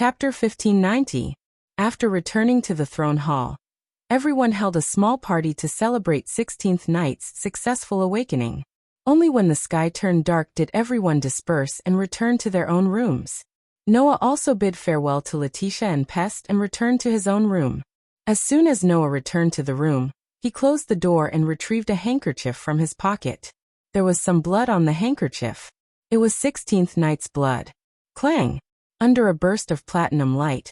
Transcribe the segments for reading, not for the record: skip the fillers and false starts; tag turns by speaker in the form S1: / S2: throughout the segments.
S1: Chapter 1590. After returning to the throne hall, everyone held a small party to celebrate 16th Night's successful awakening. Only when the sky turned dark did everyone disperse and return to their own rooms. Noah also bid farewell to Letitia and Pest and returned to his own room. As soon as Noah returned to the room, he closed the door and retrieved a handkerchief from his pocket. There was some blood on the handkerchief. It was 16th Night's blood. Clang! Under a burst of platinum light,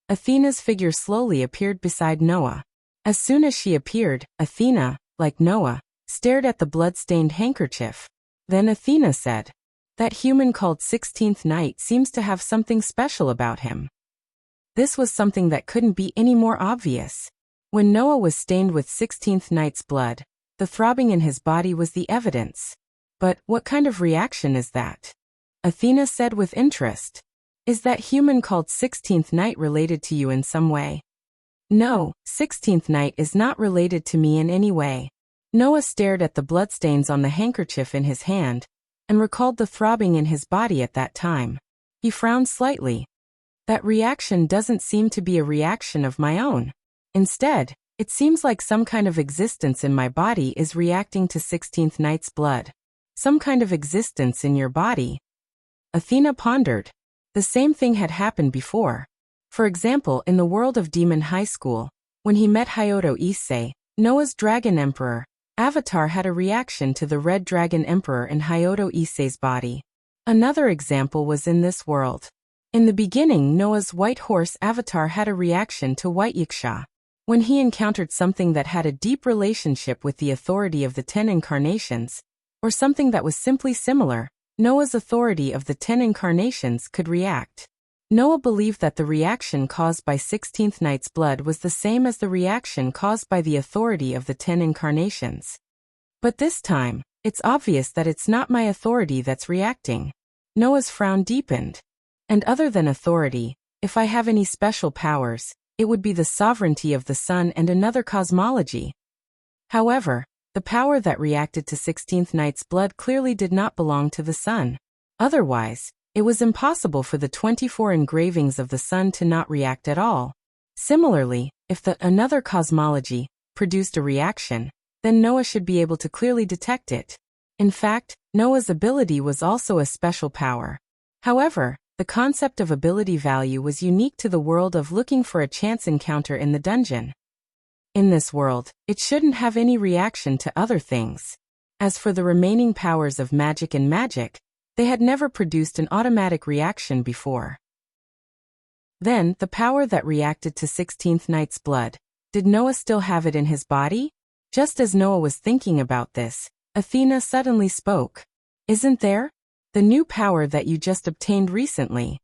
S1: Athena's figure slowly appeared beside Noah. As soon as she appeared, Athena, like Noah, stared at the blood-stained handkerchief. Then Athena said, "That human called 16th Night seems to have something special about him." This was something that couldn't be any more obvious. When Noah was stained with 16th Night's blood, the throbbing in his body was the evidence. "But what kind of reaction is that?" Athena said with interest. "Is that human called 16th Night related to you in some way?" "No, 16th Night is not related to me in any way." Noah stared at the bloodstains on the handkerchief in his hand, and recalled the throbbing in his body at that time. He frowned slightly. "That reaction doesn't seem to be a reaction of my own. Instead, it seems like some kind of existence in my body is reacting to 16th Night's blood." "Some kind of existence in your body?" Athena pondered. The same thing had happened before. For example, in the world of Demon High School, when he met Hyoto Issei, Noah's Dragon Emperor, Avatar had a reaction to the Red Dragon Emperor in Hyoto Issei's body. Another example was in this world. In the beginning, Noah's White Horse Avatar had a reaction to White Yiksha. When he encountered something that had a deep relationship with the authority of the 10 incarnations, or something that was simply similar, Noah's authority of the 10 incarnations could react. Noah believed that the reaction caused by 16th Night's blood was the same as the reaction caused by the authority of the 10 incarnations. But this time, it's obvious that it's not my authority that's reacting. Noah's frown deepened. And other than authority, if I have any special powers, it would be the sovereignty of the sun and another cosmology. However, the power that reacted to 16th Night's blood clearly did not belong to the sun. Otherwise, it was impossible for the 24 engravings of the sun to not react at all. Similarly, if the another cosmology produced a reaction, then Noah should be able to clearly detect it. In fact, Noah's ability was also a special power. However, the concept of ability value was unique to the world of looking for a chance encounter in the dungeon. In this world, it shouldn't have any reaction to other things. As for the remaining powers of magic and magic, they had never produced an automatic reaction before. Then, the power that reacted to 16th Night's blood, did Noah still have it in his body? Just as Noah was thinking about this, Athena suddenly spoke. "Isn't there? The new power that you just obtained recently."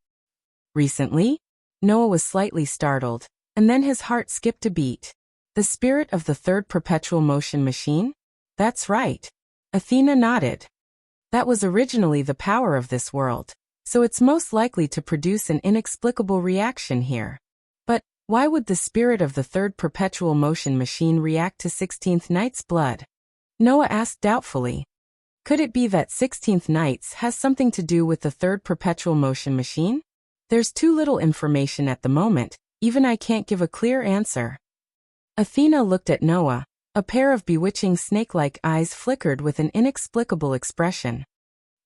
S1: "Recently?" Noah was slightly startled, and then his heart skipped a beat. "The spirit of the third perpetual motion machine?" "That's right." Athena nodded. "That was originally the power of this world, so it's most likely to produce an inexplicable reaction here. But why would the spirit of the third perpetual motion machine react to 16th Night's blood?" Noah asked doubtfully. "Could it be that 16th Night's has something to do with the third perpetual motion machine? There's too little information at the moment, even I can't give a clear answer." Athena looked at Noah. A pair of bewitching snake-like eyes flickered with an inexplicable expression.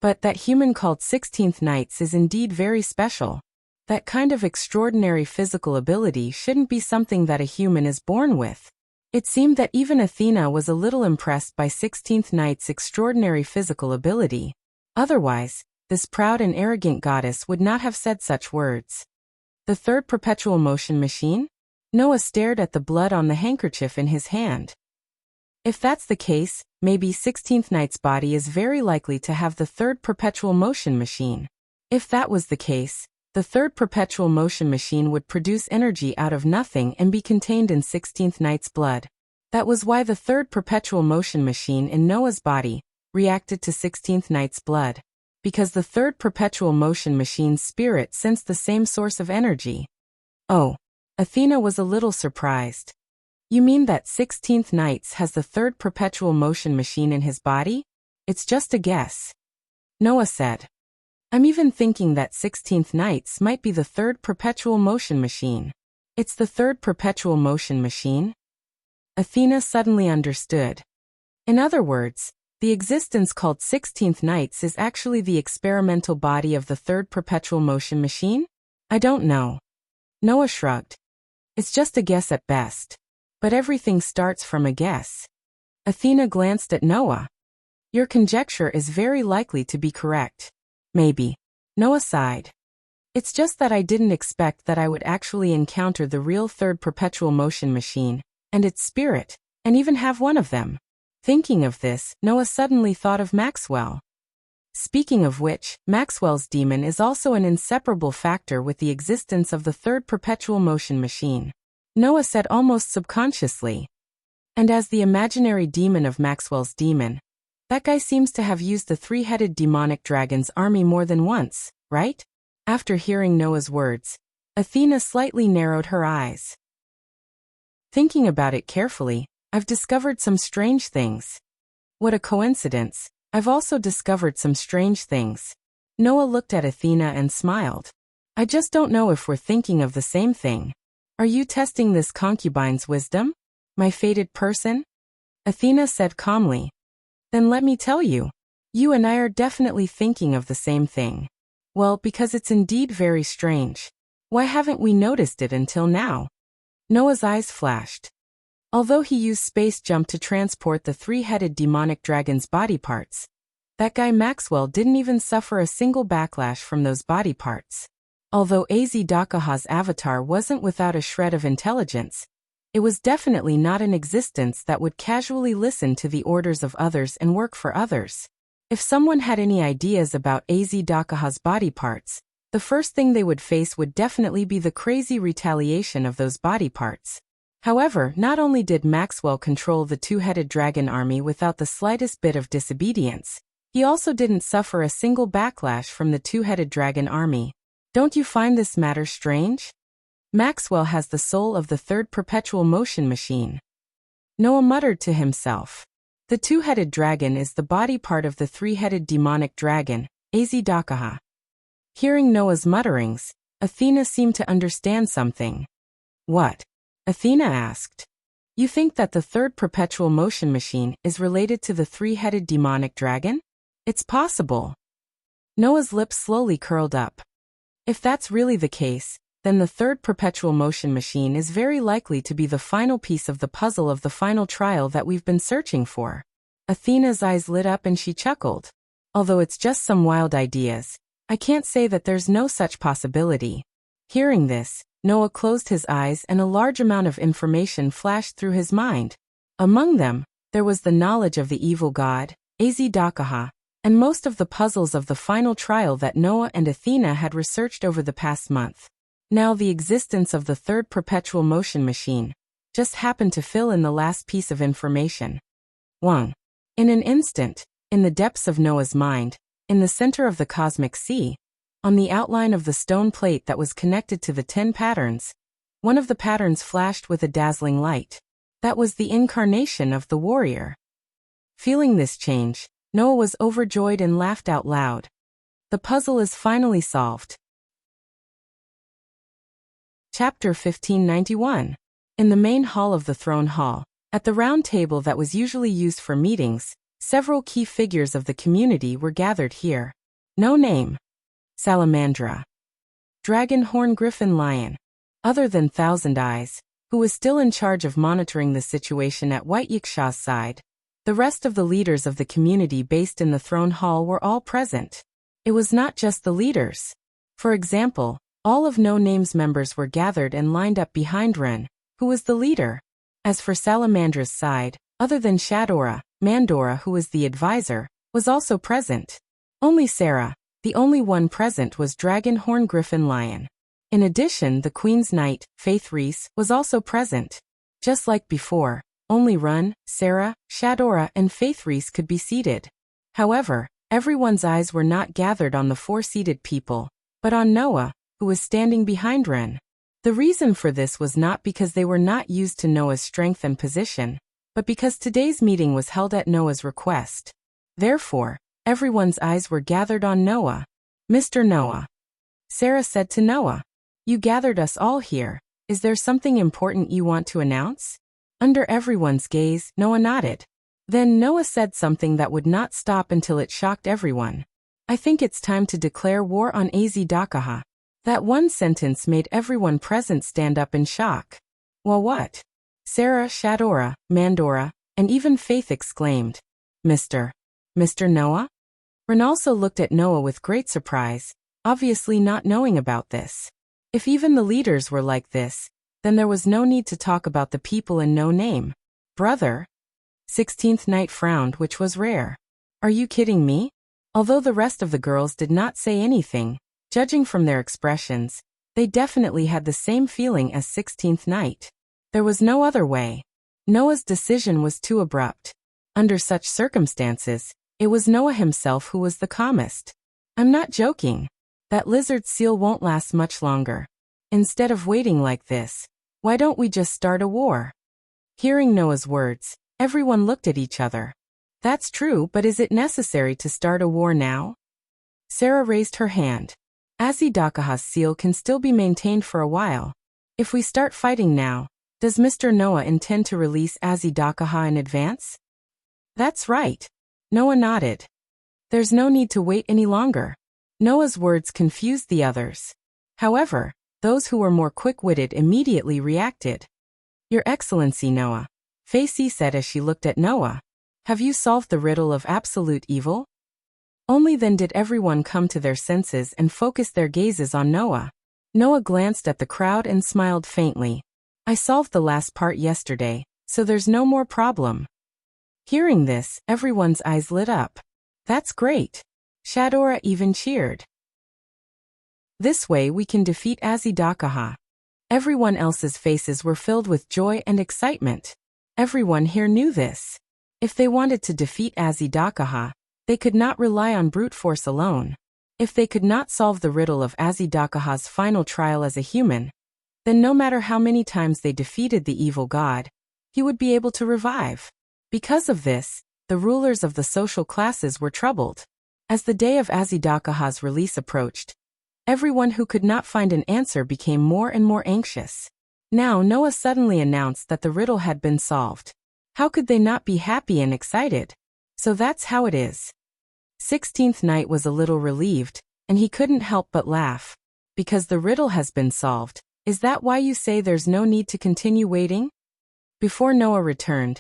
S1: "But that human called 16th Night's is indeed very special. That kind of extraordinary physical ability shouldn't be something that a human is born with." It seemed that even Athena was a little impressed by 16th Night's extraordinary physical ability. Otherwise, this proud and arrogant goddess would not have said such words. "The third perpetual motion machine?" Noah stared at the blood on the handkerchief in his hand. "If that's the case, maybe 16th Night's body is very likely to have the third perpetual motion machine. If that was the case, the third perpetual motion machine would produce energy out of nothing and be contained in 16th Night's blood. That was why the third perpetual motion machine in Noah's body reacted to 16th Night's blood. Because the third perpetual motion machine's spirit sensed the same source of energy." "Oh." Athena was a little surprised. "You mean that 16th Night's has the third perpetual motion machine in his body?" "It's just a guess," Noah said. I'm even thinking that 16th Nights might be the third perpetual motion machine. It's the third perpetual motion machine? Athena suddenly understood. In other words, the existence called 16th Nights is actually the experimental body of the third perpetual motion machine? I don't know. Noah shrugged. It's just a guess at best. But everything starts from a guess. Athena glanced at Noah. Your conjecture is very likely to be correct. Maybe. Noah sighed. It's just that I didn't expect that I would actually encounter the real third perpetual motion machine, and its spirit, and even have one of them. Thinking of this, Noah suddenly thought of Maxwell. Speaking of which, Maxwell's demon is also an inseparable factor with the existence of the third perpetual motion machine. Noah said almost subconsciously. And as the imaginary demon of Maxwell's demon, that guy seems to have used the three-headed demonic dragon's army more than once, right? After hearing Noah's words, Athena slightly narrowed her eyes. Thinking about it carefully, I've discovered some strange things. What a coincidence, I've also discovered some strange things. Noah looked at Athena and smiled. I just don't know if we're thinking of the same thing. Are you testing this concubine's wisdom? My fated person? Athena said calmly. Then let me tell you. You and I are definitely thinking of the same thing. Well, because it's indeed very strange. Why haven't we noticed it until now? Noah's eyes flashed. Although he used space jump to transport the three-headed demonic dragon's body parts, that guy Maxwell didn't even suffer a single backlash from those body parts. Although Azedakaha's avatar wasn't without a shred of intelligence, it was definitely not an existence that would casually listen to the orders of others and work for others. If someone had any ideas about Azedakaha's body parts, the first thing they would face would definitely be the crazy retaliation of those body parts. However, not only did Maxwell control the two-headed dragon army without the slightest bit of disobedience, he also didn't suffer a single backlash from the two-headed dragon army. Don't you find this matter strange? Maxwell has the soul of the third perpetual motion machine. Noah muttered to himself. The two-headed dragon is the body part of the three-headed demonic dragon, Azedakaha. Hearing Noah's mutterings, Athena seemed to understand something. What? Athena asked. You think that the third perpetual motion machine is related to the three-headed demonic dragon? It's possible. Noah's lips slowly curled up. If that's really the case, then the third perpetual motion machine is very likely to be the final piece of the puzzle of the final trial that we've been searching for. Athena's eyes lit up and she chuckled. Although it's just some wild ideas, I can't say that there's no such possibility. Hearing this, Noah closed his eyes and a large amount of information flashed through his mind. Among them, there was the knowledge of the evil god, Azedakaha, and most of the puzzles of the final trial that Noah and Athena had researched over the past month. Now the existence of the third perpetual motion machine just happened to fill in the last piece of information. Wang. In an instant, in the depths of Noah's mind, in the center of the cosmic sea, on the outline of the stone plate that was connected to the 10 patterns, one of the patterns flashed with a dazzling light. That was the incarnation of the warrior. Feeling this change, Noah was overjoyed and laughed out loud. The puzzle is finally solved. Chapter 1591. In the main hall of the throne hall, at the round table that was usually used for meetings, several key figures of the community were gathered here. No name. Salamandra. Dragon Horn Griffin Lion. Other than Thousand Eyes, who was still in charge of monitoring the situation at White Yiksha's side, the rest of the leaders of the community based in the throne hall were all present. It was not just the leaders. For example, all of No Name's members were gathered and lined up behind Ren, who was the leader. As for Salamandra's side, other than Shadora, Mandora, who was the advisor, was also present. Only Sarah, the only one present, was Dragon Horn Griffin Lion. In addition, the Queen's Knight, Faith Reese, was also present. Just like before, only Run, Sarah, Shadora, and Faith Reese could be seated. However, everyone's eyes were not gathered on the four seated people, but on Noah, who was standing behind Ren. The reason for this was not because they were not used to Noah's strength and position, but because today's meeting was held at Noah's request. Therefore, everyone's eyes were gathered on Noah. Mr. Noah. Sarah said to Noah. You gathered us all here. Is there something important you want to announce? Under everyone's gaze, Noah nodded. Then Noah said something that would not stop until it shocked everyone. I think it's time to declare war on Azidakaha. That one sentence made everyone present stand up in shock. Well, what? Sarah, Shadora, Mandora, and even Faith exclaimed. Mr. Noah? Ren also looked at Noah with great surprise, obviously not knowing about this. If even the leaders were like this, then there was no need to talk about the people in no name. Brother? 16th Night frowned, which was rare. Are you kidding me? Although the rest of the girls did not say anything, judging from their expressions, they definitely had the same feeling as 16th Night. There was no other way. Noah's decision was too abrupt. Under such circumstances, it was Noah himself who was the calmest. I'm not joking. That lizard seal won't last much longer. Instead of waiting like this, why don't we just start a war? Hearing Noah's words, everyone looked at each other. That's true, but is it necessary to start a war now? Sarah raised her hand. Azidakaha's seal can still be maintained for a while. If we start fighting now, does Mr. Noah intend to release Azidakaha in advance? That's right. Noah nodded. There's no need to wait any longer. Noah's words confused the others. However, those who were more quick-witted immediately reacted. Your Excellency Noah, Facey said as she looked at Noah. Have you solved the riddle of absolute evil? Only then did everyone come to their senses and focus their gazes on Noah. Noah glanced at the crowd and smiled faintly. I solved the last part yesterday, so there's no more problem. Hearing this, everyone's eyes lit up. That's great. Shadora even cheered. This way we can defeat Azidakaha. Everyone else's faces were filled with joy and excitement. Everyone here knew this. If they wanted to defeat Azidakaha, they could not rely on brute force alone. If they could not solve the riddle of Azidakaha's final trial as a human, then no matter how many times they defeated the evil god, he would be able to revive. Because of this, the rulers of the social classes were troubled. As the day of Azidakaha's release approached, everyone who could not find an answer became more and more anxious. Now Noah suddenly announced that the riddle had been solved. How could they not be happy and excited? So that's how it is. 16th Night was a little relieved, and he couldn't help but laugh. Because the riddle has been solved, is that why you say there's no need to continue waiting? Before Noah returned,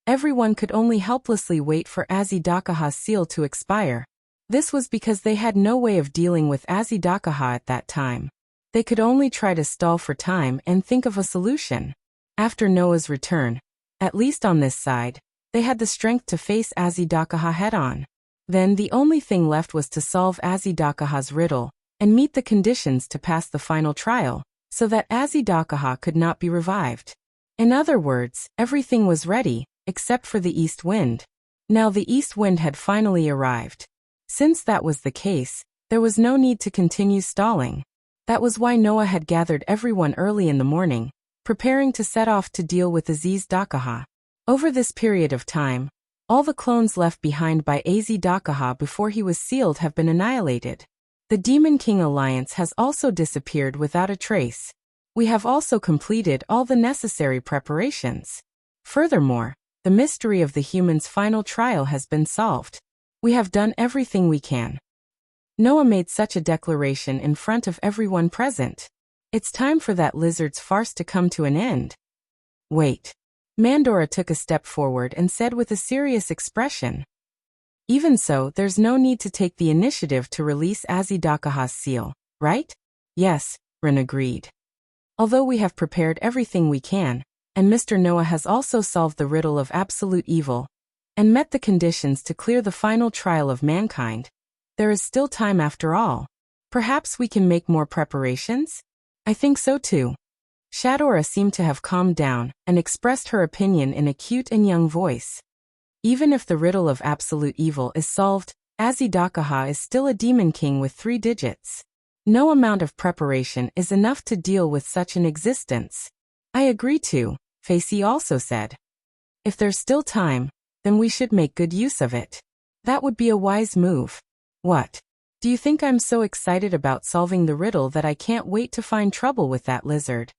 S1: everyone could only helplessly wait for Azidakaha's seal to expire. This was because they had no way of dealing with Azidakaha at that time. They could only try to stall for time and think of a solution. After Noah's return, at least on this side, they had the strength to face Azidakaha head-on. Then the only thing left was to solve Azidakaha's riddle and meet the conditions to pass the final trial, so that Azidakaha could not be revived. In other words, everything was ready, except for the east wind. Now the east wind had finally arrived. Since that was the case, there was no need to continue stalling. That was why Noah had gathered everyone early in the morning, preparing to set off to deal with Azidakaha. Over this period of time, all the clones left behind by Azidakaha before he was sealed have been annihilated. The Demon King Alliance has also disappeared without a trace. We have also completed all the necessary preparations. Furthermore, the mystery of the humans' final trial has been solved. We have done everything we can. Noah made such a declaration in front of everyone present. It's time for that lizard's farce to come to an end. Wait. Mandora took a step forward and said with a serious expression. Even so, there's no need to take the initiative to release Azidakaha's seal, right? Yes, Ren agreed. Although we have prepared everything we can, and Mr. Noah has also solved the riddle of absolute evil, and met the conditions to clear the final trial of mankind, there is still time after all. Perhaps we can make more preparations? I think so too. Shadora seemed to have calmed down and expressed her opinion in a cute and young voice. Even if the riddle of absolute evil is solved, Azidakaha is still a demon king with 3 digits. No amount of preparation is enough to deal with such an existence. I agree too, Facey also said. If there's still time, then we should make good use of it. That would be a wise move. What? Do you think I'm so excited about solving the riddle that I can't wait to find trouble with that lizard?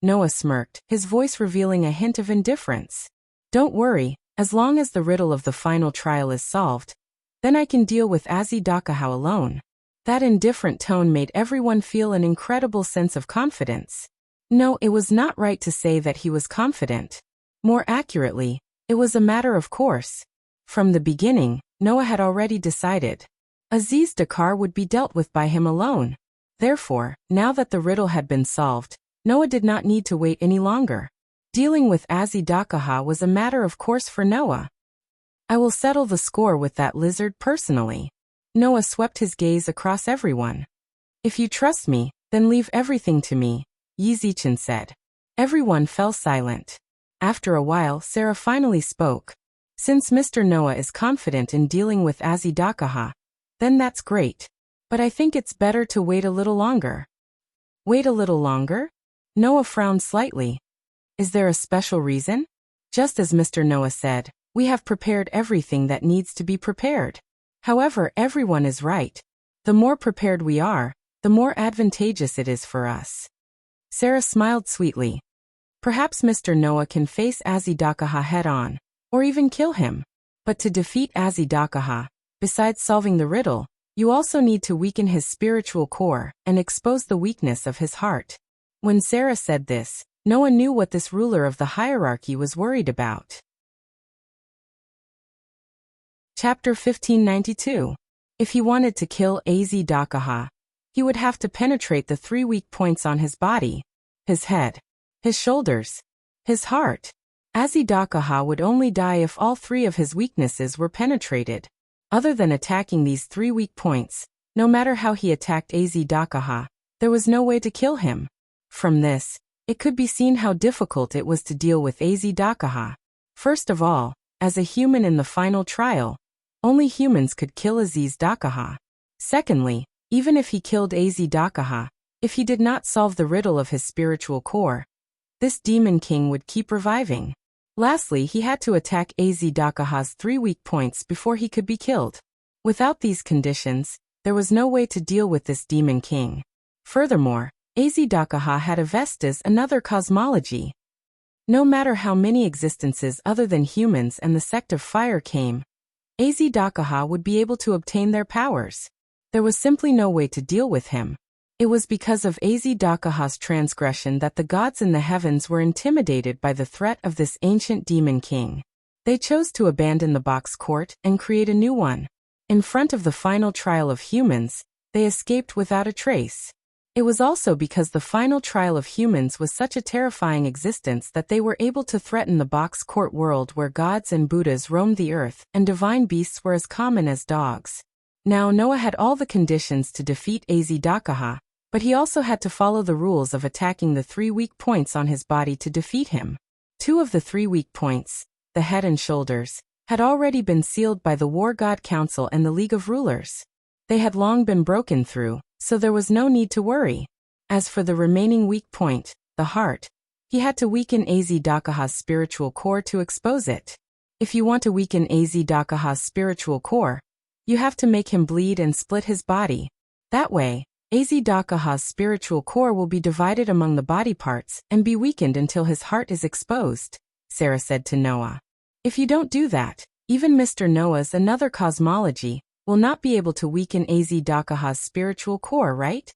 S1: Noah smirked, his voice revealing a hint of indifference. Don't worry, as long as the riddle of the final trial is solved, then I can deal with Azidakaha alone. That indifferent tone made everyone feel an incredible sense of confidence. No, it was not right to say that he was confident. More accurately, it was a matter of course. From the beginning, Noah had already decided. Aziz Dakar would be dealt with by him alone. Therefore, now that the riddle had been solved, Noah did not need to wait any longer. Dealing with Azidakaha was a matter of course for Noah. I will settle the score with that lizard personally. Noah swept his gaze across everyone. If you trust me, then leave everything to me, Yizichin said. Everyone fell silent. After a while, Sarah finally spoke. Since Mr. Noah is confident in dealing with Azidakaha, then that's great. But I think it's better to wait a little longer. Wait a little longer? Noah frowned slightly. Is there a special reason? Just as Mr. Noah said, we have prepared everything that needs to be prepared. However, everyone is right. The more prepared we are, the more advantageous it is for us. Sarah smiled sweetly. Perhaps Mr. Noah can face Azidakaha head-on, or even kill him. But to defeat Azidakaha, besides solving the riddle, you also need to weaken his spiritual core and expose the weakness of his heart. When Sarah said this, Noah knew what this ruler of the hierarchy was worried about. Chapter 1592. If he wanted to kill Azidakaha, he would have to penetrate the 3 weak points on his body: his head, his shoulders, his heart. Azidakaha would only die if all 3 of his weaknesses were penetrated. Other than attacking these 3 weak points, no matter how he attacked Azidakaha, there was no way to kill him. From this, it could be seen how difficult it was to deal with Azidakaha. First of all, as a human in the final trial, only humans could kill Azidakaha. Secondly, even if he killed Azidakaha, if he did not solve the riddle of his spiritual core, this demon king would keep reviving. Lastly, he had to attack Azidakaha's 3 weak points before he could be killed. Without these conditions, there was no way to deal with this demon king. Furthermore, Azidakaha had a Vestas, another cosmology. No matter how many existences other than humans and the sect of fire came, Azidakaha would be able to obtain their powers. There was simply no way to deal with him. It was because of Azidakaha's transgression that the gods in the heavens were intimidated by the threat of this ancient demon king. They chose to abandon the box court and create a new one. In front of the final trial of humans, they escaped without a trace. It was also because the final trial of humans was such a terrifying existence that they were able to threaten the box court world where gods and Buddhas roamed the earth and divine beasts were as common as dogs. Now Noah had all the conditions to defeat Azidakaha, but he also had to follow the rules of attacking the 3 weak points on his body to defeat him. 2 of the 3 weak points, the head and shoulders, had already been sealed by the War God Council and the League of Rulers. They had long been broken through, so there was no need to worry. As for the remaining weak point, the heart, he had to weaken Azidakaha's spiritual core to expose it. If you want to weaken Azidakaha's spiritual core, you have to make him bleed and split his body. That way, Azidakaha's spiritual core will be divided among the body parts and be weakened until his heart is exposed, Sarah said to Noah. If you don't do that, even Mr. Noah's another cosmology will not be able to weaken Azidakaha's spiritual core, right?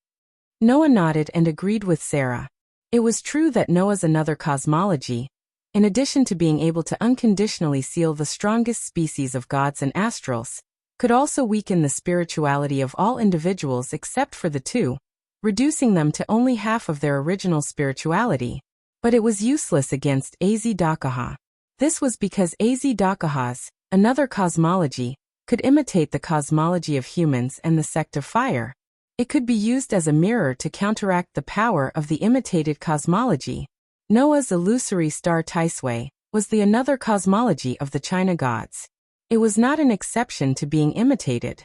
S1: Noah nodded and agreed with Sarah. It was true that Noah's another cosmology, in addition to being able to unconditionally seal the strongest species of gods and astrals, could also weaken the spirituality of all individuals except for the 2, reducing them to only half of their original spirituality. But it was useless against Azidakaha. This was because Azidakaha's another cosmology could imitate the cosmology of humans and the sect of fire. It could be used as a mirror to counteract the power of the imitated cosmology. Noah's illusory star Taisui was the another cosmology of the China gods. It was not an exception to being imitated.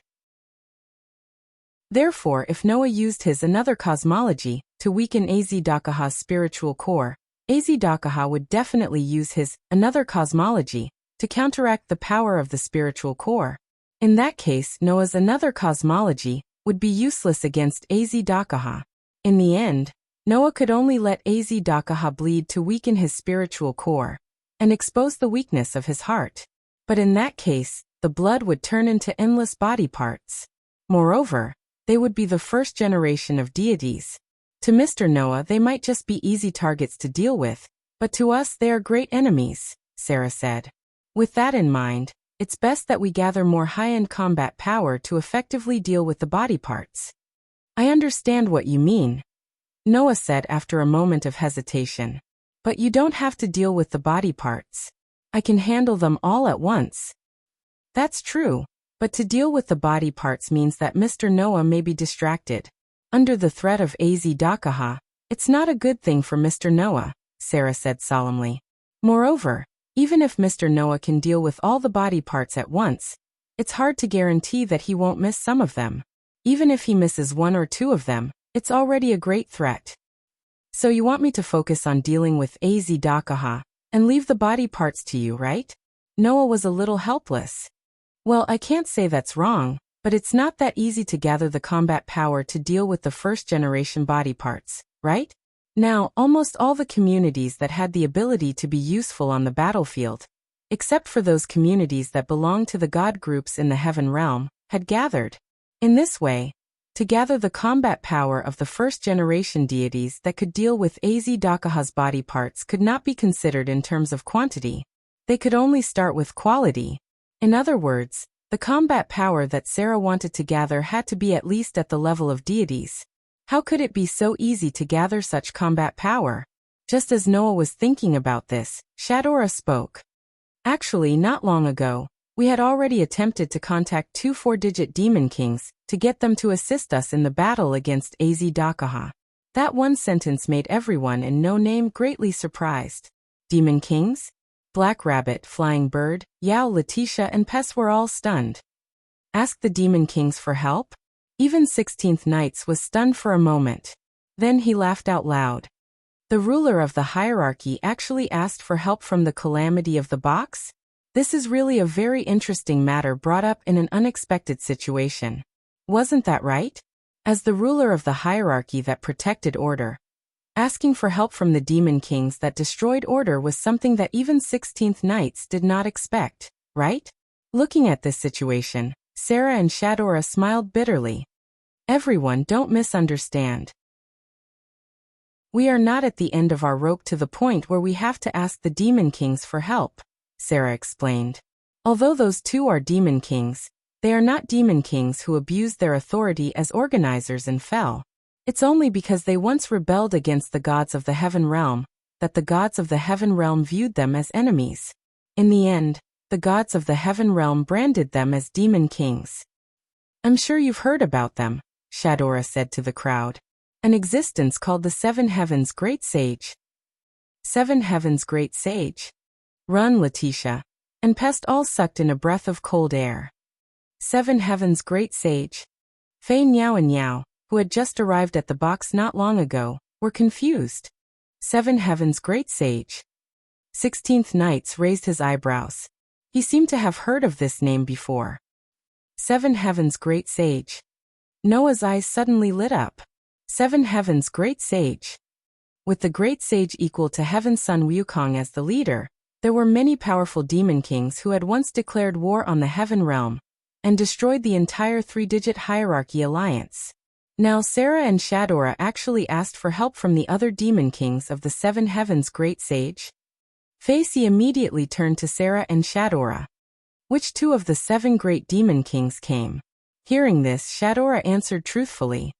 S1: Therefore, if Noah used his another cosmology to weaken Azidakaha's spiritual core, Azidakaha would definitely use his another cosmology to counteract the power of the spiritual core. In that case, Noah's another cosmology would be useless against Az-Dakaha. In the end, Noah could only let Az-Dakaha bleed to weaken his spiritual core and expose the weakness of his heart. But in that case, the blood would turn into endless body parts. Moreover, they would be the first generation of deities. To Mr. Noah, they might just be easy targets to deal with, but to us they are great enemies, Sarah said. With that in mind, it's best that we gather more high-end combat power to effectively deal with the body parts. I understand what you mean, Noah said after a moment of hesitation. But you don't have to deal with the body parts. I can handle them all at once. That's true, but to deal with the body parts means that Mr. Noah may be distracted. Under the threat of Az-Dakaha, it's not a good thing for Mr. Noah, Sarah said solemnly. Moreover, even if Mr. Noah can deal with all the body parts at once, it's hard to guarantee that he won't miss some of them. Even if he misses one or two of them, it's already a great threat. So you want me to focus on dealing with Az-Dakaha and leave the body parts to you, right? Noah was a little helpless. Well, I can't say that's wrong, but it's not that easy to gather the combat power to deal with the first-generation body parts, right? Now, almost all the communities that had the ability to be useful on the battlefield, except for those communities that belonged to the god groups in the heaven realm, had gathered. In this way, to gather the combat power of the first-generation deities that could deal with Az-Dakaha's body parts could not be considered in terms of quantity. They could only start with quality. In other words, the combat power that Sarah wanted to gather had to be at least at the level of deities. How could it be so easy to gather such combat power? Just as Noah was thinking about this, Shadora spoke. Actually, not long ago, we had already attempted to contact 2 4-digit demon kings to get them to assist us in the battle against Az-Dakaha. That one sentence made everyone in No Name greatly surprised. Demon kings? Black Rabbit, Flying Bird, Yao, Letitia and Pess were all stunned. Ask the demon kings for help? Even 16th Knights was stunned for a moment. Then he laughed out loud. The ruler of the hierarchy actually asked for help from the calamity of the box? This is really a very interesting matter brought up in an unexpected situation. Wasn't that right? As the ruler of the hierarchy that protected order, asking for help from the demon kings that destroyed order was something that even 16th Knights did not expect, right? Looking at this situation, Sarah and Shadora smiled bitterly. Everyone, don't misunderstand. We are not at the end of our rope to the point where we have to ask the demon kings for help, Sarah explained. Although those two are demon kings, they are not demon kings who abused their authority as organizers and fell. It's only because they once rebelled against the gods of the heaven realm that the gods of the heaven realm viewed them as enemies. In the end, the gods of the heaven realm branded them as demon kings. I'm sure you've heard about them, Shadora said to the crowd. An existence called the Seven Heavens Great Sage. Seven Heavens Great Sage? Run, Letitia. And Pest all sucked in a breath of cold air. Seven Heavens Great Sage. Fei Niao and Niao, who had just arrived at the box not long ago, were confused. Seven Heavens Great Sage. 16th Knights raised his eyebrows. He seemed to have heard of this name before. Seven Heavens Great Sage. Noah's eyes suddenly lit up. Seven Heavens Great Sage. With the Great Sage equal to Heaven Sun Wukong as the leader, there were many powerful demon kings who had once declared war on the heaven realm and destroyed the entire 3-digit hierarchy alliance. Now Sarah and Shadora actually asked for help from the other demon kings of the Seven Heavens Great Sage. Facey immediately turned to Sarah and Shadora. Which two of the 7 great demon kings came? Hearing this, Shadora answered truthfully.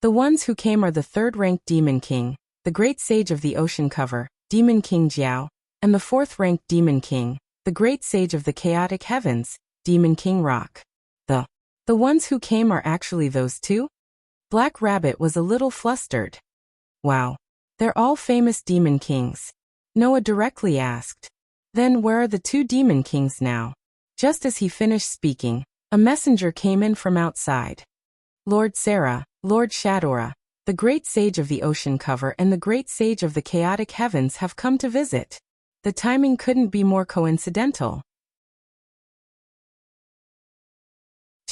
S1: The ones who came are the 3rd-ranked demon king, the great sage of the ocean cover, Demon King Jiao, and the 4th-ranked demon king, the great sage of the chaotic heavens, Demon King Rock. The ones who came are actually those two? Black Rabbit was a little flustered. Wow. They're all famous demon kings. Noah directly asked. Then where are the 2 demon kings now? Just as he finished speaking, a messenger came in from outside. Lord Sarah, Lord Shadora, the great sage of the ocean cover and the great sage of the chaotic heavens have come to visit. The timing couldn't be more coincidental.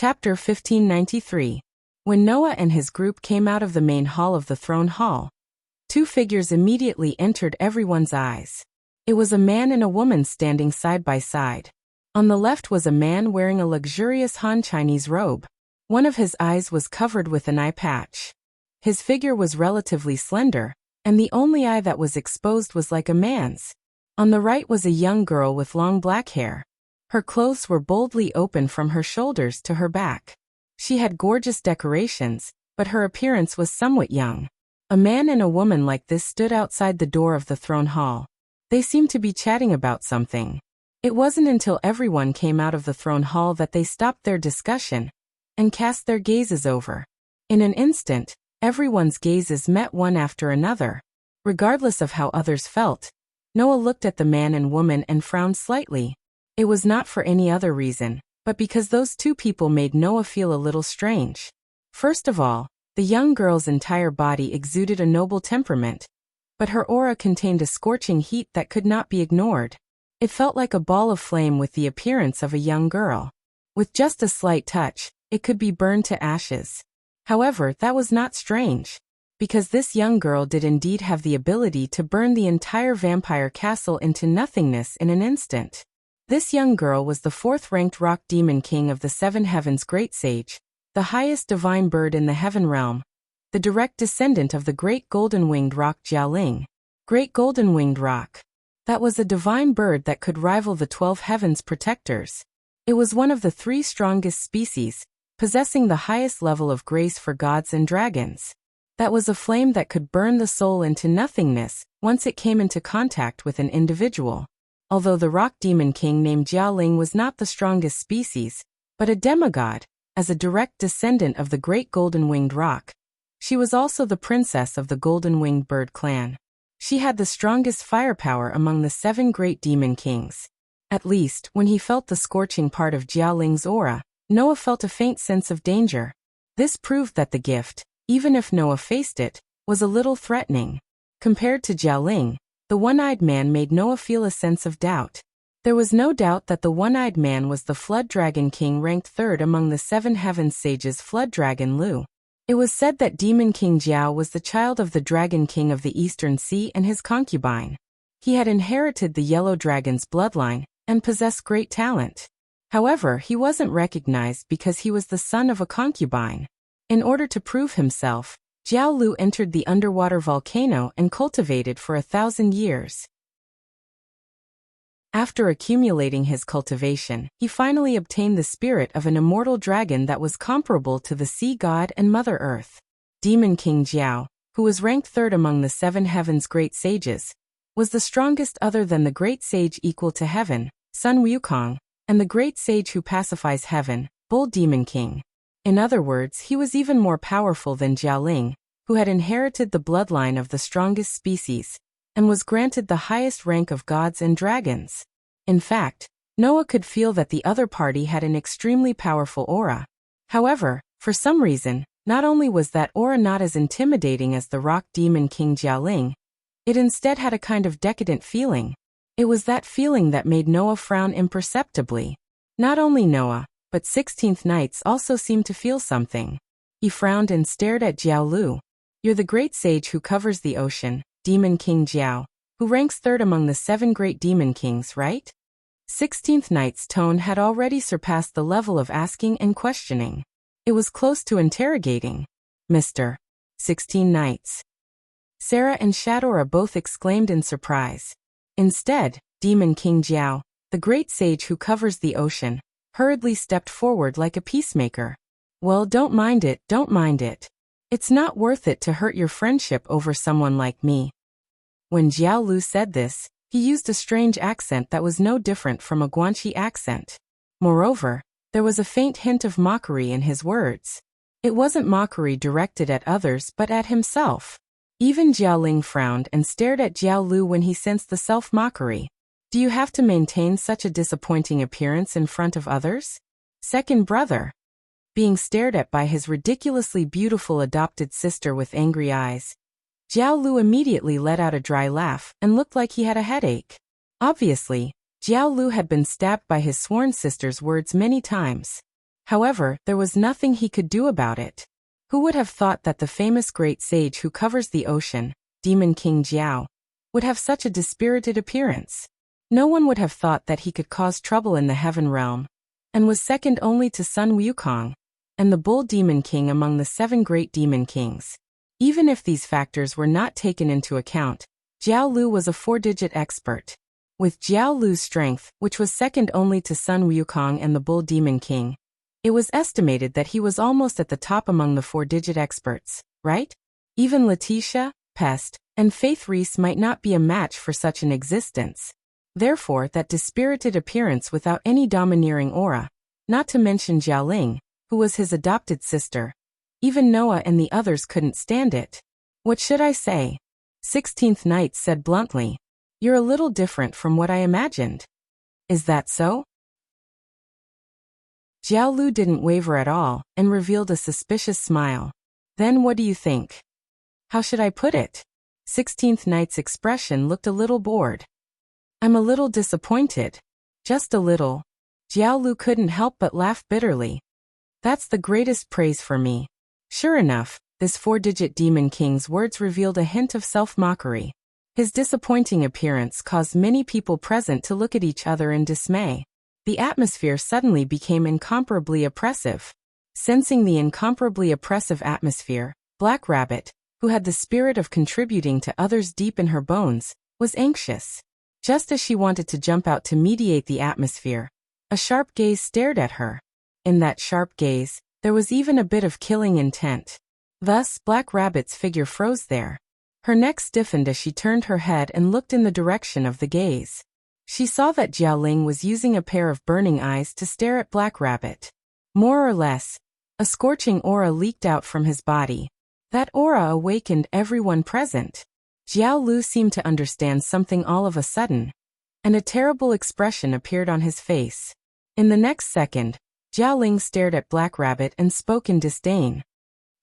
S1: Chapter 1593. When Noah and his group came out of the main hall of the throne hall, two figures immediately entered everyone's eyes. It was a man and a woman standing side by side. On the left was a man wearing a luxurious Han Chinese robe. One of his eyes was covered with an eye patch. His figure was relatively slender, and the only eye that was exposed was like a man's. On the right was a young girl with long black hair. Her clothes were boldly open from her shoulders to her back. She had gorgeous decorations, but her appearance was somewhat young. A man and a woman like this stood outside the door of the throne hall. They seemed to be chatting about something. It wasn't until everyone came out of the throne hall that they stopped their discussion and cast their gazes over. In an instant, everyone's gazes met one after another. Regardless of how others felt, Noah looked at the man and woman and frowned slightly. It was not for any other reason, but because those two people made Noah feel a little strange. First of all, the young girl's entire body exuded a noble temperament, but her aura contained a scorching heat that could not be ignored. It felt like a ball of flame with the appearance of a young girl. With just a slight touch, it could be burned to ashes. However, that was not strange, because this young girl did indeed have the ability to burn the entire vampire castle into nothingness in an instant. This young girl was the fourth-ranked rock demon king of the seven heavens, great sage, the highest divine bird in the heaven realm, the direct descendant of the great golden-winged rock Jialing. Great golden-winged rock. That was a divine bird that could rival the 12 heavens protectors. It was one of the 3 strongest species, possessing the highest level of grace for gods and dragons. That was a flame that could burn the soul into nothingness once it came into contact with an individual. Although the rock demon king named Jialing was not the strongest species, but a demigod, as a direct descendant of the great golden-winged rock, she was also the princess of the golden-winged bird clan. She had the strongest firepower among the 7 great demon kings. At least, when he felt the scorching part of Jialing's aura, Noah felt a faint sense of danger. This proved that the gift, even if Noah faced it, was a little threatening. Compared to Jialing, the one-eyed man made Noah feel a sense of doubt. There was no doubt that the one-eyed man was the Flood Dragon King, ranked 3rd among the 7 heavens sages, Flood Dragon Lu. It was said that Demon King Jiao was the child of the Dragon King of the Eastern Sea and his concubine. He had inherited the Yellow Dragon's bloodline and possessed great talent. However, he wasn't recognized because he was the son of a concubine. In order to prove himself, Jiao Lu entered the underwater volcano and cultivated for 1,000 years. After accumulating his cultivation, he finally obtained the spirit of an immortal dragon that was comparable to the sea god and Mother Earth. Demon King Jiao, who was ranked 3rd among the 7 heavens great sages, was the strongest other than the great sage equal to heaven, Sun Wukong, and the great sage who pacifies heaven, Bull Demon King. In other words, he was even more powerful than Jialing, who had inherited the bloodline of the strongest species, and was granted the highest rank of gods and dragons. In fact, Noah could feel that the other party had an extremely powerful aura. However, for some reason, not only was that aura not as intimidating as the rock demon King Jialing, it instead had a kind of decadent feeling. It was that feeling that made Noah frown imperceptibly. Not only Noah, but 16th Knights also seemed to feel something. He frowned and stared at Jiao Lu. "You're the great sage who covers the ocean, Demon King Jiao, who ranks 3rd among the 7 great demon kings, right?" 16th Knight's tone had already surpassed the level of asking and questioning. It was close to interrogating. "Mr. 16 Knights." Sarah and Shadora both exclaimed in surprise. Instead, Demon King Jiao, the great sage who covers the ocean, hurriedly stepped forward like a peacemaker. "Well, don't mind it, don't mind it. It's not worth it to hurt your friendship over someone like me." When Jiao Lu said this, he used a strange accent that was no different from a Guanxi accent. Moreover, there was a faint hint of mockery in his words. It wasn't mockery directed at others but at himself. Even Jialing frowned and stared at Jiao Lu when he sensed the self-mockery. "Do you have to maintain such a disappointing appearance in front of others? Second brother?" Being stared at by his ridiculously beautiful adopted sister with angry eyes, Jiao Lu immediately let out a dry laugh and looked like he had a headache. Obviously, Jiao Lu had been stabbed by his sworn sister's words many times. However, there was nothing he could do about it. Who would have thought that the famous great sage who covers the ocean, Demon King Jiao, would have such a dispirited appearance? No one would have thought that he could cause trouble in the heaven realm, and was second only to Sun Wukong and the Bull Demon King among the 7 great demon kings. Even if these factors were not taken into account, Jiao Lu was a 4-digit expert. With Jiao Lu's strength, which was second only to Sun Wukong and the Bull Demon King, it was estimated that he was almost at the top among the 4-digit experts, right? Even Letitia, Pest, and Faith Reese might not be a match for such an existence. Therefore, that dispirited appearance without any domineering aura, not to mention Jialing, who was his adopted sister. Even Noah and the others couldn't stand it. What should I say? 16th Knight said bluntly. You're a little different from what I imagined. Is that so? Jiao Lu didn't waver at all, and revealed a suspicious smile. Then what do you think? How should I put it? 16th Knight's expression looked a little bored. I'm a little disappointed. Just a little. Jiao Lu couldn't help but laugh bitterly. That's the greatest praise for me. Sure enough, this 4-digit Demon King's words revealed a hint of self-mockery. His disappointing appearance caused many people present to look at each other in dismay. The atmosphere suddenly became incomparably oppressive. Sensing the incomparably oppressive atmosphere, Black Rabbit, who had the spirit of contributing to others deep in her bones, was anxious. Just as she wanted to jump out to mediate the atmosphere, a sharp gaze stared at her. In that sharp gaze, there was even a bit of killing intent. Thus, Black Rabbit's figure froze there. Her neck stiffened as she turned her head and looked in the direction of the gaze. She saw that Jialing was using a pair of burning eyes to stare at Black Rabbit. More or less, a scorching aura leaked out from his body. That aura awakened everyone present. Jiao Lu seemed to understand something all of a sudden, and a terrible expression appeared on his face. In the next second, Jialing stared at Black Rabbit and spoke in disdain.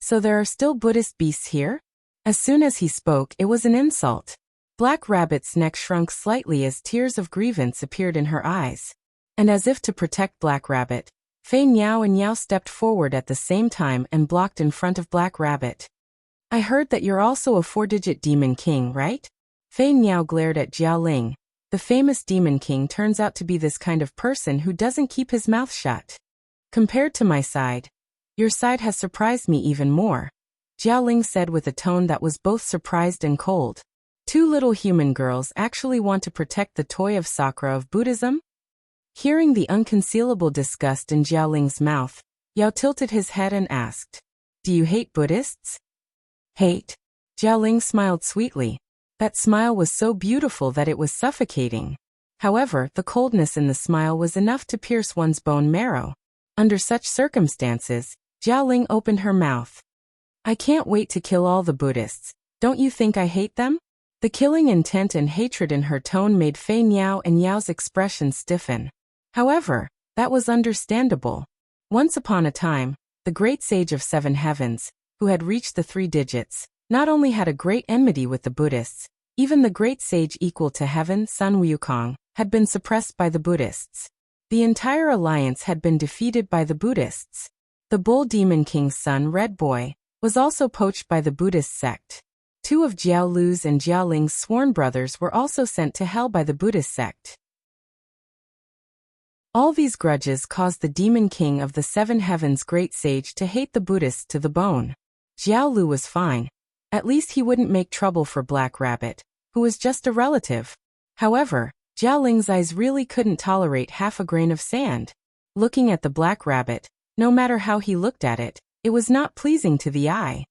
S1: So there are still Buddhist beasts here? As soon as he spoke, it was an insult. Black Rabbit's neck shrunk slightly as tears of grievance appeared in her eyes. And as if to protect Black Rabbit, Fei Niao and Yao stepped forward at the same time and blocked in front of Black Rabbit. I heard that you're also a 4-digit Demon King, right? Fei Niao glared at Jialing. The famous Demon King turns out to be this kind of person who doesn't keep his mouth shut. Compared to my side, your side has surprised me even more, Jialing said with a tone that was both surprised and cold. 2 little human girls actually want to protect the toy of Sakura of Buddhism? Hearing the unconcealable disgust in Jialing's mouth, Yao tilted his head and asked, Do you hate Buddhists? Hate? Jialing smiled sweetly. That smile was so beautiful that it was suffocating. However, the coldness in the smile was enough to pierce one's bone marrow. Under such circumstances, Jialing opened her mouth. I can't wait to kill all the Buddhists. Don't you think I hate them? The killing intent and hatred in her tone made Fei Niao and Yao's expression stiffen. However, that was understandable. Once upon a time, the great sage of 7 heavens, who had reached the 3 digits, not only had a great enmity with the Buddhists, even the great sage equal to heaven, Sun Wukong, had been suppressed by the Buddhists. The entire alliance had been defeated by the Buddhists. The Bull Demon King's son, Red Boy, was also poached by the Buddhist sect. 2 of Jiao Lu's and Jialing's sworn brothers were also sent to hell by the Buddhist sect. All these grudges caused the Demon King of the 7 heavens great sage to hate the Buddhists to the bone. Jiao Lu was fine. At least he wouldn't make trouble for Black Rabbit, who was just a relative. However, Jialing's eyes really couldn't tolerate half a grain of sand. Looking at the Black Rabbit, no matter how he looked at it, it was not pleasing to the eye.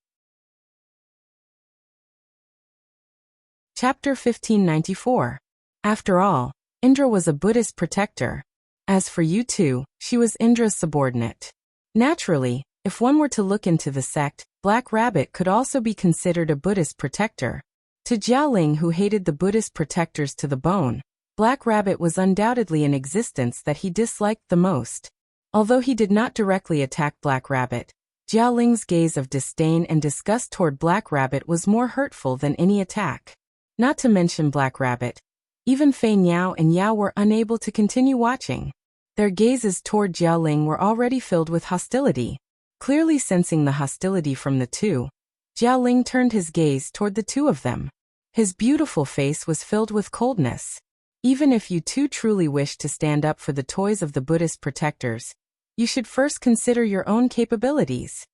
S1: Chapter 1594. After all, Indra was a Buddhist protector. As for you two, she was Indra's subordinate. Naturally, if one were to look into the sect, Black Rabbit could also be considered a Buddhist protector. To Jialing, who hated the Buddhist protectors to the bone, Black Rabbit was undoubtedly an existence that he disliked the most. Although he did not directly attack Black Rabbit, Jialing's gaze of disdain and disgust toward Black Rabbit was more hurtful than any attack. Not to mention Black Rabbit, even Fei Niao and Yao were unable to continue watching. Their gazes toward Jialing were already filled with hostility. Clearly sensing the hostility from the two, Jialing turned his gaze toward the two of them. His beautiful face was filled with coldness. Even if you two truly wish to stand up for the toys of the Buddhist protectors, you should first consider your own capabilities.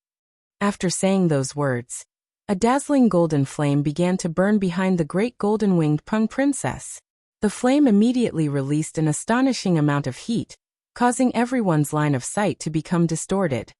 S1: After saying those words, a dazzling golden flame began to burn behind the great golden-winged Peng princess. The flame immediately released an astonishing amount of heat, causing everyone's line of sight to become distorted.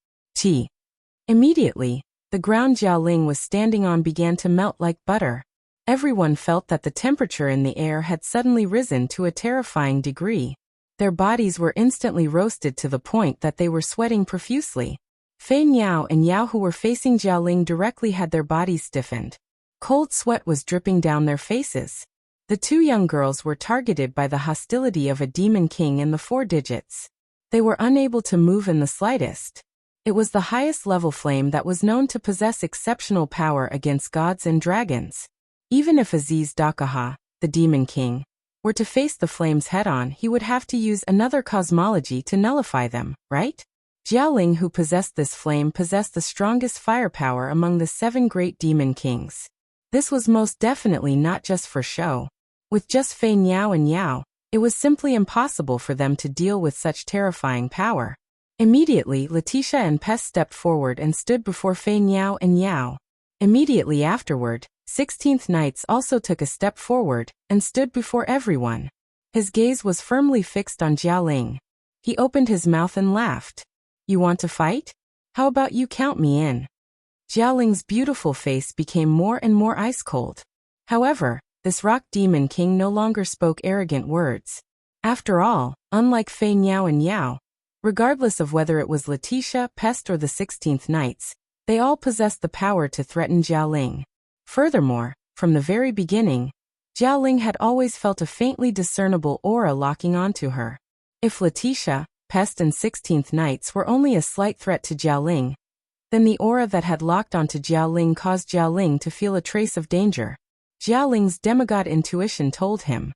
S1: Immediately, the ground Jialing was standing on began to melt like butter. Everyone felt that the temperature in the air had suddenly risen to a terrifying degree. Their bodies were instantly roasted to the point that they were sweating profusely. Fei Niao and Yao, who were facing Jialing directly, had their bodies stiffened. Cold sweat was dripping down their faces. The two young girls were targeted by the hostility of a demon king in the 4 digits. They were unable to move in the slightest. It was the highest level flame that was known to possess exceptional power against gods and dragons. Even if Aziz Dakaha, the demon king, were to face the flames head-on, he would have to use another cosmology to nullify them, right? Jialing, who possessed this flame, possessed the strongest firepower among the 7 great demon kings. This was most definitely not just for show. With just Fei Niao and Yao, it was simply impossible for them to deal with such terrifying power. Immediately, Letitia and Pest stepped forward and stood before Fei Niao and Yao. Immediately afterward, 16th Knights also took a step forward and stood before everyone. His gaze was firmly fixed on Jialing. He opened his mouth and laughed. "You want to fight? How about you count me in?" Jialing's beautiful face became more and more ice-cold. However, this rock demon king no longer spoke arrogant words. After all, unlike Fei Niao and Yao, regardless of whether it was Letitia, Pest, or the 16th Knights, they all possessed the power to threaten Jialing. Furthermore, from the very beginning, Jialing had always felt a faintly discernible aura locking onto her. If Letitia, Pest, and 16th Knights were only a slight threat to Jialing, then the aura that had locked onto Jialing caused Jialing to feel a trace of danger. Jialing's demigod intuition told him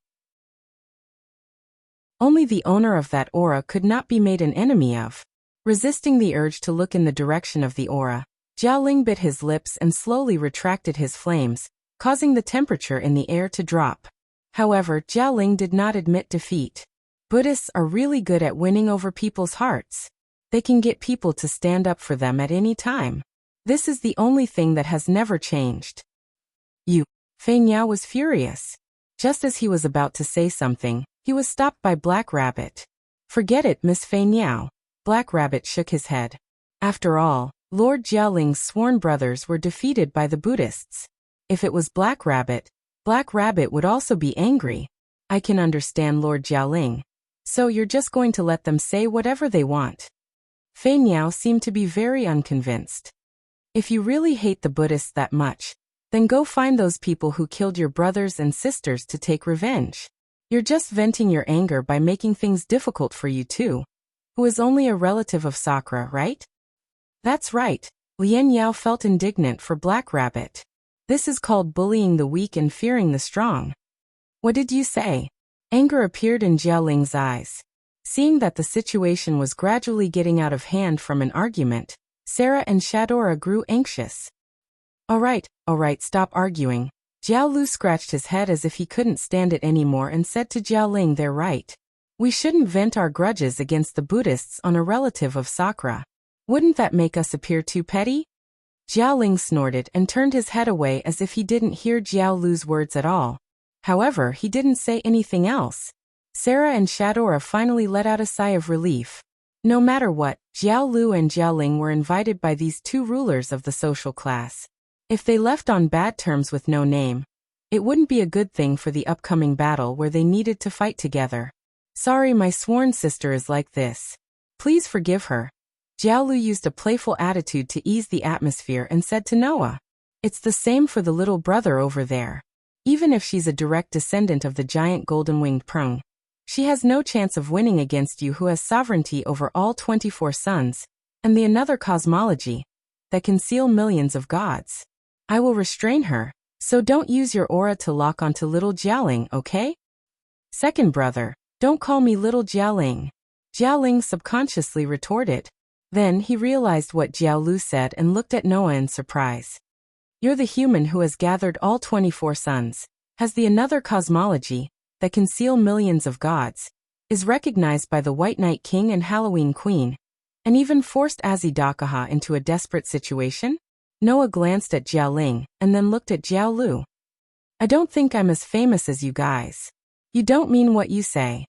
S1: only the owner of that aura could not be made an enemy of. Resisting the urge to look in the direction of the aura, Jialing bit his lips and slowly retracted his flames, causing the temperature in the air to drop. However, Jialing did not admit defeat. Buddhists are really good at winning over people's hearts. They can get people to stand up for them at any time. This is the only thing that has never changed. Fei Niao was furious. Just as he was about to say something, he was stopped by Black Rabbit. "Forget it, Miss Fei Niao." Black Rabbit shook his head. After all, Lord Jialing's sworn brothers were defeated by the Buddhists. If it was Black Rabbit would also be angry. "I can understand Lord Jialing. So you're just going to let them say whatever they want?" Fei Niao seemed to be very unconvinced. "If you really hate the Buddhists that much, then go find those people who killed your brothers and sisters to take revenge. You're just venting your anger by making things difficult for you too, who is only a relative of Sakura, right?" "That's right." Lien Yao felt indignant for Black Rabbit. "This is called bullying the weak and fearing the strong." "What did you say?" Anger appeared in Jialing's eyes. Seeing that the situation was gradually getting out of hand from an argument, Sarah and Shadora grew anxious. All right, stop arguing." Jiao Lu scratched his head as if he couldn't stand it anymore and said to Jialing, "They're right. We shouldn't vent our grudges against the Buddhists on a relative of Sakura. Wouldn't that make us appear too petty?" Jialing snorted and turned his head away as if he didn't hear Jiao Lu's words at all. However, he didn't say anything else. Sarah and Shadora finally let out a sigh of relief. No matter what, Jiao Lu and Jialing were invited by these two rulers of the social class. If they left on bad terms with no name, it wouldn't be a good thing for the upcoming battle where they needed to fight together. "Sorry, my sworn sister is like this. Please forgive her." Jiao Lu used a playful attitude to ease the atmosphere and said to Noah, "It's the same for the little brother over there. Even if she's a direct descendant of the giant golden-winged prong, she has no chance of winning against you who has sovereignty over all 24 suns, and the another cosmology, that can seal millions of gods. I will restrain her, so don't use your aura to lock onto little Jialing, okay? Second brother, don't call me little Jialing." Jialing subconsciously retorted. Then he realized what Jiao Lu said and looked at Noah in surprise. You're the human who has gathered all 24 suns, has the another cosmology, that can seal millions of gods, is recognized by the White Knight King and Halloween Queen, and even forced Azidakaha into a desperate situation? Noah glanced at Jialing and then looked at Jiao Lu. I don't think I'm as famous as you guys. You don't mean what you say.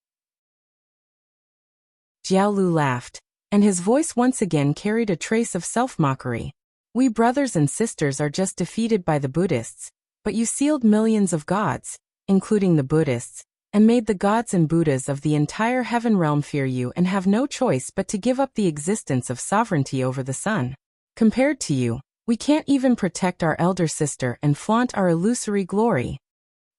S1: Jiao Lu laughed, and his voice once again carried a trace of self-mockery. We brothers and sisters are just defeated by the Buddhists, but you sealed millions of gods, including the Buddhists, and made the gods and Buddhas of the entire heaven realm fear you and have no choice but to give up the existence of sovereignty over the sun. Compared to you, we can't even protect our elder sister and flaunt our illusory glory.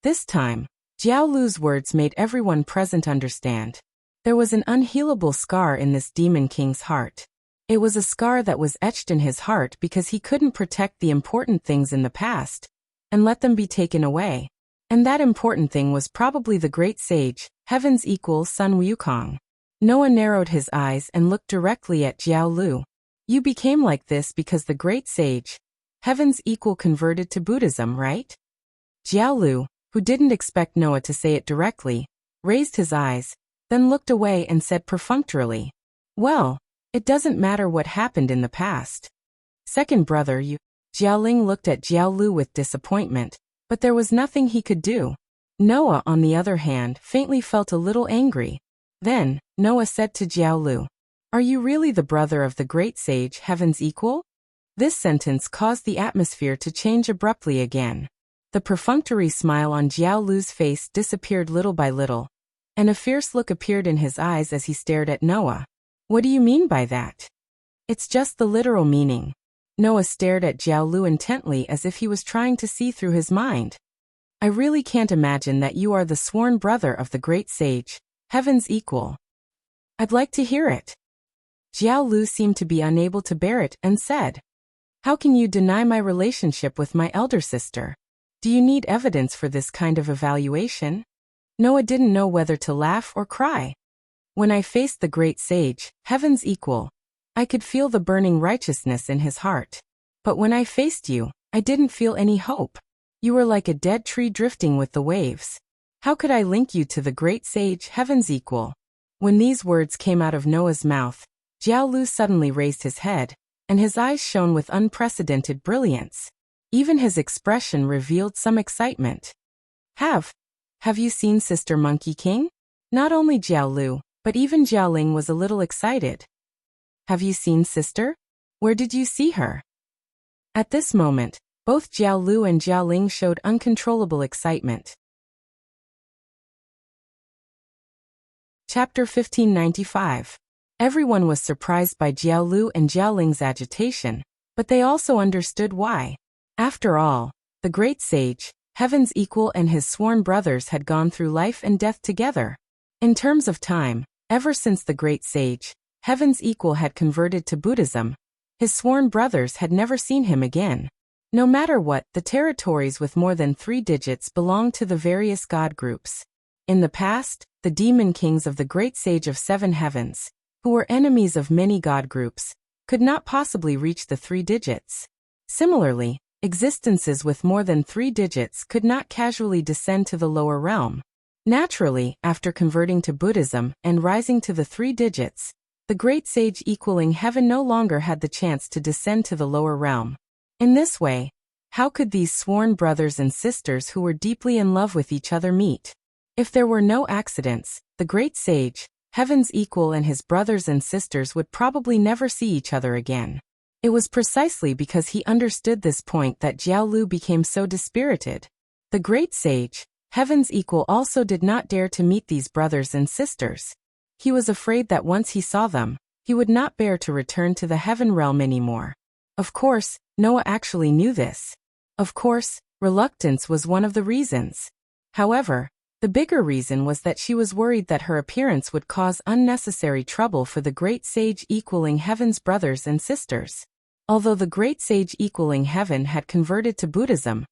S1: This time, Jiao Lu's words made everyone present understand. There was an unhealable scar in this demon king's heart. It was a scar that was etched in his heart because he couldn't protect the important things in the past and let them be taken away. And that important thing was probably the great sage, heaven's equal Sun Wukong. Noah narrowed his eyes and looked directly at Jiao Lu. You became like this because the great sage, heaven's equal, converted to Buddhism, right? Jiao Lu, who didn't expect Noah to say it directly, raised his eyes, then looked away and said perfunctorily, well, it doesn't matter what happened in the past. Second brother, you. Jialing looked at Jiao Lu with disappointment, but there was nothing he could do. Noah, on the other hand, faintly felt a little angry. Then, Noah said to Jiao Lu, are you really the brother of the great sage, heaven's equal? This sentence caused the atmosphere to change abruptly again. The perfunctory smile on Jiao Lu's face disappeared little by little, and a fierce look appeared in his eyes as he stared at Noah. What do you mean by that? It's just the literal meaning. Noah stared at Jiao Lu intently as if he was trying to see through his mind. I really can't imagine that you are the sworn brother of the great sage, heaven's equal. I'd like to hear it. Jiao Lu seemed to be unable to bear it and said, how can you deny my relationship with my elder sister? Do you need evidence for this kind of evaluation? Noah didn't know whether to laugh or cry. When I faced the great sage, heaven's equal, I could feel the burning righteousness in his heart. But when I faced you, I didn't feel any hope. You were like a dead tree drifting with the waves. How could I link you to the great sage, heaven's equal? When these words came out of Noah's mouth, Jiao Lu suddenly raised his head, and his eyes shone with unprecedented brilliance. Even his expression revealed some excitement. Have you seen Sister Monkey King? Not only Jiao Lu, but even Jialing was a little excited. Have you seen Sister? Where did you see her? At this moment, both Jiao Lu and Jialing showed uncontrollable excitement. Chapter 1595. Everyone was surprised by Jiao Lu and Jialing's agitation, but they also understood why. After all, the great sage, heaven's equal, and his sworn brothers had gone through life and death together. In terms of time, ever since the great sage, heaven's equal, had converted to Buddhism, his sworn brothers had never seen him again. No matter what, the territories with more than 3 digits belonged to the various god groups. In the past, the demon kings of the great sage of 7 heavens, who were enemies of many god groups, could not possibly reach the 3 digits. Similarly, existences with more than 3 digits could not casually descend to the lower realm. Naturally, after converting to Buddhism and rising to the 3 digits, the great sage equaling heaven no longer had the chance to descend to the lower realm. In this way, how could these sworn brothers and sisters who were deeply in love with each other meet? If there were no accidents, the great sage, heaven's equal, and his brothers and sisters would probably never see each other again. It was precisely because he understood this point that Jiao Lu became so dispirited. The great sage, heaven's equal, also did not dare to meet these brothers and sisters. He was afraid that once he saw them, he would not bear to return to the heaven realm anymore. Of course, Noah actually knew this. Of course, reluctance was one of the reasons. However, the bigger reason was that she was worried that her appearance would cause unnecessary trouble for the great sage equaling heaven's brothers and sisters. Although the great sage equaling heaven had converted to Buddhism,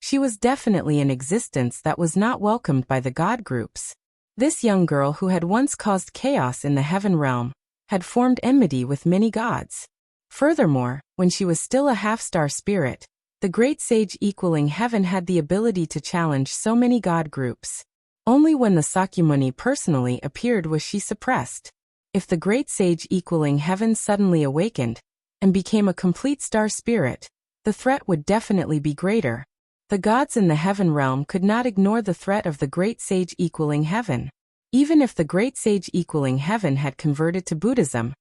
S1: she was definitely an existence that was not welcomed by the god groups. This young girl who had once caused chaos in the heaven realm had formed enmity with many gods. Furthermore, when she was still a half-star spirit, the great sage equaling heaven had the ability to challenge so many god groups. Only when the Sakyamuni personally appeared was she suppressed. If the great sage equaling heaven suddenly awakened and became a complete star spirit, the threat would definitely be greater. The gods in the heaven realm could not ignore the threat of the great sage equaling heaven. Even if the great sage equaling heaven had converted to Buddhism,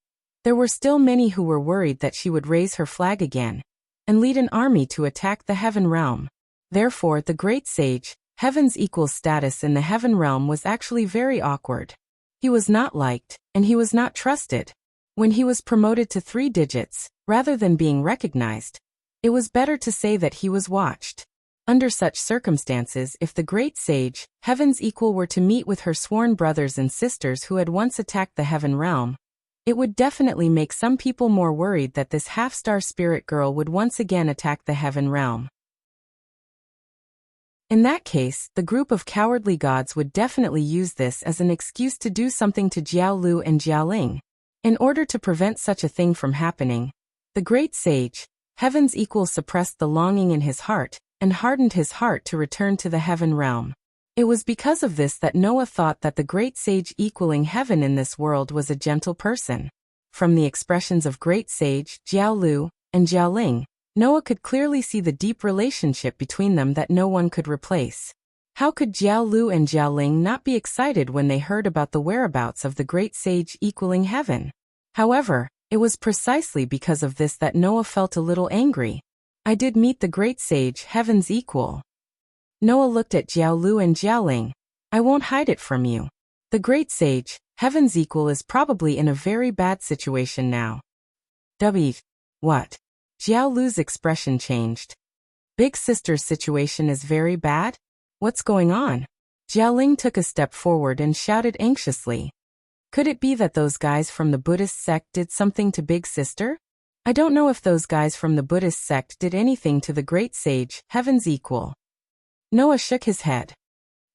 S1: there were still many who were worried that she would raise her flag again and lead an army to attack the heaven realm. Therefore, the great sage, heaven's equal status in the heaven realm was actually very awkward. He was not liked, and he was not trusted. When he was promoted to 3 digits, rather than being recognized, it was better to say that he was watched. Under such circumstances, if the great sage, heaven's equal, were to meet with her sworn brothers and sisters who had once attacked the heaven realm, it would definitely make some people more worried that this half-star spirit girl would once again attack the heaven realm. In that case, the group of cowardly gods would definitely use this as an excuse to do something to Jiao Lu and Jiao Ling. In order to prevent such a thing from happening, the great sage, heaven's equal, suppressed the longing in his heart and hardened his heart to return to the heaven realm. It was because of this that Noah thought that the great sage equaling heaven in this world was a gentle person. From the expressions of great sage, Jiao Lu, and Jiao Ling, Noah could clearly see the deep relationship between them that no one could replace. How could Jiao Lu and Jiao Ling not be excited when they heard about the whereabouts of the great sage equaling heaven? However, it was precisely because of this that Noah felt a little angry. I did meet the great sage, heaven's equal. Noah looked at Jiao Lu and Jiao Ling. I won't hide it from you. The great sage, heaven's equal, is probably in a very bad situation now. What? Jiao Lu's expression changed. Big sister's situation is very bad? What's going on? Jiao Ling took a step forward and shouted anxiously. Could it be that those guys from the Buddhist sect did something to Big Sister? I don't know if those guys from the Buddhist sect did anything to the great sage, heaven's equal. Noah shook his head.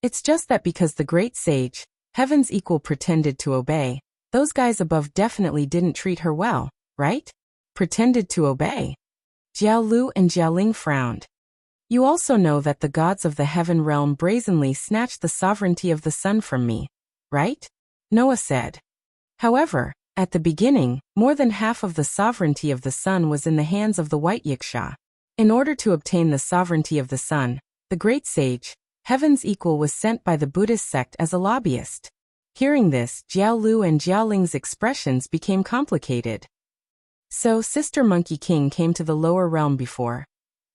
S1: It's just that because the great sage, heaven's equal, pretended to obey, those guys above definitely didn't treat her well, right? Pretended to obey. Jiao Lu and Jiao Ling frowned. You also know that the gods of the heaven realm brazenly snatched the sovereignty of the sun from me, right? Noah said. However, at the beginning, more than half of the sovereignty of the sun was in the hands of the white yiksha. In order to obtain the sovereignty of the sun, the great sage, heaven's equal, was sent by the Buddhist sect as a lobbyist. Hearing this, Jiao Lu and Jiao Ling's expressions became complicated. So, Sister Monkey King came to the lower realm before.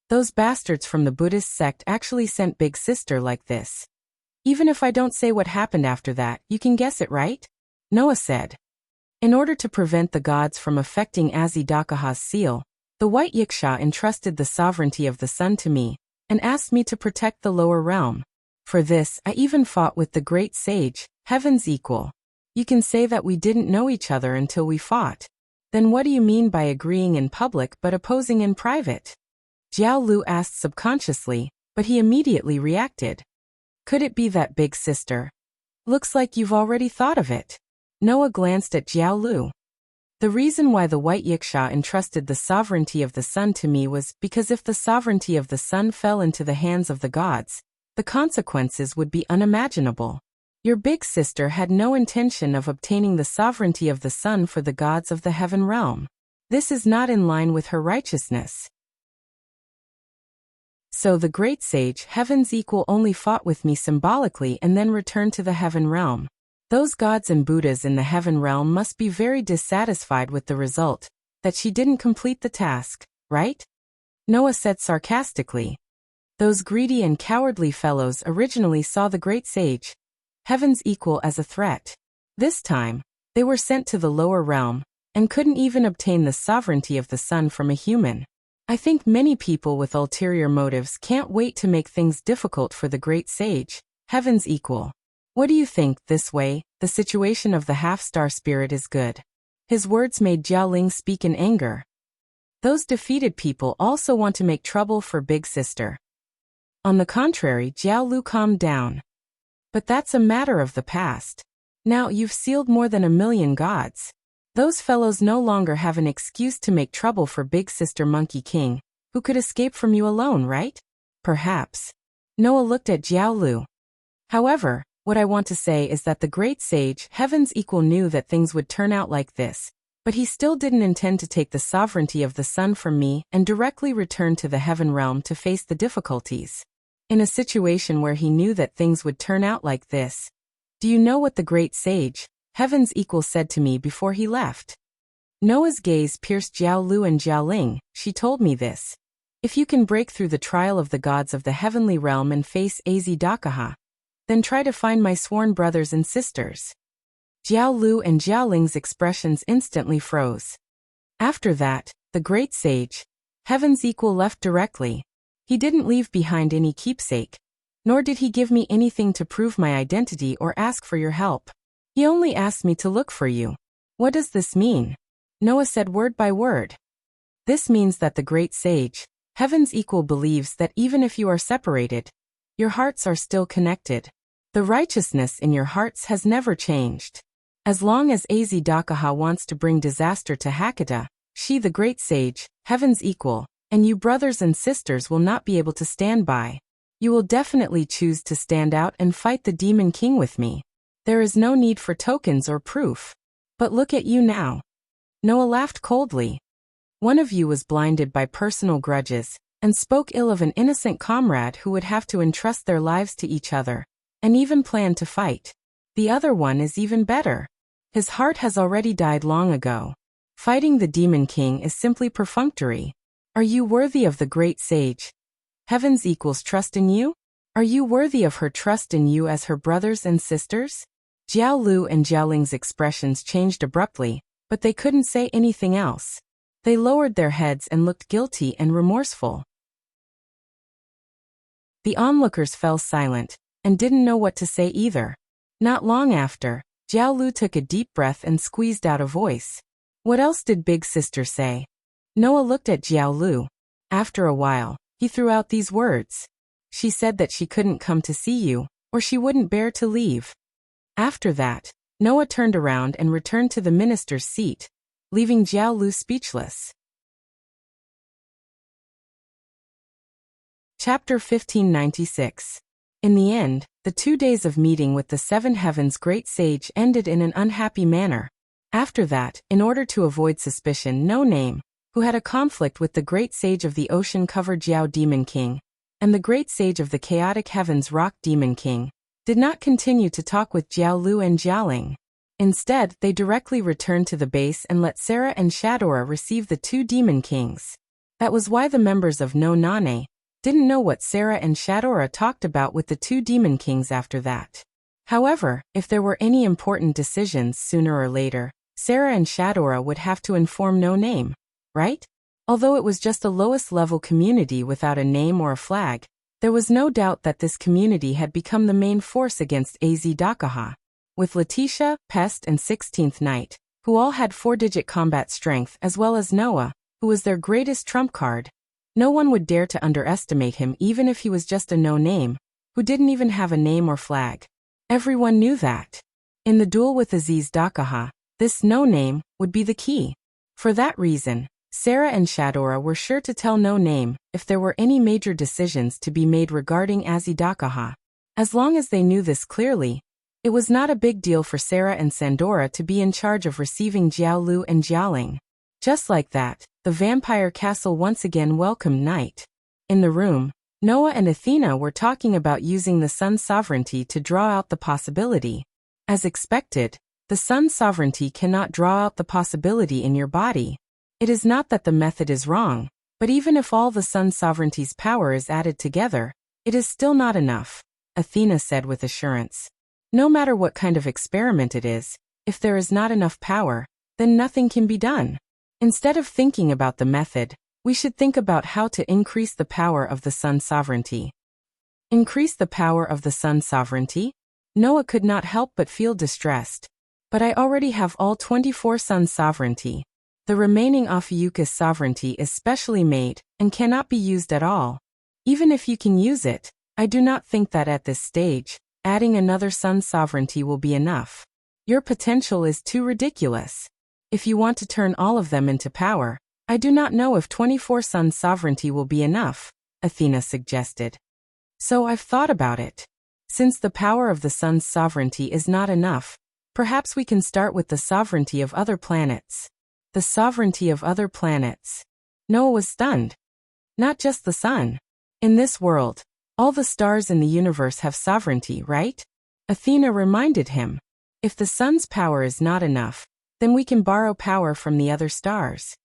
S1: Those bastards from the Buddhist sect actually sent Big Sister like this. Even if I don't say what happened after that, you can guess it, right? Noah said. In order to prevent the gods from affecting Azidakaha's seal, the white yiksha entrusted the sovereignty of the sun to me and asked me to protect the lower realm. For this, I even fought with the great sage, heaven's equal. You can say that we didn't know each other until we fought. Then what do you mean by agreeing in public but opposing in private? Jiao Lu asked subconsciously, but he immediately reacted. Could it be that Big Sister? Looks like you've already thought of it. Noah glanced at Jiao Lu. The reason why the white yiksha entrusted the sovereignty of the sun to me was because if the sovereignty of the sun fell into the hands of the gods, the consequences would be unimaginable. Your Big Sister had no intention of obtaining the sovereignty of the sun for the gods of the heaven realm. This is not in line with her righteousness. So the great sage, heaven's equal, only fought with me symbolically and then returned to the heaven realm. Those gods and Buddhas in the heaven realm must be very dissatisfied with the result, that she didn't complete the task, right? Noah said sarcastically. Those greedy and cowardly fellows originally saw the great sage, heaven's equal, as a threat. This time, they were sent to the lower realm and couldn't even obtain the sovereignty of the sun from a human. I think many people with ulterior motives can't wait to make things difficult for the great sage, heaven's equal. What do you think? This way, the situation of the half-star spirit is good. His words made Jiao Ling speak in anger. Those defeated people also want to make trouble for Big Sister. On the contrary, Jiao Lu calmed down. But that's a matter of the past. Now you've sealed more than 1,000,000 gods. Those fellows no longer have an excuse to make trouble for Big Sister Monkey King, who could escape from you alone, right? Perhaps. Noah looked at Jiao Lu. However, what I want to say is that the great sage, Heaven's Equal, knew that things would turn out like this, but he still didn't intend to take the sovereignty of the sun from me and directly return to the heaven realm to face the difficulties. In a situation where he knew that things would turn out like this. Do you know what the great sage, Heaven's Equal, said to me before he left? Noah's gaze pierced Jiao Lu and Jiao Ling. She told me this. If you can break through the trial of the gods of the heavenly realm and face Azdakaha, then try to find my sworn brothers and sisters. Jiao Lu and Jiao Ling's expressions instantly froze. After that, the great sage, Heaven's Equal, left directly. He didn't leave behind any keepsake, nor did he give me anything to prove my identity or ask for your help. He only asked me to look for you. What does this mean? Noah said word by word. This means that the great sage, Heaven's Equal, believes that even if you are separated, your hearts are still connected. The righteousness in your hearts has never changed. As long as Azdakaha wants to bring disaster to Hakata, she, the great sage, Heaven's Equal, and you brothers and sisters will not be able to stand by. You will definitely choose to stand out and fight the Demon King with me. There is no need for tokens or proof. But look at you now. Noah laughed coldly. One of you was blinded by personal grudges, and spoke ill of an innocent comrade who would have to entrust their lives to each other, and even plan to fight. The other one is even better. His heart has already died long ago. Fighting the Demon King is simply perfunctory. Are you worthy of the great sage, Heaven's Equal's trust in you? Are you worthy of her trust in you as her brothers and sisters? Jiao Lu and Jiao Ling's expressions changed abruptly, but they couldn't say anything else. They lowered their heads and looked guilty and remorseful. The onlookers fell silent, and didn't know what to say either. Not long after, Jiao Lu took a deep breath and squeezed out a voice. What else did Big Sister say? Noah looked at Jiao Lu. After a while, he threw out these words. She said that she couldn't come to see you, or she wouldn't bear to leave. After that, Noah turned around and returned to the minister's seat, leaving Jiao Lu speechless. Chapter 1596. In the end, the 2 days of meeting with the Seven Heavens Great Sage ended in an unhappy manner. After that, in order to avoid suspicion, No Name, who had a conflict with the Great Sage of the Ocean-covered Jiao Demon King, and the Great Sage of the Chaotic Heavens Rock Demon King, did not continue to talk with Jiao Lu and Jiao Ling. Instead, they directly returned to the base and let Sarah and Shadora receive the 2 Demon Kings. That was why the members of No Nane didn't know what Sarah and Shadora talked about with the 2 Demon Kings after that. However, if there were any important decisions sooner or later, Sarah and Shadora would have to inform No Name, right? Although it was just a lowest-level community without a name or a flag, there was no doubt that this community had become the main force against Azdakaha. With Letitia, Pest, and 16th Night, who all had 4-digit combat strength, as well as Noah, who was their greatest trump card, no one would dare to underestimate him even if he was just a no-name, who didn't even have a name or flag. Everyone knew that. In the duel with Azdakaha, this no-name would be the key. For that reason, Sarah and Shadora were sure to tell No Name if there were any major decisions to be made regarding Azdakaha. As long as they knew this clearly, it was not a big deal for Sarah and Sandora to be in charge of receiving Jiao Lu and Jiao Ling. Just like that, the vampire castle once again welcomed night. In the room, Noah and Athena were talking about using the sun's sovereignty to draw out the possibility. As expected, the sun's sovereignty cannot draw out the possibility in your body. It is not that the method is wrong, but even if all the sun's sovereignty's power is added together, it is still not enough, Athena said with assurance. No matter what kind of experiment it is, if there is not enough power, then nothing can be done. Instead of thinking about the method, we should think about how to increase the power of the sun's sovereignty. Increase the power of the sun's sovereignty? Noah could not help but feel distressed. But I already have all 24 sun's sovereignty. The remaining Ophiuchus sovereignty is specially made, and cannot be used at all. Even if you can use it, I do not think that at this stage, Adding another sun's sovereignty will be enough. Your potential is too ridiculous. If you want to turn all of them into power, I do not know if 24 suns sovereignty will be enough, Athena suggested. So I've thought about it. Since the power of the sun's sovereignty is not enough, perhaps we can start with the sovereignty of other planets. The sovereignty of other planets. Noah was stunned. Not just the sun. In this world, all the stars in the universe have sovereignty, right? Athena reminded him. If the sun's power is not enough, then we can borrow power from the other stars.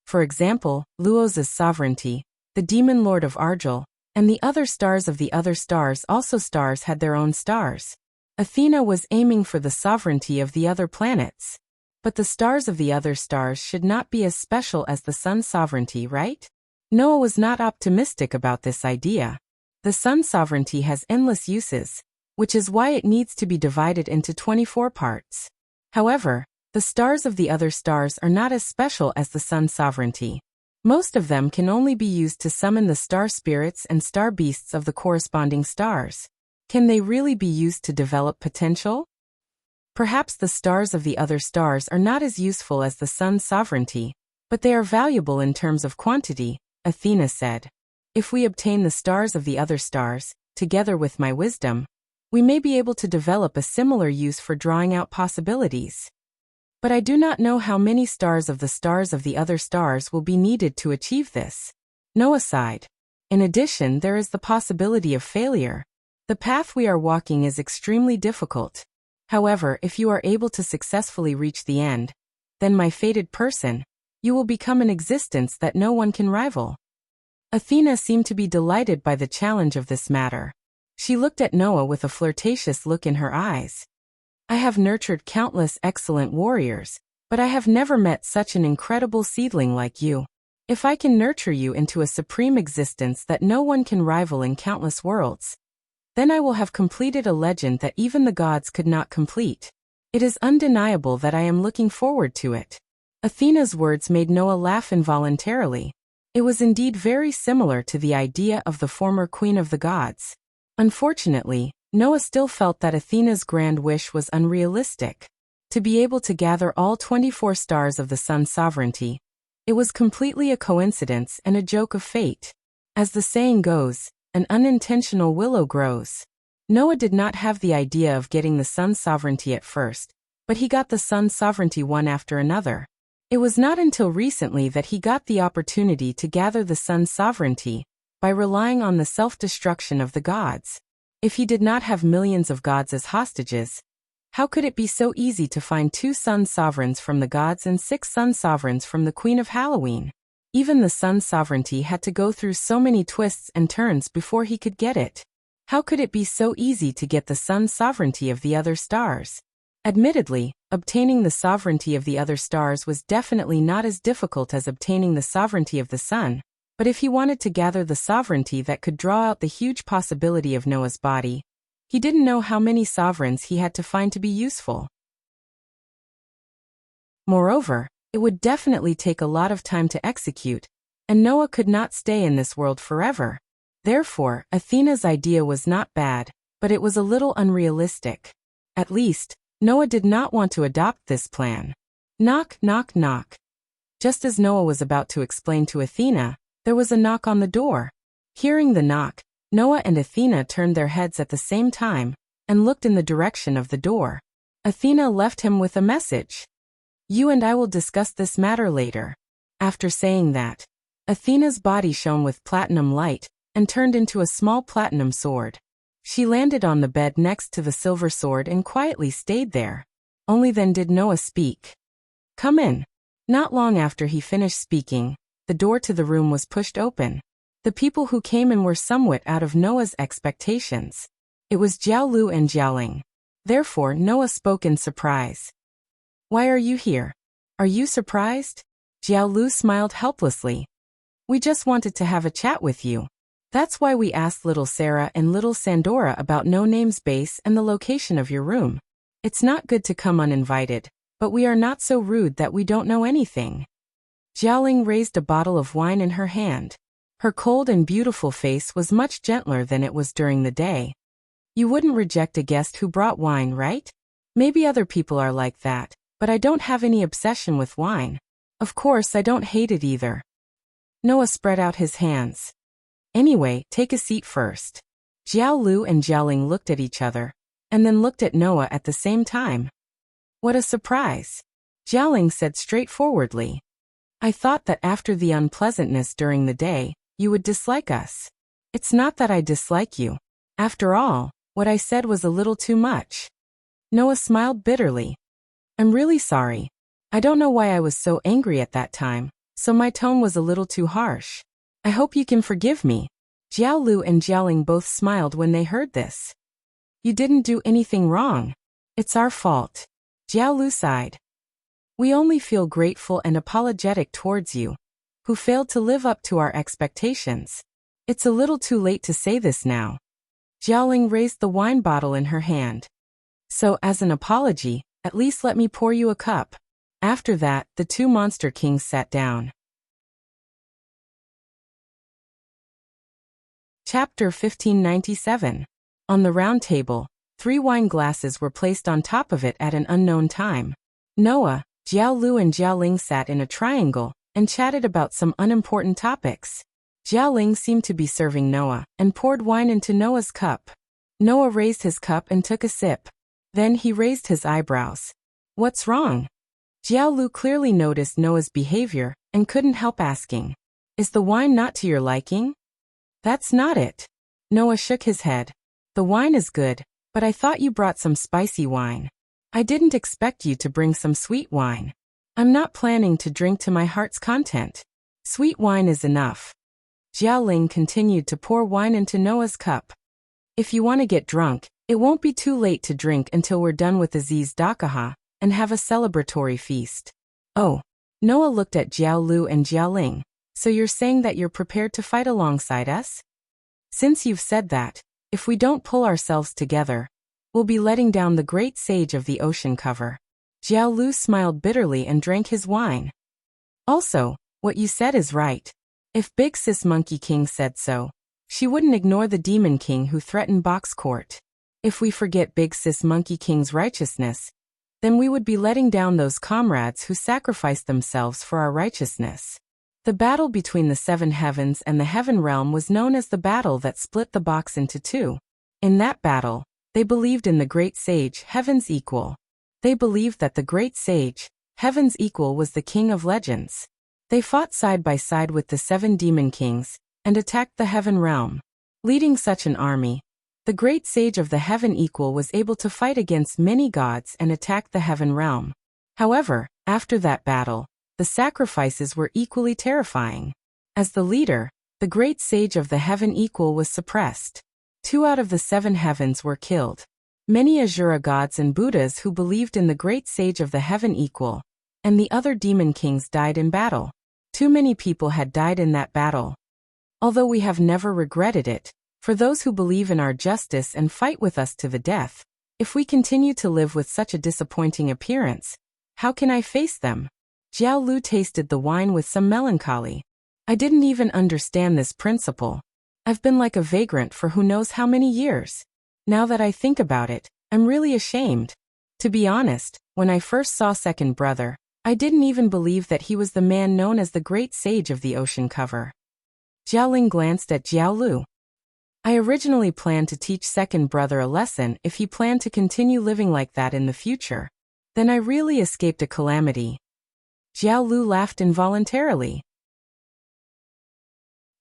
S1: For example, Luoz's sovereignty, the demon lord of Argel, and the other stars of the other stars also stars had their own stars. Athena was aiming for the sovereignty of the other planets. But the stars of the other stars should not be as special as the sun's sovereignty, right? Noah was not optimistic about this idea. The sun's sovereignty has endless uses, which is why it needs to be divided into 24 parts. However, the stars of the other stars are not as special as the sun's sovereignty. Most of them can only be used to summon the star spirits and star beasts of the corresponding stars. Can they really be used to develop potential? Perhaps the stars of the other stars are not as useful as the sun's sovereignty, but they are valuable in terms of quantity, Athena said. If we obtain the stars of the other stars, together with my wisdom, we may be able to develop a similar use for drawing out possibilities. But I do not know how many stars of the other stars will be needed to achieve this. Noah sighed. In addition, there is the possibility of failure. The path we are walking is extremely difficult. However, if you are able to successfully reach the end, then my fated person, you will become an existence that no one can rival. Athena seemed to be delighted by the challenge of this matter. She looked at Noah with a flirtatious look in her eyes. I have nurtured countless excellent warriors, but I have never met such an incredible seedling like you. If I can nurture you into a supreme existence that no one can rival in countless worlds, then I will have completed a legend that even the gods could not complete. It is undeniable that I am looking forward to it. Athena's words made Noah laugh involuntarily. It was indeed very similar to the idea of the former queen of the gods. Unfortunately, Noah still felt that Athena's grand wish was unrealistic. To be able to gather all 24 stars of the sun's sovereignty, it was completely a coincidence and a joke of fate. As the saying goes, an unintentional willow grows. Noah did not have the idea of getting the sun's sovereignty at first, but he got the sun's sovereignty one after another. It was not until recently that he got the opportunity to gather the sun's sovereignty, by relying on the self-destruction of the gods. If he did not have millions of gods as hostages, how could it be so easy to find 2 sun sovereigns from the gods and 6 sun sovereigns from the Queen of Halloween? Even the sun's sovereignty had to go through so many twists and turns before he could get it. How could it be so easy to get the sun's sovereignty of the other stars? Admittedly, obtaining the sovereignty of the other stars was definitely not as difficult as obtaining the sovereignty of the sun, but if he wanted to gather the sovereignty that could draw out the huge possibility of Noah's body, he didn't know how many sovereigns he had to find to be useful. Moreover, it would definitely take a lot of time to execute, and Noah could not stay in this world forever. Therefore, Athena's idea was not bad, but it was a little unrealistic. At least, Noah did not want to adopt this plan. Knock, knock, knock. Just as Noah was about to explain to Athena, there was a knock on the door. Hearing the knock, Noah and Athena turned their heads at the same time, and looked in the direction of the door. Athena left him with a message. You and I will discuss this matter later. After saying that, Athena's body shone with platinum light, and turned into a small platinum sword. She landed on the bed next to the silver sword and quietly stayed there. Only then did Noah speak. Come in. Not long after he finished speaking, the door to the room was pushed open. The people who came in were somewhat out of Noah's expectations. It was Jiao Lu and Jiao Ling. Therefore, Noah spoke in surprise. Why are you here? Are you surprised? Jiao Lu smiled helplessly. We just wanted to have a chat with you. That's why we asked little Sarah and little Sandora about No Name's base and the location of your room. It's not good to come uninvited, but we are not so rude that we don't know anything. Jiao Ling raised a bottle of wine in her hand. Her cold and beautiful face was much gentler than it was during the day. You wouldn't reject a guest who brought wine, right? Maybe other people are like that, but I don't have any obsession with wine. Of course, I don't hate it either. Noah spread out his hands. Anyway, take a seat first. Jiao Lu and Jialing looked at each other, and then looked at Noah at the same time. What a surprise! Jialing said straightforwardly. I thought that after the unpleasantness during the day, you would dislike us. It's not that I dislike you. After all, what I said was a little too much. Noah smiled bitterly. I'm really sorry. I don't know why I was so angry at that time, so my tone was a little too harsh. I hope you can forgive me. Jiao Lu and Jialing both smiled when they heard this. You didn't do anything wrong. It's our fault. Jiao Lu sighed. We only feel grateful and apologetic towards you, who failed to live up to our expectations. It's a little too late to say this now. Jialing raised the wine bottle in her hand. So, as an apology, at least let me pour you a cup. After that, the two monster kings sat down. Chapter 1597. On the round table, 3 wine glasses were placed on top of it at an unknown time. Noah, Jiao Lu and Jialing sat in a triangle and chatted about some unimportant topics. Jialing seemed to be serving Noah and poured wine into Noah's cup. Noah raised his cup and took a sip. Then he raised his eyebrows. What's wrong? Jiao Lu clearly noticed Noah's behavior and couldn't help asking. Is the wine not to your liking? That's not it. Noah shook his head. The wine is good, but I thought you brought some spicy wine. I didn't expect you to bring some sweet wine. I'm not planning to drink to my heart's content. Sweet wine is enough. Jialing continued to pour wine into Noah's cup. If you want to get drunk, it won't be too late to drink until we're done with Aziz Dakaha and have a celebratory feast. Oh. Noah looked at Jiao Lu and Jialing. So you're saying that you're prepared to fight alongside us? Since you've said that, if we don't pull ourselves together, we'll be letting down the great sage of the ocean cover. Jiao Lu smiled bitterly and drank his wine. Also, what you said is right. If Big Sis Monkey King said so, she wouldn't ignore the Demon King who threatened Box Court. If we forget Big Sis Monkey King's righteousness, then we would be letting down those comrades who sacrificed themselves for our righteousness. The battle between the 7 heavens and the heaven realm was known as the battle that split the box into 2. In that battle, they believed in the great sage, Heaven's Equal. They believed that the great sage, Heaven's Equal, was the king of legends. They fought side by side with the 7 demon kings and attacked the heaven realm. Leading such an army, the great sage of the Heaven Equal was able to fight against many gods and attack the heaven realm. However, after that battle, the sacrifices were equally terrifying. As the leader, the great sage of the Heaven Equal was suppressed. 2 out of the 7 heavens were killed. Many Asura gods and Buddhas who believed in the great sage of the Heaven Equal, and the other demon kings died in battle. Too many people had died in that battle. Although we have never regretted it, for those who believe in our justice and fight with us to the death, if we continue to live with such a disappointing appearance, how can I face them? Jiao Lu tasted the wine with some melancholy. I didn't even understand this principle. I've been like a vagrant for who knows how many years. Now that I think about it, I'm really ashamed. To be honest, when I first saw Second Brother, I didn't even believe that he was the man known as the great sage of the ocean cover. Jialing glanced at Jiao Lu. I originally planned to teach Second Brother a lesson if he planned to continue living like that in the future. Then I really escaped a calamity. Jiao Lu laughed involuntarily.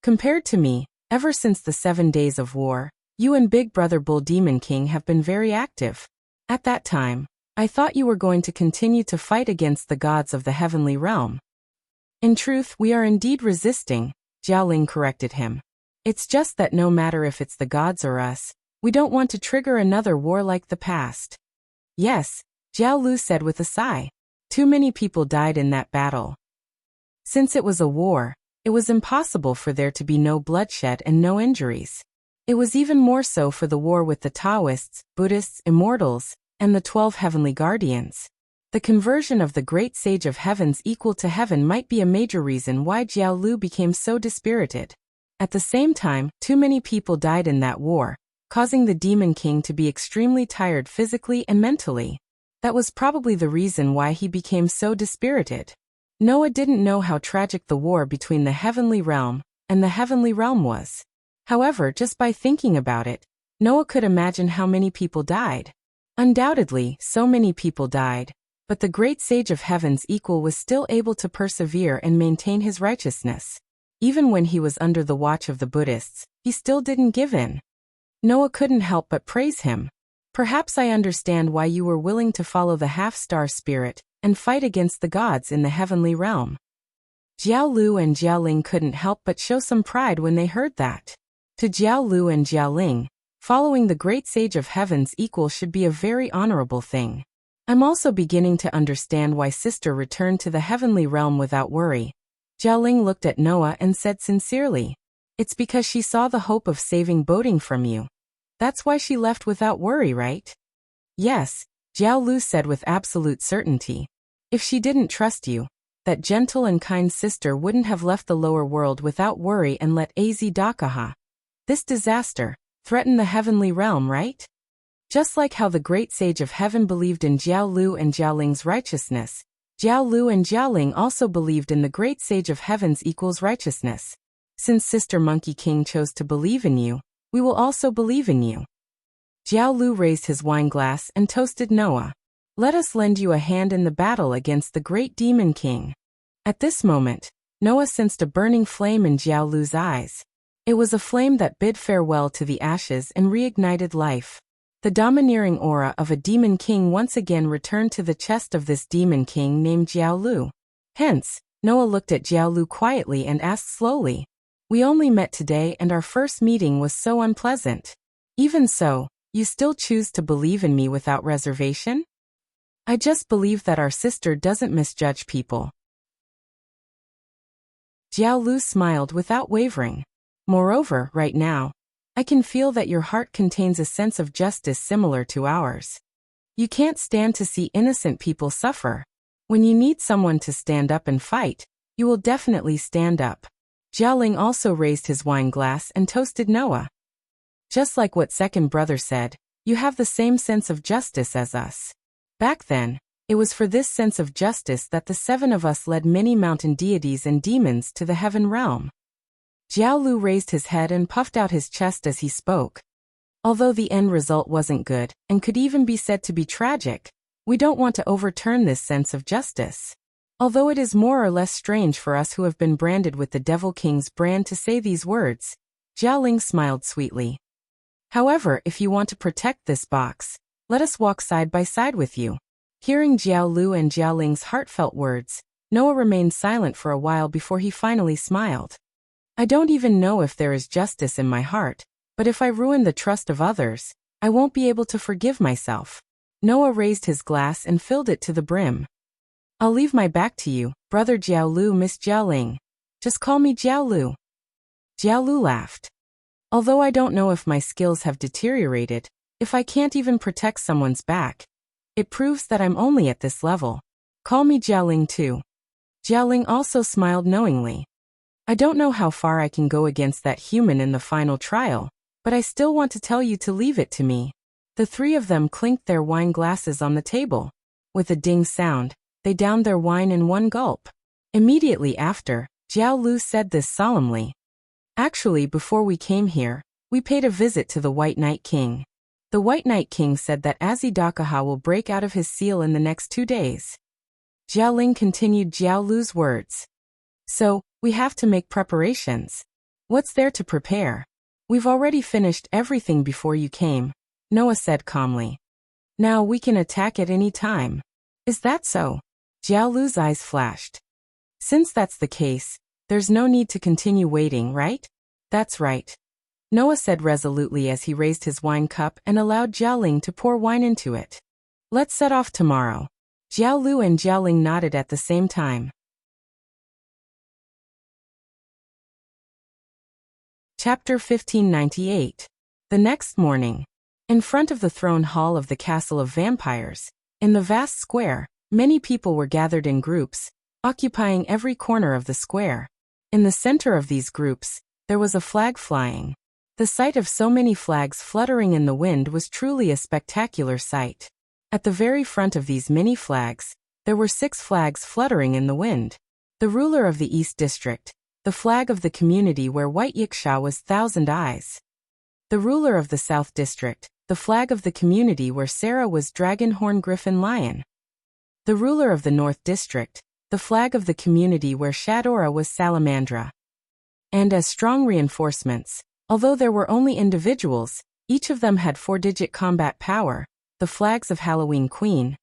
S1: Compared to me, ever since the 7 days of war, you and Big Brother Bull Demon King have been very active. At that time, I thought you were going to continue to fight against the gods of the heavenly realm. In truth, we are indeed resisting, Jialing corrected him. It's just that no matter if it's the gods or us, we don't want to trigger another war like the past. Yes, Jiao Lu said with a sigh. Too many people died in that battle. Since it was a war, it was impossible for there to be no bloodshed and no injuries. It was even more so for the war with the Taoists, Buddhists, Immortals, and the 12 heavenly guardians. The conversion of the great sage of Heaven's Equal to heaven might be a major reason why Jiao Lu became so dispirited. At the same time, too many people died in that war, causing the Demon King to be extremely tired physically and mentally. That was probably the reason why he became so dispirited. Noah didn't know how tragic the war between the heavenly realm and the heavenly realm was. However, just by thinking about it, Noah could imagine how many people died. Undoubtedly, so many people died, but the great sage of heaven's equal was still able to persevere and maintain his righteousness. Even when he was under the watch of the Buddhists, he still didn't give in. Noah couldn't help but praise him. Perhaps I understand why you were willing to follow the half-star spirit and fight against the gods in the heavenly realm. Jiao Lu and Jiao Ling couldn't help but show some pride when they heard that. To Jiao Lu and Jiao Ling, following the great sage of heaven's equal should be a very honorable thing. I'm also beginning to understand why sister returned to the heavenly realm without worry. Jiao Ling looked at Noah and said sincerely, "It's because she saw the hope of saving boating from you. That's why she left without worry, right?" "Yes," Jiao Lu said with absolute certainty. "If she didn't trust you, that gentle and kind sister wouldn't have left the lower world without worry and let Az Dakaha, this disaster, threaten the heavenly realm, right?" Just like how the great sage of heaven believed in Jiao Lu and Jiao Ling's righteousness, Jiao Lu and Jiao Ling also believed in the great sage of heaven's equals righteousness. Since Sister Monkey King chose to believe in you, we will also believe in you. Jiao Lu raised his wine glass and toasted Noah. "Let us lend you a hand in the battle against the great Demon King." At this moment, Noah sensed a burning flame in Jiao Lu's eyes. It was a flame that bid farewell to the ashes and reignited life. The domineering aura of a Demon King once again returned to the chest of this Demon King named Jiao Lu. Hence, Noah looked at Jiao Lu quietly and asked slowly, "We only met today and our first meeting was so unpleasant. Even so, you still choose to believe in me without reservation?" "I just believe that our sister doesn't misjudge people." Jiao Lu smiled without wavering. "Moreover, right now, I can feel that your heart contains a sense of justice similar to ours. You can't stand to see innocent people suffer. When you need someone to stand up and fight, you will definitely stand up." Jiao Ling also raised his wine glass and toasted Noah. "Just like what second brother said, you have the same sense of justice as us. Back then, it was for this sense of justice that the 7 of us led many mountain deities and demons to the heaven realm." Jiao Lu raised his head and puffed out his chest as he spoke. "Although the end result wasn't good, and could even be said to be tragic, we don't want to overturn this sense of justice. Although it is more or less strange for us who have been branded with the Devil King's brand to say these words," Jiao Ling smiled sweetly. "However, if you want to protect this box, let us walk side by side with you." Hearing Jiao Lu and Jiao Ling's heartfelt words, Noah remained silent for a while before he finally smiled. "I don't even know if there is justice in my heart, but if I ruin the trust of others, I won't be able to forgive myself." Noah raised his glass and filled it to the brim. "I'll leave my back to you, brother Jiao Lu, Miss Jiao Ling. Just call me Jiao Lu." Jiao Lu laughed. "Although I don't know if my skills have deteriorated, if I can't even protect someone's back, it proves that I'm only at this level. Call me Jiao Ling too." Jiao Ling also smiled knowingly. "I don't know how far I can go against that human in the final trial, but I still want to tell you to leave it to me." The 3 of them clinked their wine glasses on the table. With a ding sound, they downed their wine in one gulp. Immediately after, Jiao Lu said this solemnly. "Actually, before we came here, we paid a visit to the White Night King. The White Night King said that Azidakaha will break out of his seal in the next 2 days." Jiao Ling continued Jiao Lu's words. "So, we have to make preparations. What's there to prepare? We've already finished everything before you came," Noah said calmly. "Now we can attack at any time." "Is that so?" Jiao Lu's eyes flashed. "Since that's the case, there's no need to continue waiting, right?" "That's right," Noah said resolutely as he raised his wine cup and allowed Jiao Ling to pour wine into it. "Let's set off tomorrow." Jiao Lu and Jiao Ling nodded at the same time. Chapter 1598. The next morning. In front of the throne hall of the Castle of Vampires, in the vast square, many people were gathered in groups, occupying every corner of the square. In the center of these groups, there was a flag flying. The sight of so many flags fluttering in the wind was truly a spectacular sight. At the very front of these many flags, there were 6 flags fluttering in the wind. The ruler of the East District, the flag of the community where White Yiksha was Thousand Eyes. The ruler of the South District, the flag of the community where Sarah was Dragon Horn Griffin Lion. The ruler of the North District, the flag of the community where Shadora was Salamandra. And as strong reinforcements, although there were only individuals, each of them had 4-digit combat power, the flags of Halloween Queen,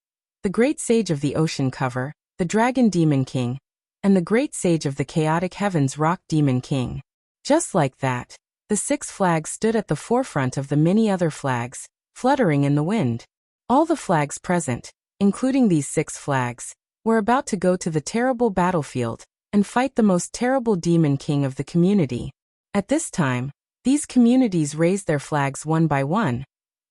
S1: the Great Sage of the Ocean Cover, the Dragon Demon King, and the Great Sage of the Chaotic Heavens Rock Demon King. Just like that, the 6 flags stood at the forefront of the many other flags, fluttering in the wind. All the flags present, including these 6 flags, were about to go to the terrible battlefield and fight the most terrible demon king of the community. At this time, these communities raised their flags one by one,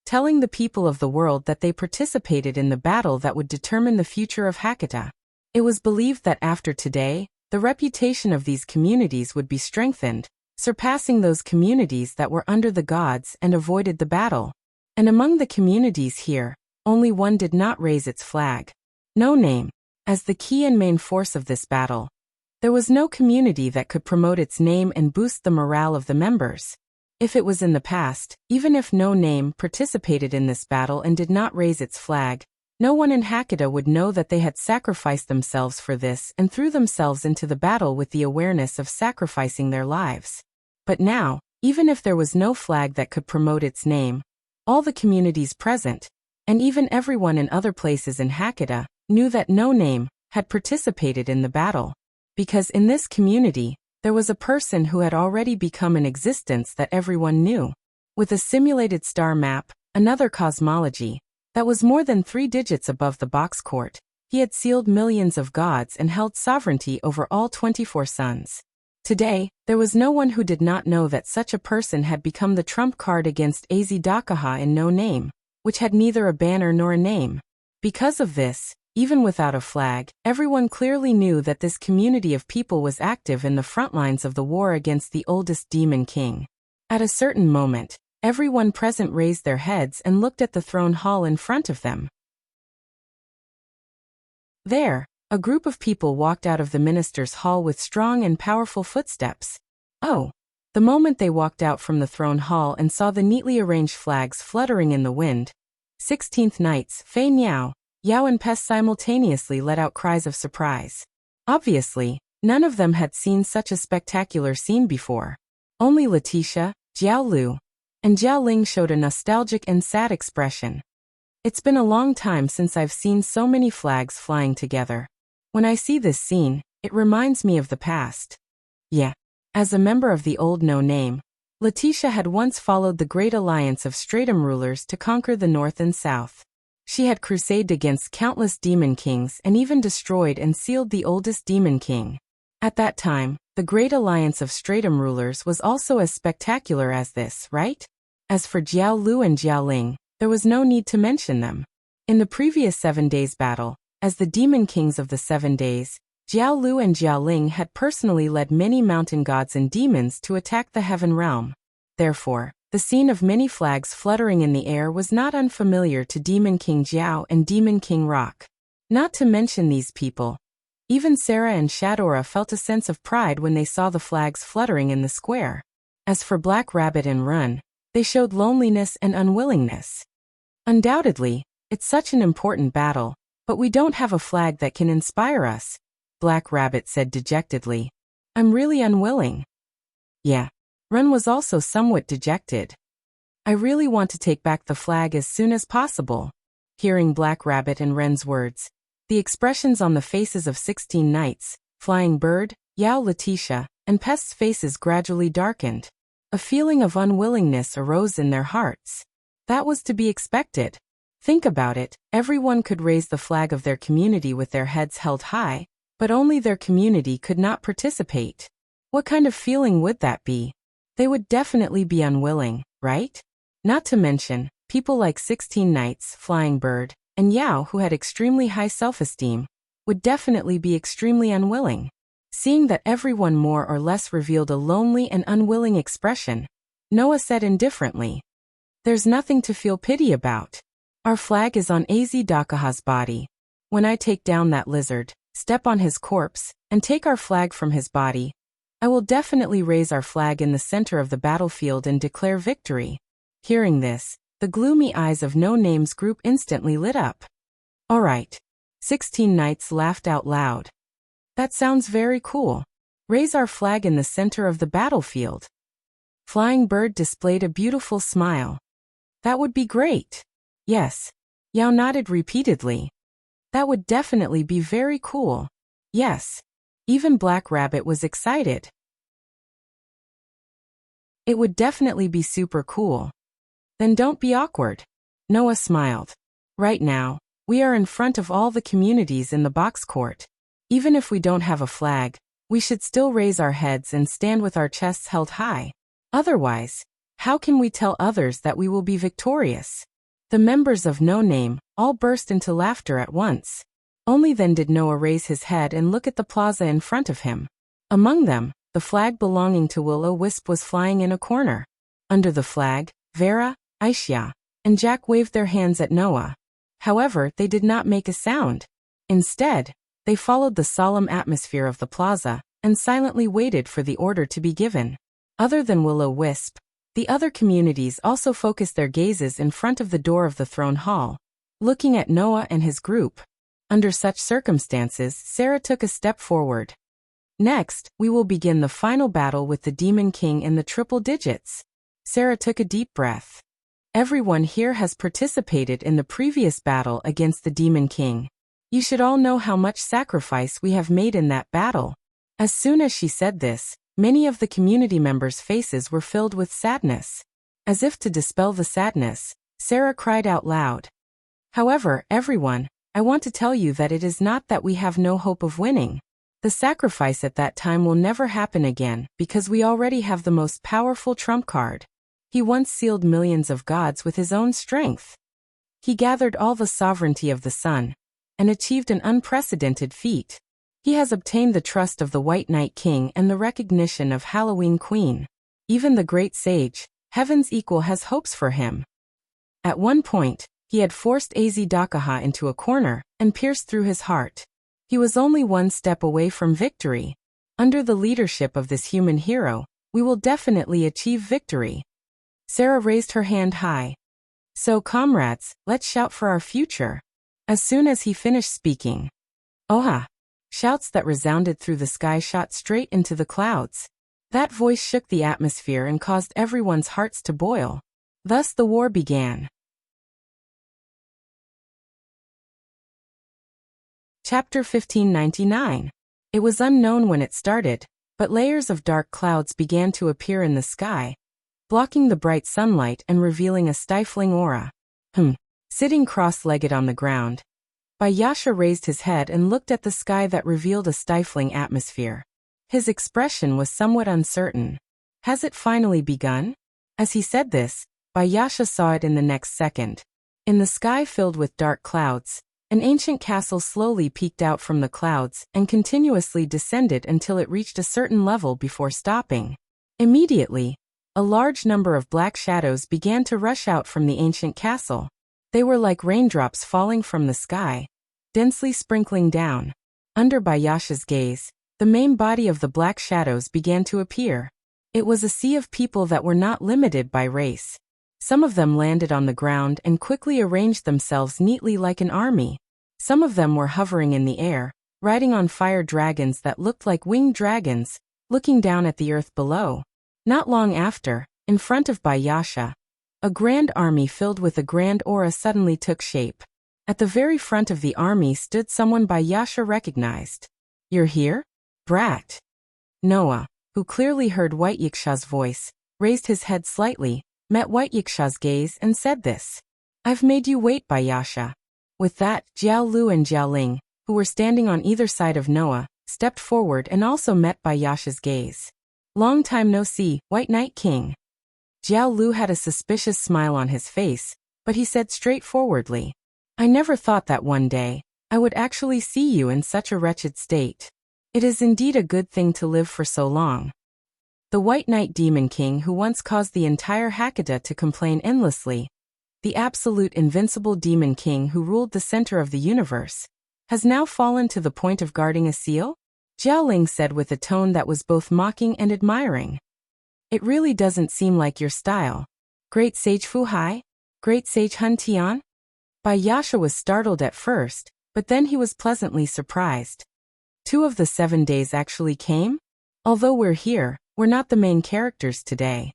S1: telling the people of the world that they participated in the battle that would determine the future of Hakata. It was believed that after today, the reputation of these communities would be strengthened, surpassing those communities that were under the gods and avoided the battle. And among the communities here, only one did not raise its flag. No name. As the key and main force of this battle, there was no community that could promote its name and boost the morale of the members. If it was in the past, even if no name participated in this battle and did not raise its flag, no one in Hakata would know that they had sacrificed themselves for this and threw themselves into the battle with the awareness of sacrificing their lives. But now, even if there was no flag that could promote its name, all the communities present, and even everyone in other places in Hakata, knew that no name had participated in the battle. Because in this community, there was a person who had already become an existence that everyone knew. With a simulated star map, another cosmology, that was more than 3 digits above the box court, he had sealed millions of gods and held sovereignty over all 24 suns. Today, there was no one who did not know that such a person had become the trump card against Az Dakaha in no name, which had neither a banner nor a name. Because of this, even without a flag, everyone clearly knew that this community of people was active in the front lines of the war against the oldest demon king. At a certain moment, everyone present raised their heads and looked at the throne hall in front of them. There, a group of people walked out of the minister's hall with strong and powerful footsteps. Oh! The moment they walked out from the throne hall and saw the neatly arranged flags fluttering in the wind, 16th Knights, Fei Niao, Yao and Pest simultaneously let out cries of surprise. Obviously, none of them had seen such a spectacular scene before. Only Letitia, Jiao Lu, and Jiao Ling showed a nostalgic and sad expression. It's been a long time since I've seen so many flags flying together. When I see this scene, it reminds me of the past. Yeah. As a member of the old No Name, Letitia had once followed the great alliance of Stratum rulers to conquer the north and south. She had crusaded against countless demon kings and even destroyed and sealed the oldest demon king. At that time, the great alliance of Stratum rulers was also as spectacular as this, right? As for Jiao Lu and Jiao Ling, there was no need to mention them. In the previous 7 days battle, as the demon kings of the 7 days, Jiao Lu and Jiao Ling had personally led many mountain gods and demons to attack the heaven realm. Therefore, the scene of many flags fluttering in the air was not unfamiliar to Demon King Jiao and Demon King Rock. Not to mention these people. Even Sarah and Shadora felt a sense of pride when they saw the flags fluttering in the square. As for Black Rabbit and Run, they showed loneliness and unwillingness. Undoubtedly, it's such an important battle, but we don't have a flag that can inspire us, Black Rabbit said dejectedly. I'm really unwilling. Yeah. Run was also somewhat dejected. I really want to take back the flag as soon as possible. Hearing Black Rabbit and Ren's words, the expressions on the faces of 16 knights, Flying Bird, Yao Letitia, and Pest's faces gradually darkened. A feeling of unwillingness arose in their hearts. That was to be expected. Think about it, everyone could raise the flag of their community with their heads held high, but only their community could not participate. What kind of feeling would that be? They would definitely be unwilling, right? Not to mention, people like 16 Knights, Flying Bird, and Yao who had extremely high self-esteem, would definitely be extremely unwilling. Seeing that everyone more or less revealed a lonely and unwilling expression, Noah said indifferently, "There's nothing to feel pity about. Our flag is on Audiobook's body. When I take down that lizard, step on his corpse, and take our flag from his body, I will definitely raise our flag in the center of the battlefield and declare victory." Hearing this, the gloomy eyes of No Name's group instantly lit up. "All right." 16 Knights laughed out loud. "That sounds very cool. Raise our flag in the center of the battlefield." Flying Bird displayed a beautiful smile. "That would be great." "Yes." Yao nodded repeatedly. "That would definitely be very cool." "Yes." Even Black Rabbit was excited. "It would definitely be super cool." "Then don't be awkward." Noah smiled. "Right now, we are in front of all the communities in the box court. Even if we don't have a flag, we should still raise our heads and stand with our chests held high. Otherwise, how can we tell others that we will be victorious?" The members of No Name all burst into laughter at once. Only then did Noah raise his head and look at the plaza in front of him. Among them, the flag belonging to Will-O-Wisp was flying in a corner. Under the flag, Vera, Aisha, and Jack waved their hands at Noah. However, they did not make a sound. Instead, they followed the solemn atmosphere of the plaza and silently waited for the order to be given. Other than Will-O-Wisp, the other communities also focused their gazes in front of the door of the throne hall, looking at Noah and his group. Under such circumstances, Sarah took a step forward. "Next, we will begin the final battle with the Demon King in the triple digits." Sarah took a deep breath. "Everyone here has participated in the previous battle against the Demon King. You should all know how much sacrifice we have made in that battle." As soon as she said this, many of the community members' faces were filled with sadness. As if to dispel the sadness, Sarah cried out loud, "However, everyone, I want to tell you that it is not that we have no hope of winning. The sacrifice at that time will never happen again because we already have the most powerful trump card. He once sealed millions of gods with his own strength. He gathered all the sovereignty of the sun and achieved an unprecedented feat. He has obtained the trust of the White Knight King and the recognition of Halloween Queen. Even the great sage, Heaven's Equal, has hopes for him." At one point, he had forced Audiobook into a corner and pierced through his heart. He was only one step away from victory. Under the leadership of this human hero, we will definitely achieve victory. Sarah raised her hand high. "So comrades, let's shout for our future." As soon as he finished speaking, "Oha!" shouts that resounded through the sky shot straight into the clouds. That voice shook the atmosphere and caused everyone's hearts to boil. Thus the war began. Chapter 1599. It was unknown when it started, but layers of dark clouds began to appear in the sky, blocking the bright sunlight and revealing a stifling aura. Sitting cross-legged on the ground, Bayasha raised his head and looked at the sky that revealed a stifling atmosphere. His expression was somewhat uncertain. Has it finally begun? As he said this, Bayasha saw it in the next second. In the sky filled with dark clouds, an ancient castle slowly peeked out from the clouds and continuously descended until it reached a certain level before stopping. Immediately, a large number of black shadows began to rush out from the ancient castle. They were like raindrops falling from the sky, densely sprinkling down. Under Bayasha's gaze, the main body of the black shadows began to appear. It was a sea of people that were not limited by race. Some of them landed on the ground and quickly arranged themselves neatly like an army. Some of them were hovering in the air, riding on fire dragons that looked like winged dragons, looking down at the earth below. Not long after, in front of Bayasha, a grand army filled with a grand aura suddenly took shape. At the very front of the army stood someone Bayasha recognized. "You're here? Brat." Noah, who clearly heard White Yiksha's voice, raised his head slightly, met White Yiksha's gaze and said this. "I've made you wait, Bayasha." With that, Jiao Lu and Jiao Ling, who were standing on either side of Noah, stepped forward and also met Bayasha's gaze. "Long time no see, White Knight King." Jiao Lu had a suspicious smile on his face, but he said straightforwardly, "I never thought that one day I would actually see you in such a wretched state. It is indeed a good thing to live for so long. The White Knight Demon King who once caused the entire Hakata to complain endlessly, the absolute invincible Demon King who ruled the center of the universe, has now fallen to the point of guarding a seal? Jiao Ling said with a tone that was both mocking and admiring. It really doesn't seem like your style. Great Sage Fu Hai? Great Sage Hun Tian? Bai Yasha was startled at first, but then he was pleasantly surprised. 2 of the 7 days actually came? Although we're here, we're not the main characters today.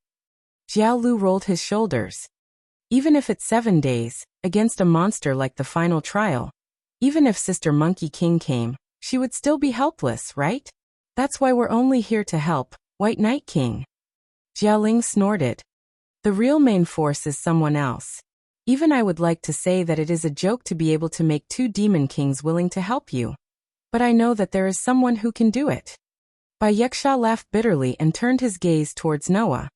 S1: Jiao Lu rolled his shoulders. Even if it's 7 days, against a monster like the final trial, even if Sister Monkey King came, she would still be helpless, right? That's why we're only here to help, White Knight King. Jialing snorted. The real main force is someone else. Even I would like to say that it is a joke to be able to make 2 demon kings willing to help you. But I know that there is someone who can do it. Bai Yeksha laughed bitterly and turned his gaze towards Noah.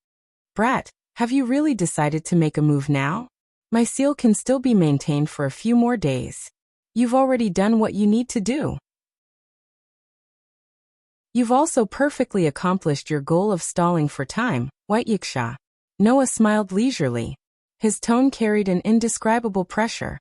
S1: Brat, have you really decided to make a move now? My seal can still be maintained for a few more days. You've already done what you need to do. You've also perfectly accomplished your goal of stalling for time, White Yiksha. Noah smiled leisurely. His tone carried an indescribable pressure.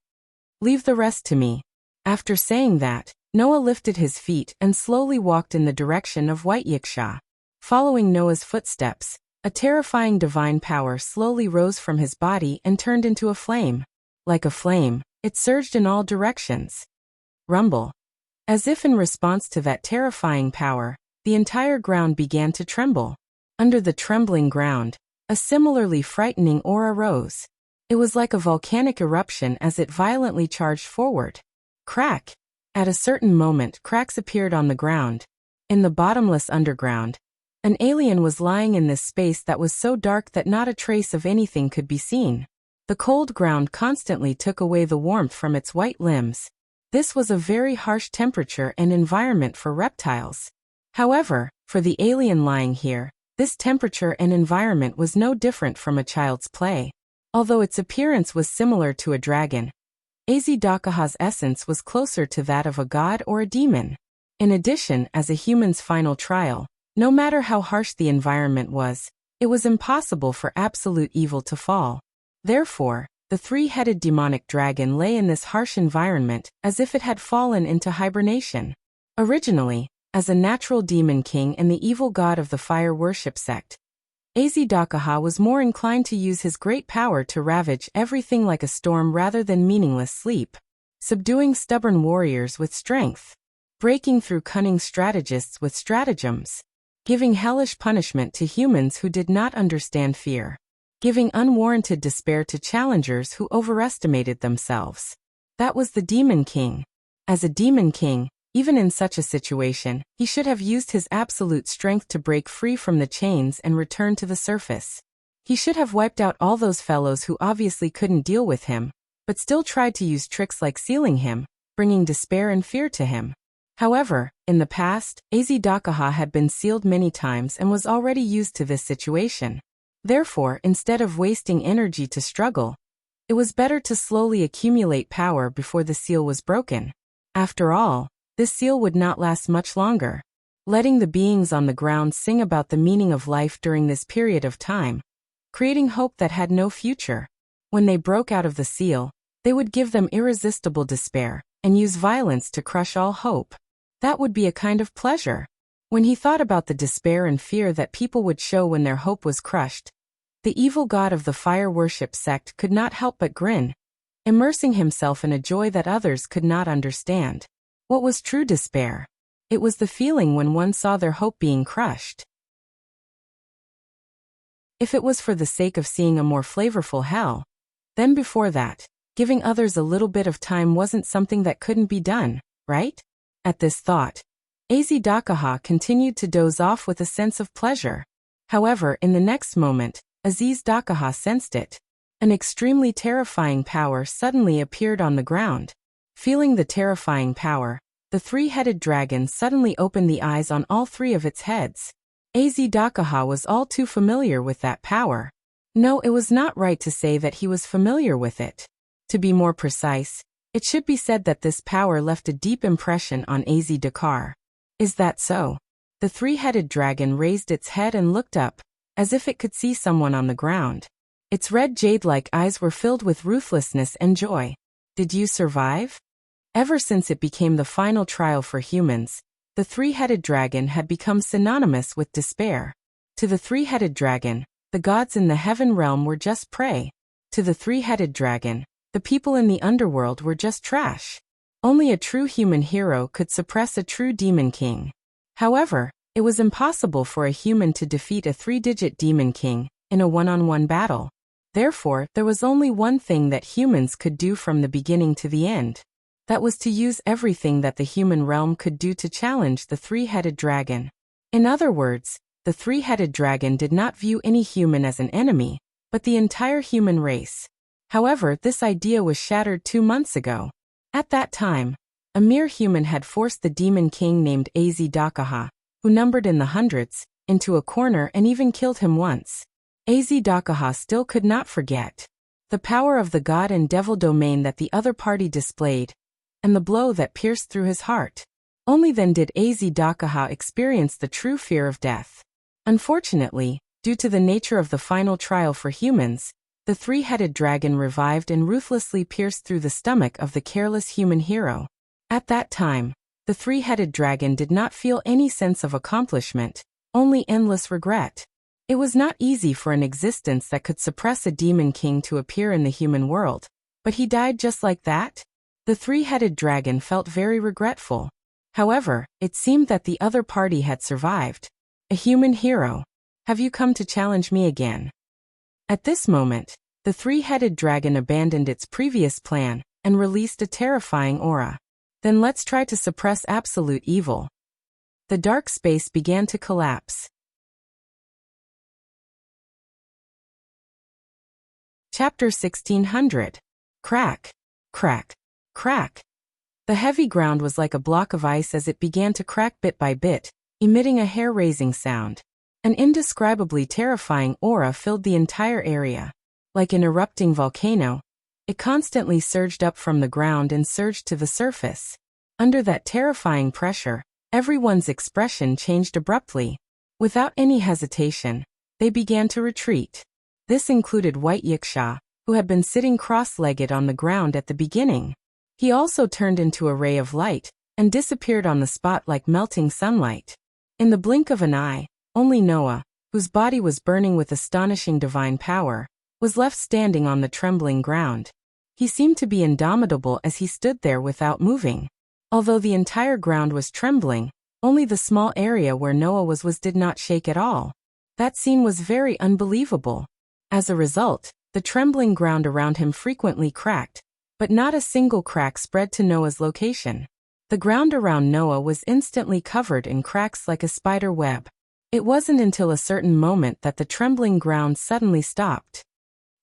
S1: Leave the rest to me. After saying that, Noah lifted his feet and slowly walked in the direction of White Yiksha. Following Noah's footsteps, a terrifying divine power slowly rose from his body and turned into a flame. Like a flame, it surged in all directions. Rumble. As if in response to that terrifying power, the entire ground began to tremble. Under the trembling ground, a similarly frightening aura rose. It was like a volcanic eruption as it violently charged forward. Crack! At a certain moment, cracks appeared on the ground. In the bottomless underground, an alien was lying in this space that was so dark that not a trace of anything could be seen. The cold ground constantly took away the warmth from its white limbs. This was a very harsh temperature and environment for reptiles. However, for the alien lying here, this temperature and environment was no different from a child's play. Although its appearance was similar to a dragon, Azidakaha's essence was closer to that of a god or a demon. In addition, as a human's final trial, no matter how harsh the environment was, it was impossible for absolute evil to fall. Therefore, the 3-headed demonic dragon lay in this harsh environment as if it had fallen into hibernation. Originally, as a natural demon king and the evil god of the fire worship sect, Azidakaha was more inclined to use his great power to ravage everything like a storm rather than meaningless sleep, subduing stubborn warriors with strength, breaking through cunning strategists with stratagems, giving hellish punishment to humans who did not understand fear, giving unwarranted despair to challengers who overestimated themselves. That was the Demon King. As a Demon King, even in such a situation, he should have used his absolute strength to break free from the chains and return to the surface. He should have wiped out all those fellows who obviously couldn't deal with him, but still tried to use tricks like sealing him, bringing despair and fear to him. However, in the past, Azidakaha had been sealed many times and was already used to this situation. Therefore, instead of wasting energy to struggle, it was better to slowly accumulate power before the seal was broken. After all, this seal would not last much longer. Letting the beings on the ground sing about the meaning of life during this period of time, creating hope that had no future. When they broke out of the seal, they would give them irresistible despair and use violence to crush all hope. That would be a kind of pleasure. When he thought about the despair and fear that people would show when their hope was crushed, the evil god of the fire worship sect could not help but grin, immersing himself in a joy that others could not understand. What was true despair? It was the feeling when one saw their hope being crushed. If it was for the sake of seeing a more flavorful hell, then before that, giving others a little bit of time wasn't something that couldn't be done, right? At this thought, Azidakaha continued to doze off with a sense of pleasure. However, in the next moment, Azidakaha sensed it. An extremely terrifying power suddenly appeared on the ground. Feeling the terrifying power, the 3-headed dragon suddenly opened the eyes on all 3 of its heads. Azidakaha was all too familiar with that power. No, it was not right to say that he was familiar with it. To be more precise, it should be said that this power left a deep impression on Azidakar. Is that so? The three-headed dragon raised its head and looked up, as if it could see someone on the ground. Its red jade-like eyes were filled with ruthlessness and joy. Did you survive? Ever since it became the final trial for humans, the three-headed dragon had become synonymous with despair. To the three-headed dragon, the gods in the heaven realm were just prey. To the three-headed dragon, the people in the underworld were just trash. Only a true human hero could suppress a true demon king. However, it was impossible for a human to defeat a three-digit demon king in a one-on-one battle. Therefore, there was only one thing that humans could do from the beginning to the end. That was to use everything that the human realm could do to challenge the three-headed dragon. In other words, the three-headed dragon did not view any human as an enemy, but the entire human race. However, this idea was shattered 2 months ago. At that time, a mere human had forced the demon king named Audiobook, who numbered in the hundreds, into a corner and even killed him once. Audiobook still could not forget the power of the god and devil domain that the other party displayed, and the blow that pierced through his heart. Only then did Audiobook experience the true fear of death. Unfortunately, due to the nature of the final trial for humans, the three-headed dragon revived and ruthlessly pierced through the stomach of the careless human hero. At that time, the three-headed dragon did not feel any sense of accomplishment, only endless regret. It was not easy for an existence that could suppress a demon king to appear in the human world, but he died just like that? The three-headed dragon felt very regretful. However, it seemed that the other party had survived. A human hero. Have you come to challenge me again? At this moment, the three-headed dragon abandoned its previous plan and released a terrifying aura. Then let's try to suppress absolute evil. The dark space began to collapse. Chapter 1600. Crack, crack, crack. The heavy ground was like a block of ice as it began to crack bit by bit, emitting a hair-raising sound. An indescribably terrifying aura filled the entire area. Like an erupting volcano, it constantly surged up from the ground and surged to the surface. Under that terrifying pressure, everyone's expression changed abruptly. Without any hesitation, they began to retreat. This included White Yiksha, who had been sitting cross-legged on the ground at the beginning. He also turned into a ray of light and disappeared on the spot like melting sunlight. In the blink of an eye, only Noah, whose body was burning with astonishing divine power, was left standing on the trembling ground. He seemed to be indomitable as he stood there without moving. Although the entire ground was trembling, only the small area where Noah was did not shake at all. That scene was very unbelievable. As a result, the trembling ground around him frequently cracked, but not a single crack spread to Noah's location. The ground around Noah was instantly covered in cracks like a spider web. It wasn't until a certain moment that the trembling ground suddenly stopped.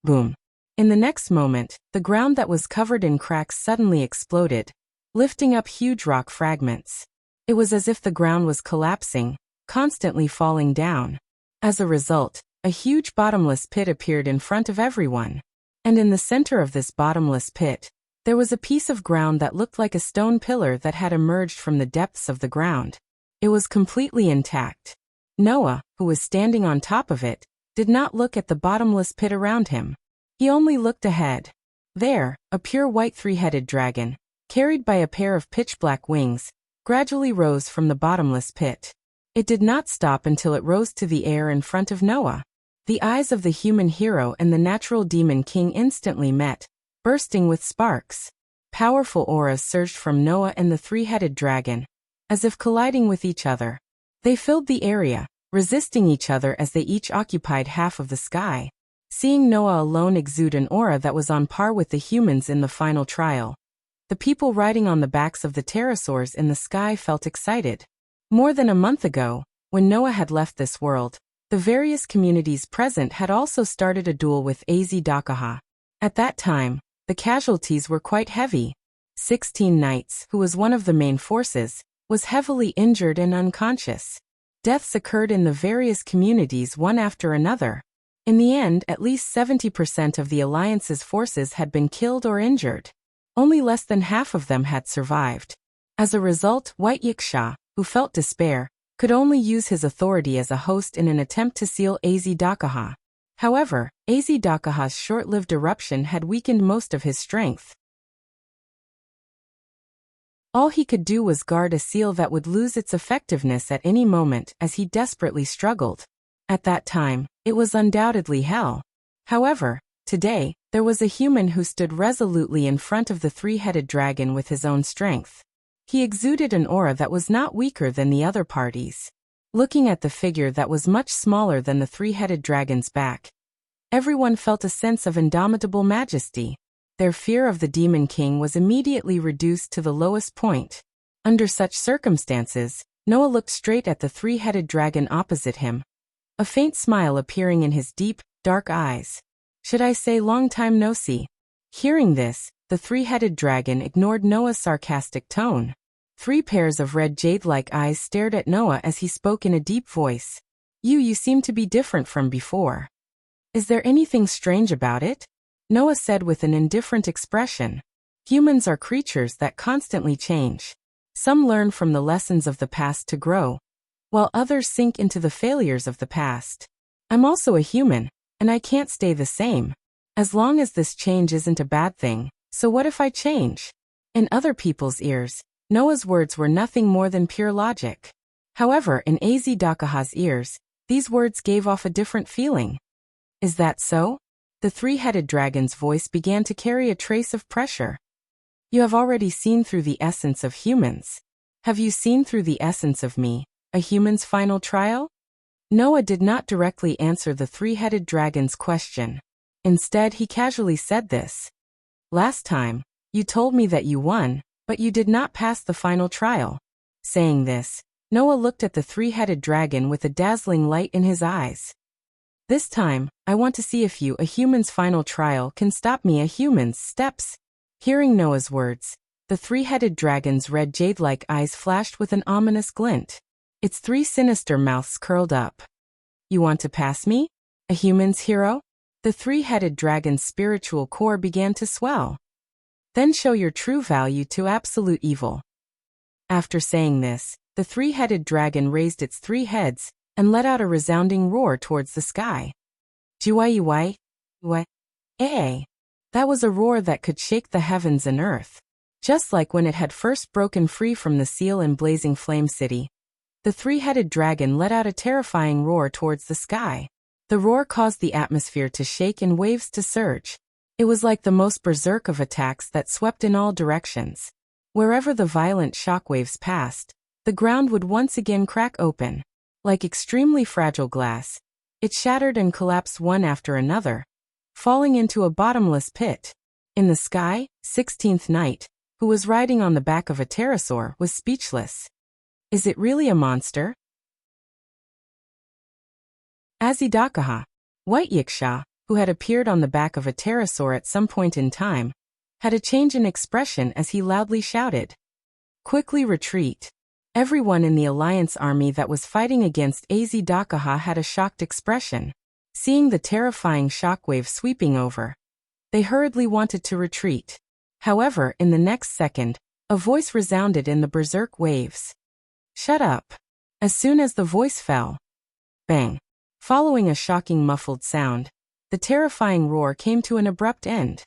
S1: Boom. In the next moment, the ground that was covered in cracks suddenly exploded, lifting up huge rock fragments. It was as if the ground was collapsing, constantly falling down. As a result, a huge bottomless pit appeared in front of everyone. And in the center of this bottomless pit, there was a piece of ground that looked like a stone pillar that had emerged from the depths of the ground. It was completely intact. Noah, who was standing on top of it, did not look at the bottomless pit around him. He only looked ahead. There, a pure white three-headed dragon, carried by a pair of pitch-black wings, gradually rose from the bottomless pit. It did not stop until it rose to the air in front of Noah. The eyes of the human hero and the natural demon king instantly met, bursting with sparks. Powerful auras surged from Noah and the three-headed dragon, as if colliding with each other. They filled the area, resisting each other as they each occupied half of the sky. Seeing Noah alone exude an aura that was on par with the humans in the final trial, the people riding on the backs of the pterosaurs in the sky felt excited. More than a month ago, when Noah had left this world, the various communities present had also started a duel with Audiobook. At that time, the casualties were quite heavy. 16 Knights, who was one of the main forces, was heavily injured and unconscious. Deaths occurred in the various communities one after another. In the end, at least 70% of the Alliance's forces had been killed or injured. Only less than half of them had survived. As a result, White Yiksha, who felt despair, could only use his authority as a host in an attempt to seal Azdakaha. However, Azdakaha's short-lived eruption had weakened most of his strength. All he could do was guard a seal that would lose its effectiveness at any moment as he desperately struggled. At that time, it was undoubtedly hell. However, today, there was a human who stood resolutely in front of the three-headed dragon with his own strength. He exuded an aura that was not weaker than the other parties. Looking at the figure that was much smaller than the three-headed dragon's back, everyone felt a sense of indomitable majesty. Their fear of the Demon King was immediately reduced to the lowest point. Under such circumstances, Noah looked straight at the three-headed dragon opposite him, a faint smile appearing in his deep, dark eyes. Should I say long time no see? Hearing this, the three-headed dragon ignored Noah's sarcastic tone. 3 pairs of red jade-like eyes stared at Noah as he spoke in a deep voice. You seem to be different from before. Is there anything strange about it? Noah said with an indifferent expression. Humans are creatures that constantly change. Some learn from the lessons of the past to grow, while others sink into the failures of the past. I'm also a human, and I can't stay the same. As long as this change isn't a bad thing, so what if I change? In other people's ears, Noah's words were nothing more than pure logic. However, in Azdakaha's ears, these words gave off a different feeling. Is that so? The three-headed dragon's voice began to carry a trace of pressure. You have already seen through the essence of humans. Have you seen through the essence of me, a human's final trial? Noah did not directly answer the three-headed dragon's question. Instead, he casually said this. Last time, you told me that you won, but you did not pass the final trial. Saying this, Noah looked at the three-headed dragon with a dazzling light in his eyes. This time, I want to see if you, a human's final trial, can stop me, a human's steps. Hearing Noah's words, the three-headed dragon's red jade-like eyes flashed with an ominous glint. Its 3 sinister mouths curled up. You want to pass me? A human's hero? The three-headed dragon's spiritual core began to swell. Then show your true value to absolute evil. After saying this, the three-headed dragon raised its 3 heads and let out a resounding roar towards the sky. Juwai. That was a roar that could shake the heavens and earth. Just like when it had first broken free from the seal in Blazing Flame City, the three-headed dragon let out a terrifying roar towards the sky. The roar caused the atmosphere to shake and waves to surge. It was like the most berserk of attacks that swept in all directions. Wherever the violent shockwaves passed, the ground would once again crack open. Like extremely fragile glass, it shattered and collapsed one after another, falling into a bottomless pit. In the sky, 16th Knight, who was riding on the back of a pterosaur, was speechless. Is it really a monster? Azdakaha, White Yiksha, who had appeared on the back of a pterosaur at some point in time, had a change in expression as he loudly shouted. Quickly retreat. Everyone in the Alliance army that was fighting against Azdakaha had a shocked expression. Seeing the terrifying shockwave sweeping over, they hurriedly wanted to retreat. However, in the next second, a voice resounded in the berserk waves. Shut up. As soon as the voice fell, bang. Following a shocking muffled sound, the terrifying roar came to an abrupt end.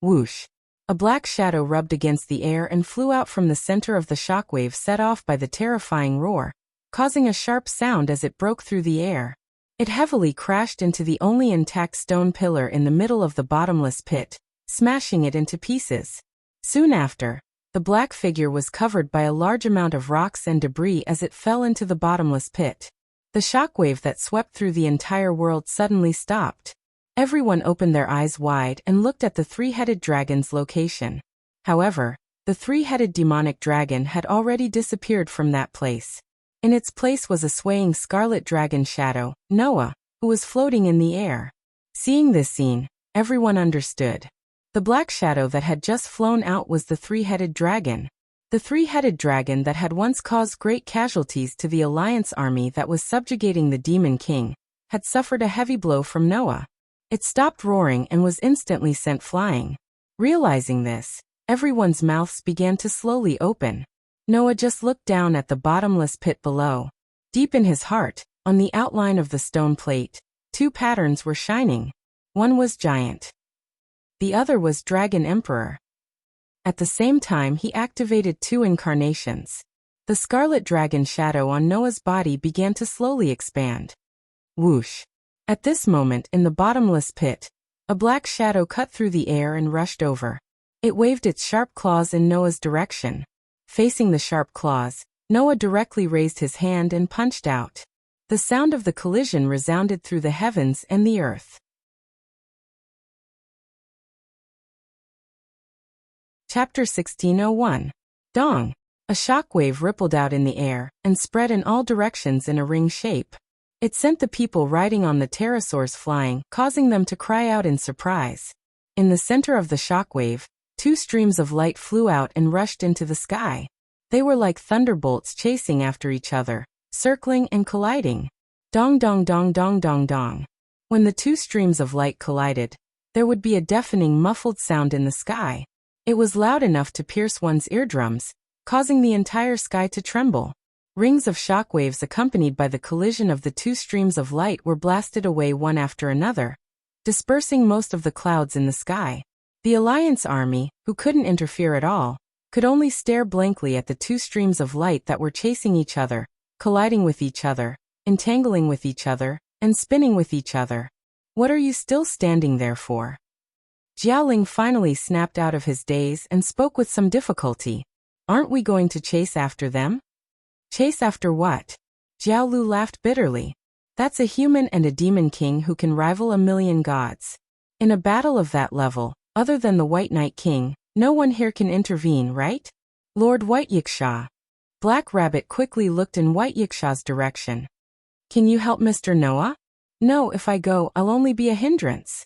S1: Whoosh. A black shadow rubbed against the air and flew out from the center of the shockwave set off by the terrifying roar, causing a sharp sound as it broke through the air. It heavily crashed into the only intact stone pillar in the middle of the bottomless pit, smashing it into pieces. Soon after, the black figure was covered by a large amount of rocks and debris as it fell into the bottomless pit. The shockwave that swept through the entire world suddenly stopped. Everyone opened their eyes wide and looked at the three-headed dragon's location. However, the three-headed demonic dragon had already disappeared from that place. In its place was a swaying scarlet dragon shadow, Noah, who was floating in the air. Seeing this scene, everyone understood. The black shadow that had just flown out was the three-headed dragon. The three-headed dragon that had once caused great casualties to the Alliance army that was subjugating the Demon King, had suffered a heavy blow from Noah. It stopped roaring and was instantly sent flying. Realizing this, everyone's mouths began to slowly open. Noah just looked down at the bottomless pit below. Deep in his heart, on the outline of the stone plate, two patterns were shining. One was giant. The other was dragon emperor. At the same time, he activated two incarnations. The scarlet dragon shadow on Noah's body began to slowly expand. Whoosh! At this moment in the bottomless pit, a black shadow cut through the air and rushed over. It waved its sharp claws in Noah's direction. Facing the sharp claws, Noah directly raised his hand and punched out. The sound of the collision resounded through the heavens and the earth. Chapter 16:01. Dong. A shockwave rippled out in the air and spread in all directions in a ring shape. It sent the people riding on the pterosaurs flying, causing them to cry out in surprise. In the center of the shockwave, two streams of light flew out and rushed into the sky. They were like thunderbolts chasing after each other, circling and colliding. Dong dong dong dong dong dong. When the two streams of light collided, there would be a deafening muffled sound in the sky. It was loud enough to pierce one's eardrums, causing the entire sky to tremble. Rings of shockwaves accompanied by the collision of the two streams of light were blasted away one after another, dispersing most of the clouds in the sky. The Alliance army, who couldn't interfere at all, could only stare blankly at the two streams of light that were chasing each other, colliding with each other, entangling with each other, and spinning with each other. What are you still standing there for? Jiaoling finally snapped out of his daze and spoke with some difficulty. Aren't we going to chase after them? Chase after what? Jiaolu laughed bitterly. That's a human and a demon king who can rival a million gods. In a battle of that level, other than the White Knight King, no one here can intervene, right? Lord White Yiksha. Black Rabbit quickly looked in White Yiksha's direction. Can you help Mr. Noah? No, if I go, I'll only be a hindrance.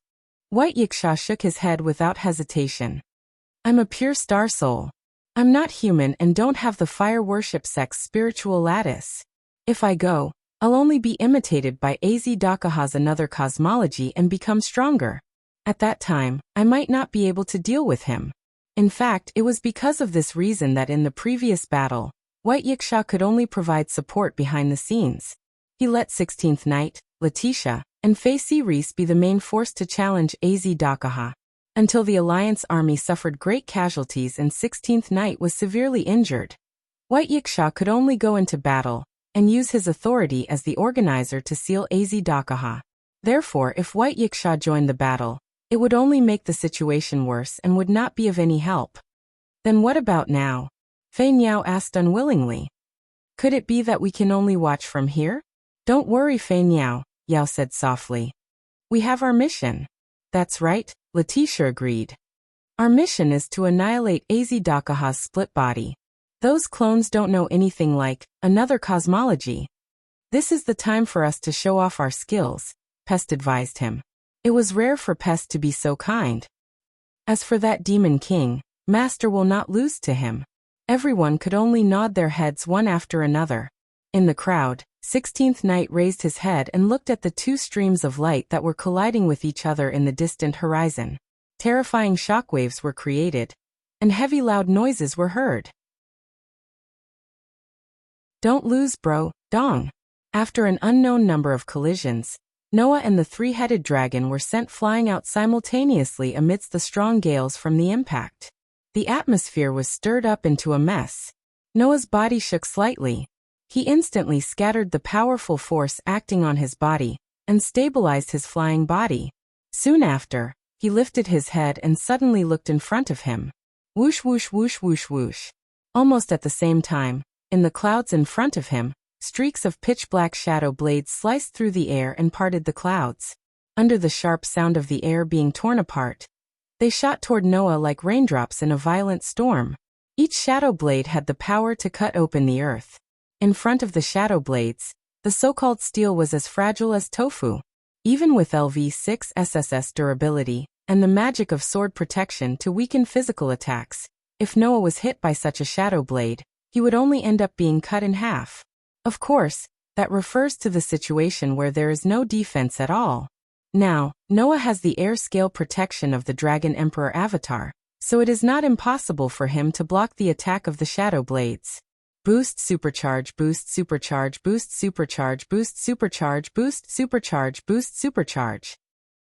S1: White Yiksha shook his head without hesitation. I'm a pure star soul. I'm not human and don't have the fire worship sect's spiritual lattice. If I go, I'll only be imitated by Az Dakaha's another cosmology and become stronger. At that time, I might not be able to deal with him. In fact, it was because of this reason that in the previous battle, White Yiksha could only provide support behind the scenes. He let 16th Knight, Letitia, and Fei Reese be the main force to challenge Az Dakaha, until the Alliance army suffered great casualties and 16th Knight was severely injured. White Yiksha could only go into battle and use his authority as the organizer to seal Az Dakaha. Therefore, if White Yiksha joined the battle, it would only make the situation worse and would not be of any help. Then what about now? Fei Niao asked unwillingly. Could it be that we can only watch from here? Don't worry, Fei Niao, Yao said softly. We have our mission. That's right, Letitia agreed. Our mission is to annihilate Az Dakaha's split body. Those clones don't know anything like another cosmology. This is the time for us to show off our skills, Pest advised him. It was rare for Pest to be so kind. As for that demon king, Master will not lose to him. Everyone could only nod their heads one after another. In the crowd, 16th Knight raised his head and looked at the two streams of light that were colliding with each other in the distant horizon. Terrifying shockwaves were created, and heavy loud noises were heard. Don't lose, bro, Dong. After an unknown number of collisions, Noah and the three-headed dragon were sent flying out simultaneously amidst the strong gales from the impact. The atmosphere was stirred up into a mess. Noah's body shook slightly. He instantly scattered the powerful force acting on his body and stabilized his flying body. Soon after, he lifted his head and suddenly looked in front of him. Whoosh whoosh whoosh whoosh whoosh. Almost at the same time, in the clouds in front of him, streaks of pitch-black shadow blades sliced through the air and parted the clouds. Under the sharp sound of the air being torn apart, they shot toward Noah like raindrops in a violent storm. Each shadow blade had the power to cut open the earth. In front of the shadow blades, the so-called steel was as fragile as tofu. Even with LV6 SSS durability and the magic of sword protection to weaken physical attacks, if Noah was hit by such a shadow blade, he would only end up being cut in half. Of course, that refers to the situation where there is no defense at all. Now, Noah has the air-scale protection of the Dragon Emperor avatar, so it is not impossible for him to block the attack of the shadow blades. Boost supercharge, boost supercharge, boost supercharge, boost supercharge, boost supercharge, boost supercharge.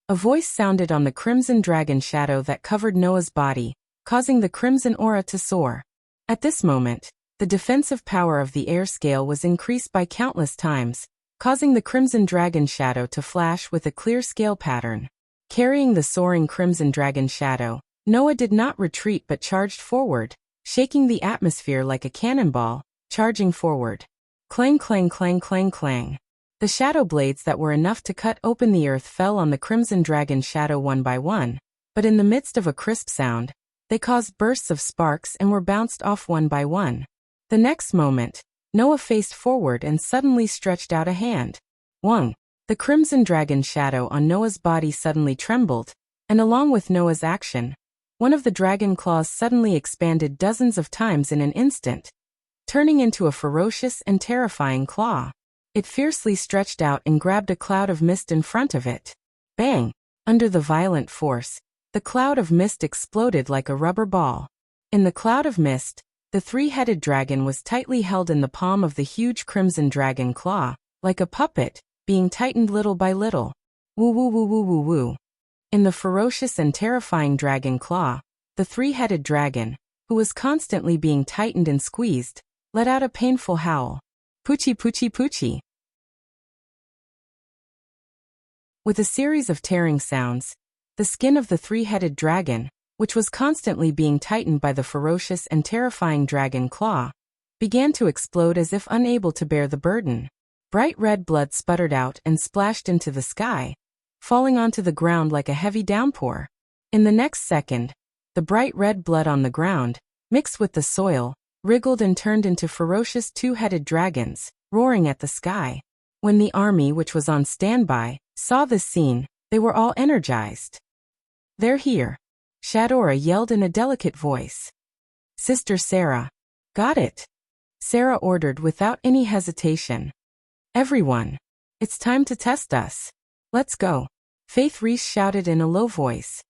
S1: A voice sounded on the crimson dragon shadow that covered Noah's body, causing the crimson aura to soar. At this moment, the defensive power of the air scale was increased by countless times, causing the crimson dragon shadow to flash with a clear scale pattern. Carrying the soaring crimson dragon shadow, Noah did not retreat but charged forward, shaking the atmosphere like a cannonball, charging forward. Clang, clang, clang, clang, clang. The shadow blades that were enough to cut open the earth fell on the crimson dragon shadow one by one, but in the midst of a crisp sound, they caused bursts of sparks and were bounced off one by one. The next moment, Noah faced forward and suddenly stretched out a hand. Whong! The crimson dragon shadow on Noah's body suddenly trembled, and along with Noah's action, one of the dragon claws suddenly expanded dozens of times in an instant, turning into a ferocious and terrifying claw. It fiercely stretched out and grabbed a cloud of mist in front of it. Bang! Under the violent force, the cloud of mist exploded like a rubber ball. In the cloud of mist, the three-headed dragon was tightly held in the palm of the huge crimson dragon claw, like a puppet, being tightened little by little. Woo woo woo woo woo woo. In the ferocious and terrifying dragon claw, the three-headed dragon, who was constantly being tightened and squeezed, let out a painful howl. Poochie poochie poochie. With a series of tearing sounds, the skin of the three-headed dragon, which was constantly being tightened by the ferocious and terrifying dragon claw, began to explode as if unable to bear the burden. Bright red blood sputtered out and splashed into the sky, falling onto the ground like a heavy downpour. In the next second, the bright red blood on the ground, mixed with the soil, wriggled and turned into ferocious two-headed dragons, roaring at the sky. When the army, which was on standby, saw this scene, they were all energized. "They're here," Shadora yelled in a delicate voice. "Sister Sarah." "Got it," Sarah ordered without any hesitation. "Everyone, it's time to test us. Let's go," Faith Reese shouted in a low voice.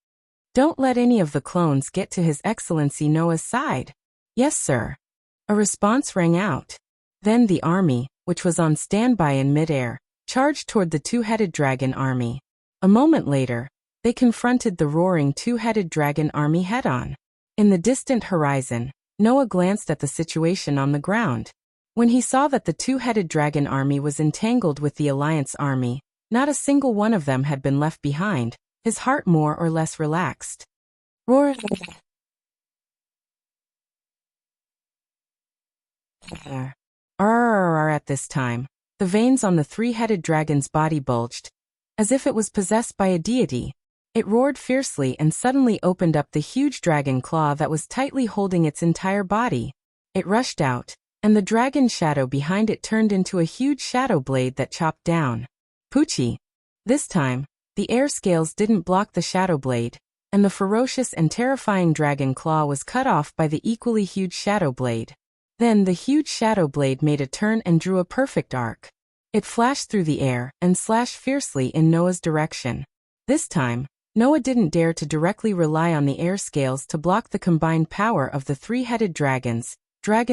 S1: "Don't let any of the clones get to His Excellency Noah's side." "Yes, sir." A response rang out. Then the army, which was on standby in midair, charged toward the two-headed dragon army. A moment later, they confronted the roaring two-headed dragon army head-on. In the distant horizon, Noah glanced at the situation on the ground. When he saw that the two-headed dragon army was entangled with the Alliance army, not a single one of them had been left behind, his heart more or less relaxed. Roar! At this time, the veins on the three-headed dragon's body bulged, as if it was possessed by a deity. It roared fiercely and suddenly opened up the huge dragon claw that was tightly holding its entire body. It rushed out, and the dragon shadow behind it turned into a huge shadow blade that chopped down. Poochie! This time, the air scales didn't block the shadow blade, and the ferocious and terrifying dragon claw was cut off by the equally huge shadow blade. Then the huge shadow blade made a turn and drew a perfect arc. It flashed through the air and slashed fiercely in Noah's direction. This time, Noah didn't dare to directly rely on the air scales to block the combined power of the three-headed dragon's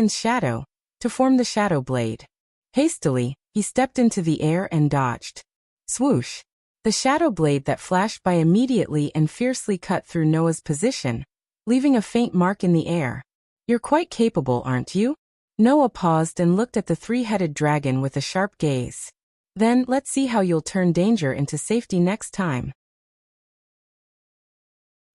S1: shadow, to form the shadow blade. Hastily, he stepped into the air and dodged. Swoosh! The shadow blade that flashed by immediately and fiercely cut through Noah's position, leaving a faint mark in the air. "You're quite capable, aren't you?" Noah paused and looked at the three-headed dragon with a sharp gaze. "Then let's see how you'll turn danger into safety next time."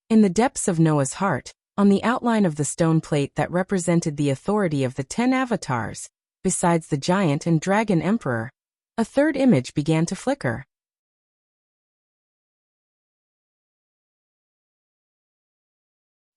S1: In the depths of Noah's heart, on the outline of the stone plate that represented the authority of the 10 avatars, besides the giant and dragon emperor, a third image began to flicker.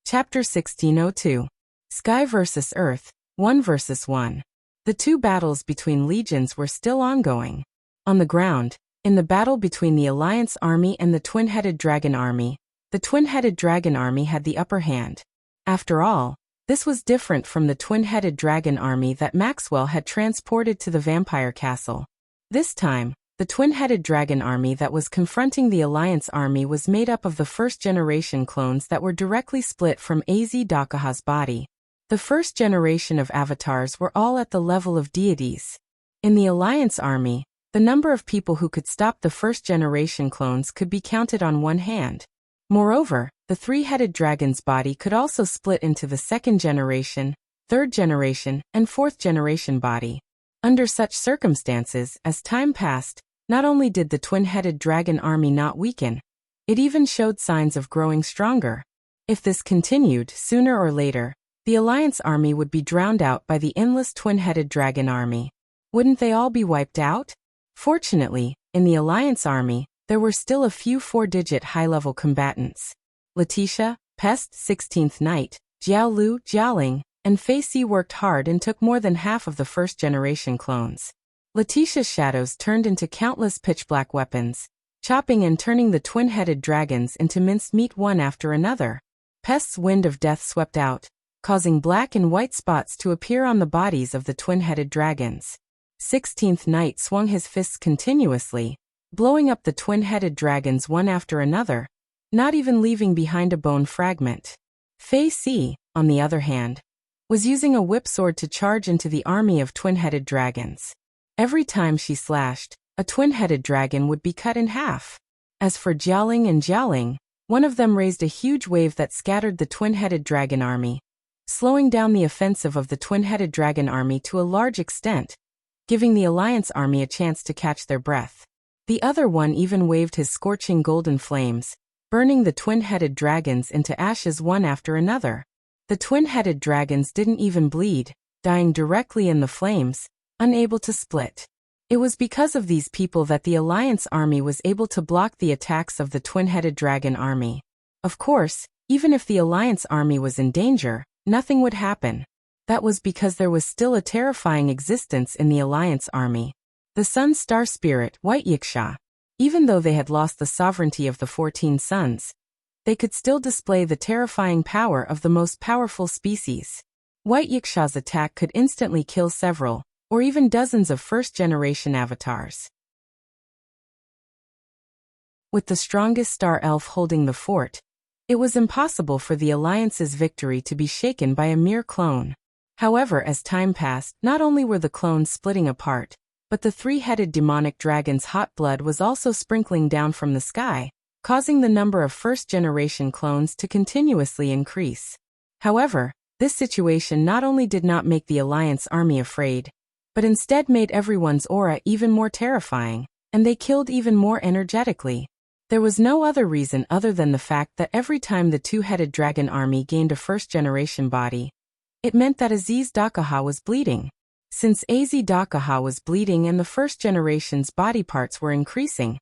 S1: Chapter 1602. Sky vs. Earth, 1 vs. 1. The two battles between legions were still ongoing. On the ground, in the battle between the Alliance army and the twin-headed dragon army, the twin-headed dragon army had the upper hand. After all, this was different from the twin-headed dragon army that Maxwell had transported to the vampire castle. This time, the twin-headed dragon army that was confronting the Alliance army was made up of the first-generation clones that were directly split from Az Dakaha's body. The first generation of avatars were all at the level of deities. In the Alliance army, the number of people who could stop the first-generation clones could be counted on one hand. Moreover, the three-headed dragon's body could also split into the second-generation, third-generation, and fourth-generation body. Under such circumstances, as time passed, not only did the twin-headed dragon army not weaken, it even showed signs of growing stronger. If this continued, sooner or later, the Alliance army would be drowned out by the endless twin-headed dragon army. Wouldn't they all be wiped out? Fortunately, in the Alliance army, there were still a few four-digit high-level combatants. Letitia, Pest, 16th Knight, Jiao Lu, Jialing, and Fei Si worked hard and took more than half of the first-generation clones. Letitia's shadows turned into countless pitch-black weapons, chopping and turning the twin-headed dragons into minced meat one after another. Pest's wind of death swept out, causing black and white spots to appear on the bodies of the twin-headed dragons. 16th Knight swung his fists continuously, blowing up the twin-headed dragons one after another, not even leaving behind a bone fragment. Fei Si, on the other hand, was using a whip sword to charge into the army of twin-headed dragons. Every time she slashed, a twin-headed dragon would be cut in half. As for Jialing and Jialing, one of them raised a huge wave that scattered the twin-headed dragon army, slowing down the offensive of the twin-headed dragon army to a large extent, giving the Alliance army a chance to catch their breath. The other one even waved his scorching golden flames, burning the twin-headed dragons into ashes one after another. The twin-headed dragons didn't even bleed, dying directly in the flames, unable to split. It was because of these people that the Alliance army was able to block the attacks of the twin-headed dragon army. Of course, even if the Alliance army was in danger, nothing would happen. That was because there was still a terrifying existence in the Alliance army. The Sun Star Spirit, White Yiksha. Even though they had lost the sovereignty of the 14 suns, they could still display the terrifying power of the most powerful species. White Yiksha's attack could instantly kill several, or even dozens of first-generation avatars. With the strongest star elf holding the fort, it was impossible for the Alliance's victory to be shaken by a mere clone. However, as time passed, not only were the clones splitting apart, but the three-headed demonic dragon's hot blood was also sprinkling down from the sky, causing the number of first-generation clones to continuously increase. However, this situation not only did not make the Alliance army afraid, but instead made everyone's aura even more terrifying, and they killed even more energetically. There was no other reason other than the fact that every time the two-headed dragon army gained a first-generation body, it meant that Aziz Dakaha was bleeding. Since Az Dakaha was bleeding and the first generation's body parts were increasing,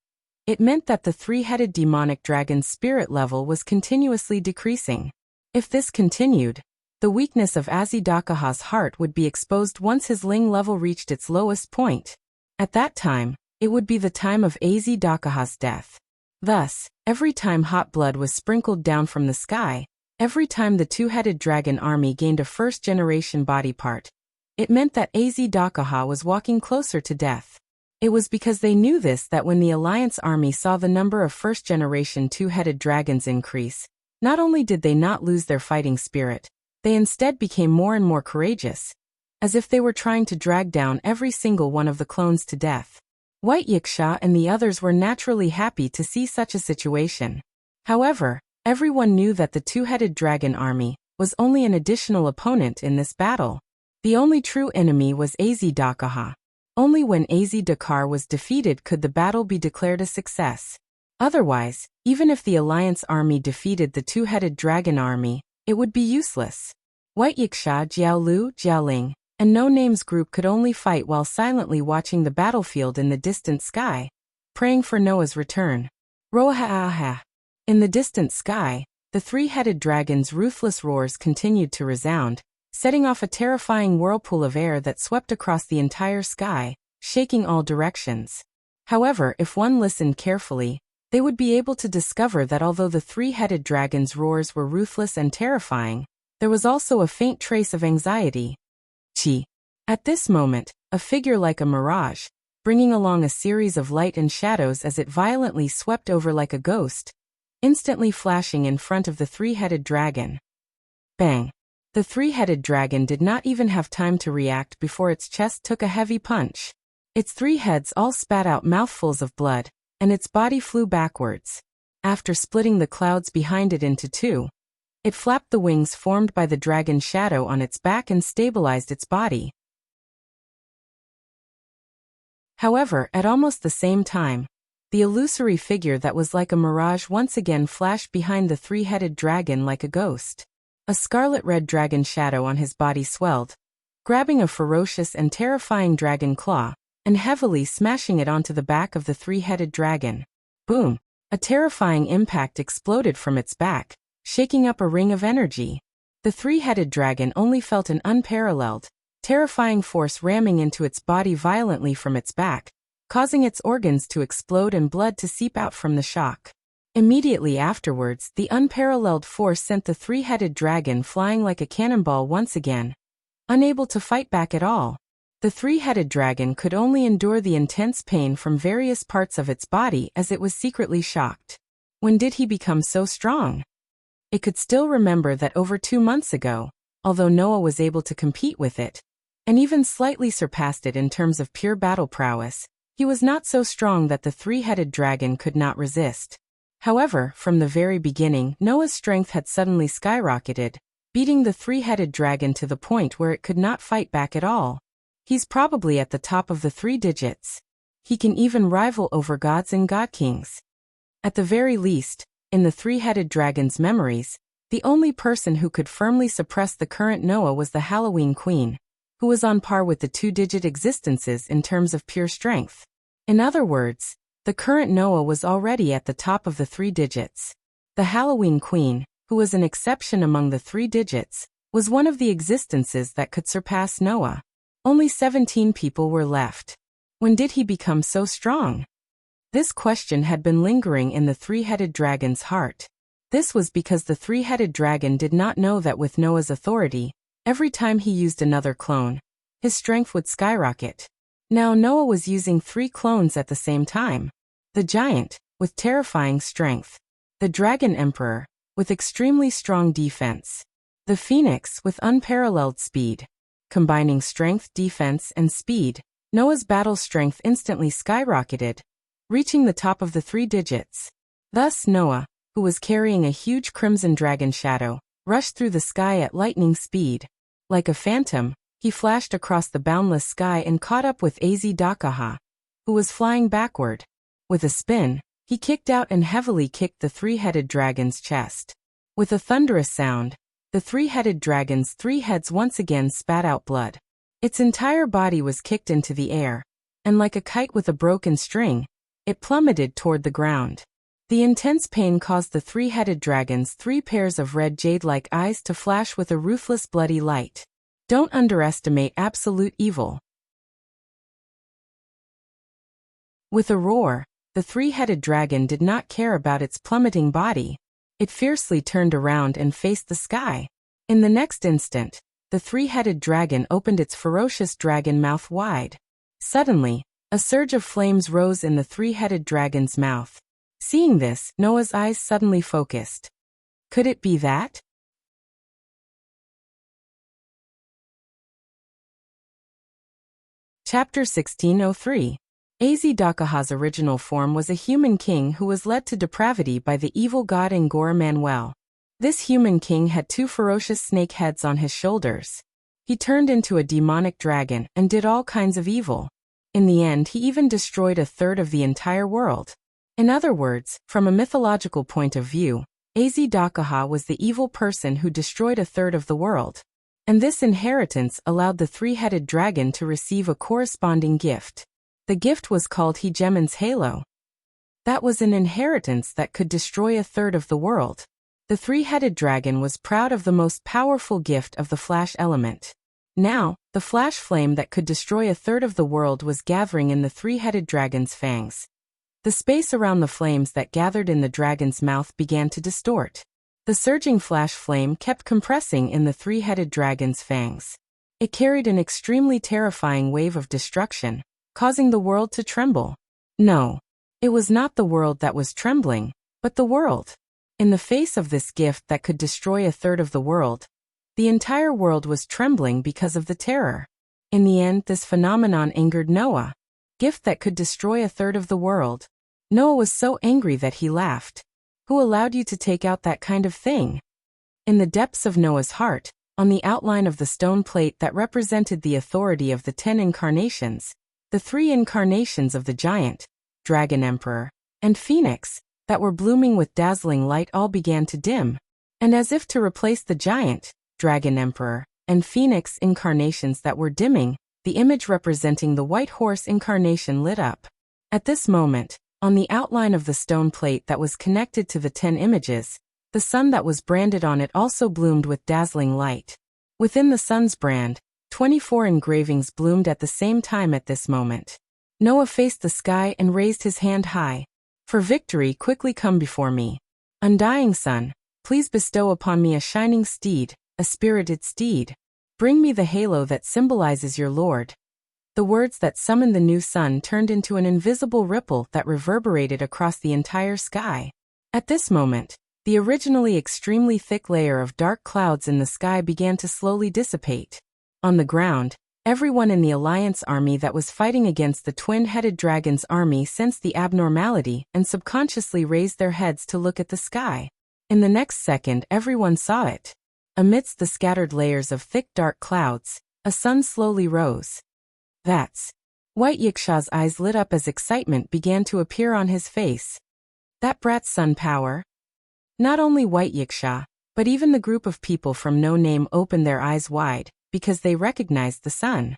S1: it meant that the three-headed demonic dragon's spirit level was continuously decreasing. If this continued, the weakness of Az Dakaha's heart would be exposed once his Ling level reached its lowest point. At that time, it would be the time of Az Dakaha's death. Thus, every time hot blood was sprinkled down from the sky, every time the two-headed dragon army gained a first-generation body part, it meant that Az Dakaha was walking closer to death. It was because they knew this that when the Alliance army saw the number of first-generation two-headed dragons increase, not only did they not lose their fighting spirit, they instead became more and more courageous, as if they were trying to drag down every single one of the clones to death. White Yiksha and the others were naturally happy to see such a situation. However, everyone knew that the two-headed dragon army was only an additional opponent in this battle. The only true enemy was Az Dakaha. Only when Az Dakar was defeated could the battle be declared a success. Otherwise, even if the Alliance army defeated the two-headed dragon army, it would be useless. White Yiksha, Jiao Lu, Jialing, and No Name's group could only fight while silently watching the battlefield in the distant sky, praying for Noah's return. Roha-aha. In the distant sky, the three-headed dragon's ruthless roars continued to resound, setting off a terrifying whirlpool of air that swept across the entire sky, shaking all directions. However, if one listened carefully, they would be able to discover that although the three-headed dragon's roars were ruthless and terrifying, there was also a faint trace of anxiety. Chi. At this moment, a figure like a mirage, bringing along a series of light and shadows as it violently swept over like a ghost, instantly flashing in front of the three-headed dragon. Bang! The three-headed dragon did not even have time to react before its chest took a heavy punch. Its three heads all spat out mouthfuls of blood, and its body flew backwards. After splitting the clouds behind it into two, it flapped the wings formed by the dragon's shadow on its back and stabilized its body. However, at almost the same time, the illusory figure that was like a mirage once again flashed behind the three-headed dragon like a ghost. A scarlet-red dragon shadow on his body swelled, grabbing a ferocious and terrifying dragon claw, and heavily smashing it onto the back of the three-headed dragon. Boom! A terrifying impact exploded from its back, shaking up a ring of energy. The three-headed dragon only felt an unparalleled, terrifying force ramming into its body violently from its back, causing its organs to explode and blood to seep out from the shock. Immediately afterwards, the unparalleled force sent the three-headed dragon flying like a cannonball once again. Unable to fight back at all, the three-headed dragon could only endure the intense pain from various parts of its body as it was secretly shocked. When did he become so strong? It could still remember that over 2 months ago, although Noah was able to compete with it, and even slightly surpassed it in terms of pure battle prowess, he was not so strong that the three-headed dragon could not resist. However, from the very beginning, Noah's strength had suddenly skyrocketed, beating the three-headed dragon to the point where it could not fight back at all. He's probably at the top of the 3 digits. He can even rival over gods and god-kings. At the very least, in the three-headed dragon's memories, the only person who could firmly suppress the current Noah was the Halloween Queen, who was on par with the 2-digit existences in terms of pure strength. In other words, the current Noah was already at the top of the 3 digits. The Halloween Queen, who was an exception among the 3 digits, was one of the existences that could surpass Noah. Only 17 people were left. When did he become so strong? This question had been lingering in the three-headed dragon's heart. This was because the three-headed dragon did not know that with Noah's authority, every time he used another clone, his strength would skyrocket. Now Noah was using 3 clones at the same time. The giant, with terrifying strength. The dragon emperor, with extremely strong defense. The phoenix, with unparalleled speed. Combining strength, defense, and speed, Noah's battle strength instantly skyrocketed, reaching the top of the 3 digits. Thus Noah, who was carrying a huge crimson dragon shadow, rushed through the sky at lightning speed. Like a phantom, he flashed across the boundless sky and caught up with Audiobook, who was flying backward. With a spin, he kicked out and heavily kicked the three-headed dragon's chest. With a thunderous sound, the three-headed dragon's 3 heads once again spat out blood. Its entire body was kicked into the air, and like a kite with a broken string, it plummeted toward the ground. The intense pain caused the three-headed dragon's 3 pairs of red jade-like eyes to flash with a ruthless bloody light. Don't underestimate absolute evil. With a roar, the three-headed dragon did not care about its plummeting body. It fiercely turned around and faced the sky. In the next instant, the three-headed dragon opened its ferocious dragon mouth wide. Suddenly, a surge of flames rose in the three-headed dragon's mouth. Seeing this, Noah's eyes suddenly focused. Could it be that? Chapter 1603. Audiobook's original form was a human king who was led to depravity by the evil god Ngor Manuel. This human king had 2 ferocious snake heads on his shoulders. He turned into a demonic dragon and did all kinds of evil. In the end, he even destroyed 1/3 of the entire world. In other words, from a mythological point of view, Audiobook was the evil person who destroyed 1/3 of the world. And this inheritance allowed the three-headed dragon to receive a corresponding gift. The gift was called Hegemon's Halo. That was an inheritance that could destroy 1/3 of the world. The three-headed dragon was proud of the most powerful gift of the flash element. Now, the flash flame that could destroy 1/3 of the world was gathering in the three-headed dragon's fangs. The space around the flames that gathered in the dragon's mouth began to distort. The surging flash flame kept compressing in the three-headed dragon's fangs. It carried an extremely terrifying wave of destruction, causing the world to tremble. No, it was not the world that was trembling, but the world. In the face of this gift that could destroy 1/3 of the world, The entire world was trembling because of the terror. In the end, this phenomenon angered Noah. Gift that could destroy a third of the world. Noah was so angry that he laughed. Who allowed you to take out that kind of thing? In the depths of Noah's heart, on the outline of the stone plate that represented the authority of the 10 incarnations, the 3 incarnations of the giant, dragon emperor, and phoenix, that were blooming with dazzling light all began to dim. And as if to replace the giant, dragon emperor, and phoenix incarnations that were dimming, the image representing the white horse incarnation lit up. At this moment, on the outline of the stone plate that was connected to the 10 images, the sun that was branded on it also bloomed with dazzling light. Within the sun's brand, 24 engravings bloomed at the same time at this moment. Noah faced the sky and raised his hand high. For victory quickly come before me. Undying sun, please bestow upon me a shining steed, a spirited steed. Bring me the halo that symbolizes your Lord. The words that summoned the new sun turned into an invisible ripple that reverberated across the entire sky. At this moment, the originally extremely thick layer of dark clouds in the sky began to slowly dissipate. On the ground, everyone in the Alliance army that was fighting against the twin-headed dragon's army sensed the abnormality and subconsciously raised their heads to look at the sky. In the next second, everyone saw it. Amidst the scattered layers of thick dark clouds, a sun slowly rose. That's. White Yiksha's eyes lit up as excitement began to appear on his face. That brat's sun power? Not only White Yiksha, but even the group of people from No Name opened their eyes wide, because they recognized the sun.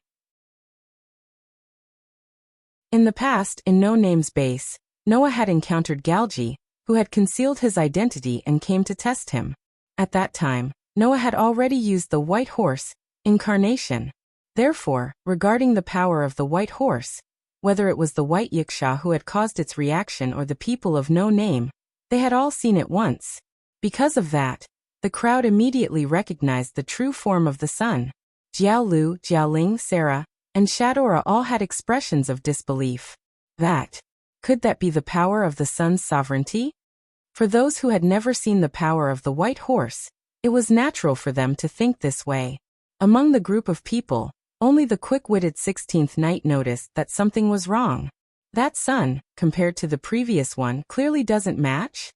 S1: In the past, in No Name's base, Noah had encountered Galgi, who had concealed his identity and came to test him. At that time, Noah had already used the white horse incarnation. Therefore, regarding the power of the white horse, whether it was the White Yiksha who had caused its reaction or the people of No Name, they had all seen it once. Because of that, the crowd immediately recognized the true form of the sun. Jiao Lu, Jiaoling, Sarah, and Shadora all had expressions of disbelief. Could that be the power of the sun's sovereignty? For those who had never seen the power of the white horse, it was natural for them to think this way. Among the group of people, only the quick-witted 16th Knight noticed that something was wrong. That sun, compared to the previous one, clearly doesn't match?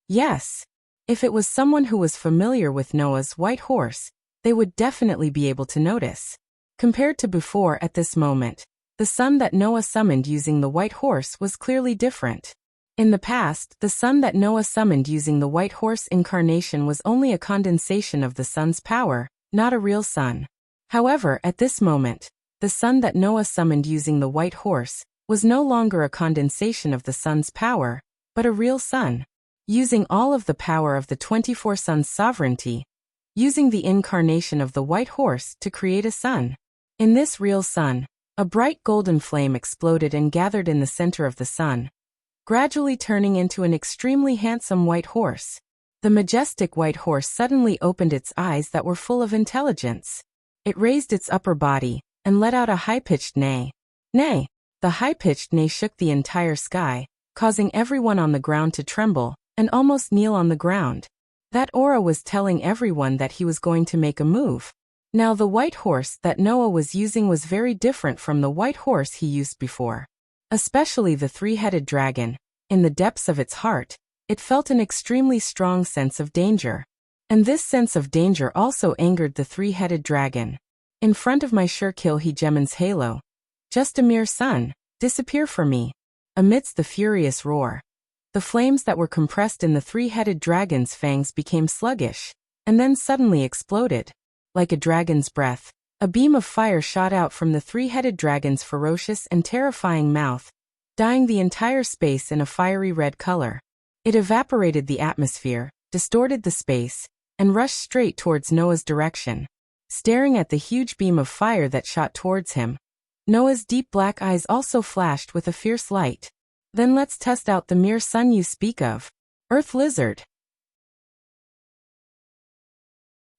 S1: Yes. If it was someone who was familiar with Noah's white horse, they would definitely be able to notice. Compared to before at this moment, the sun that Noah summoned using the white horse was clearly different. In the past, the sun that Noah summoned using the white horse incarnation was only a condensation of the sun's power, not a real sun. However, at this moment, the sun that Noah summoned using the white horse was no longer a condensation of the sun's power, but a real sun. Using all of the power of the 24 sun's sovereignty, using the incarnation of the white horse to create a sun. In this real sun, a bright golden flame exploded and gathered in the center of the sun, gradually turning into an extremely handsome white horse. The majestic white horse suddenly opened its eyes that were full of intelligence. It raised its upper body and let out a high-pitched neigh. Neigh! The high-pitched neigh shook the entire sky, causing everyone on the ground to tremble and almost kneel on the ground. That aura was telling everyone that he was going to make a move. Now the white horse that Noah was using was very different from the white horse he used before. Especially the three-headed dragon, in the depths of its heart, it felt an extremely strong sense of danger. And this sense of danger also angered the three-headed dragon. In front of my sure kill hegemon's halo. Just a mere sun, disappear for me. Amidst the furious roar, the flames that were compressed in the three-headed dragon's fangs became sluggish, and then suddenly exploded. Like a dragon's breath, a beam of fire shot out from the three-headed dragon's ferocious and terrifying mouth, dyeing the entire space in a fiery red color. It evaporated the atmosphere, distorted the space, and rushed straight towards Noah's direction. Staring at the huge beam of fire that shot towards him, Noah's deep black eyes also flashed with a fierce light. Then let's test out the mere sun you speak of. Earth lizard.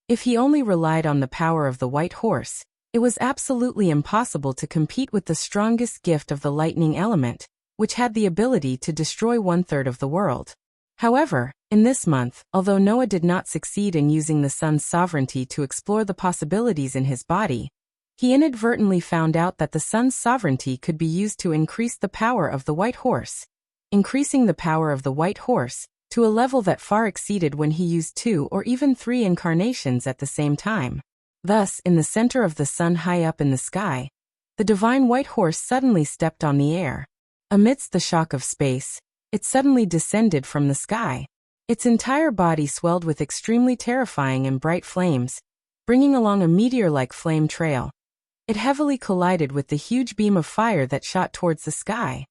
S1: If he only relied on the power of the white horse, it was absolutely impossible to compete with the strongest gift of the lightning element, which had the ability to destroy 1/3 of the world. However, in this month, although Noah did not succeed in using the sun's sovereignty to explore the possibilities in his body, he inadvertently found out that the sun's sovereignty could be used to increase the power of the white horse, increasing the power of the white horse to a level that far exceeded when he used 2 or even 3 incarnations at the same time. Thus, in the center of the sun high up in the sky, the divine white horse suddenly stepped on the air. Amidst the shock of space, it suddenly descended from the sky. Its entire body swelled with extremely terrifying and bright flames, bringing along a meteor-like flame trail. It heavily collided with the huge beam of fire that shot towards the sky.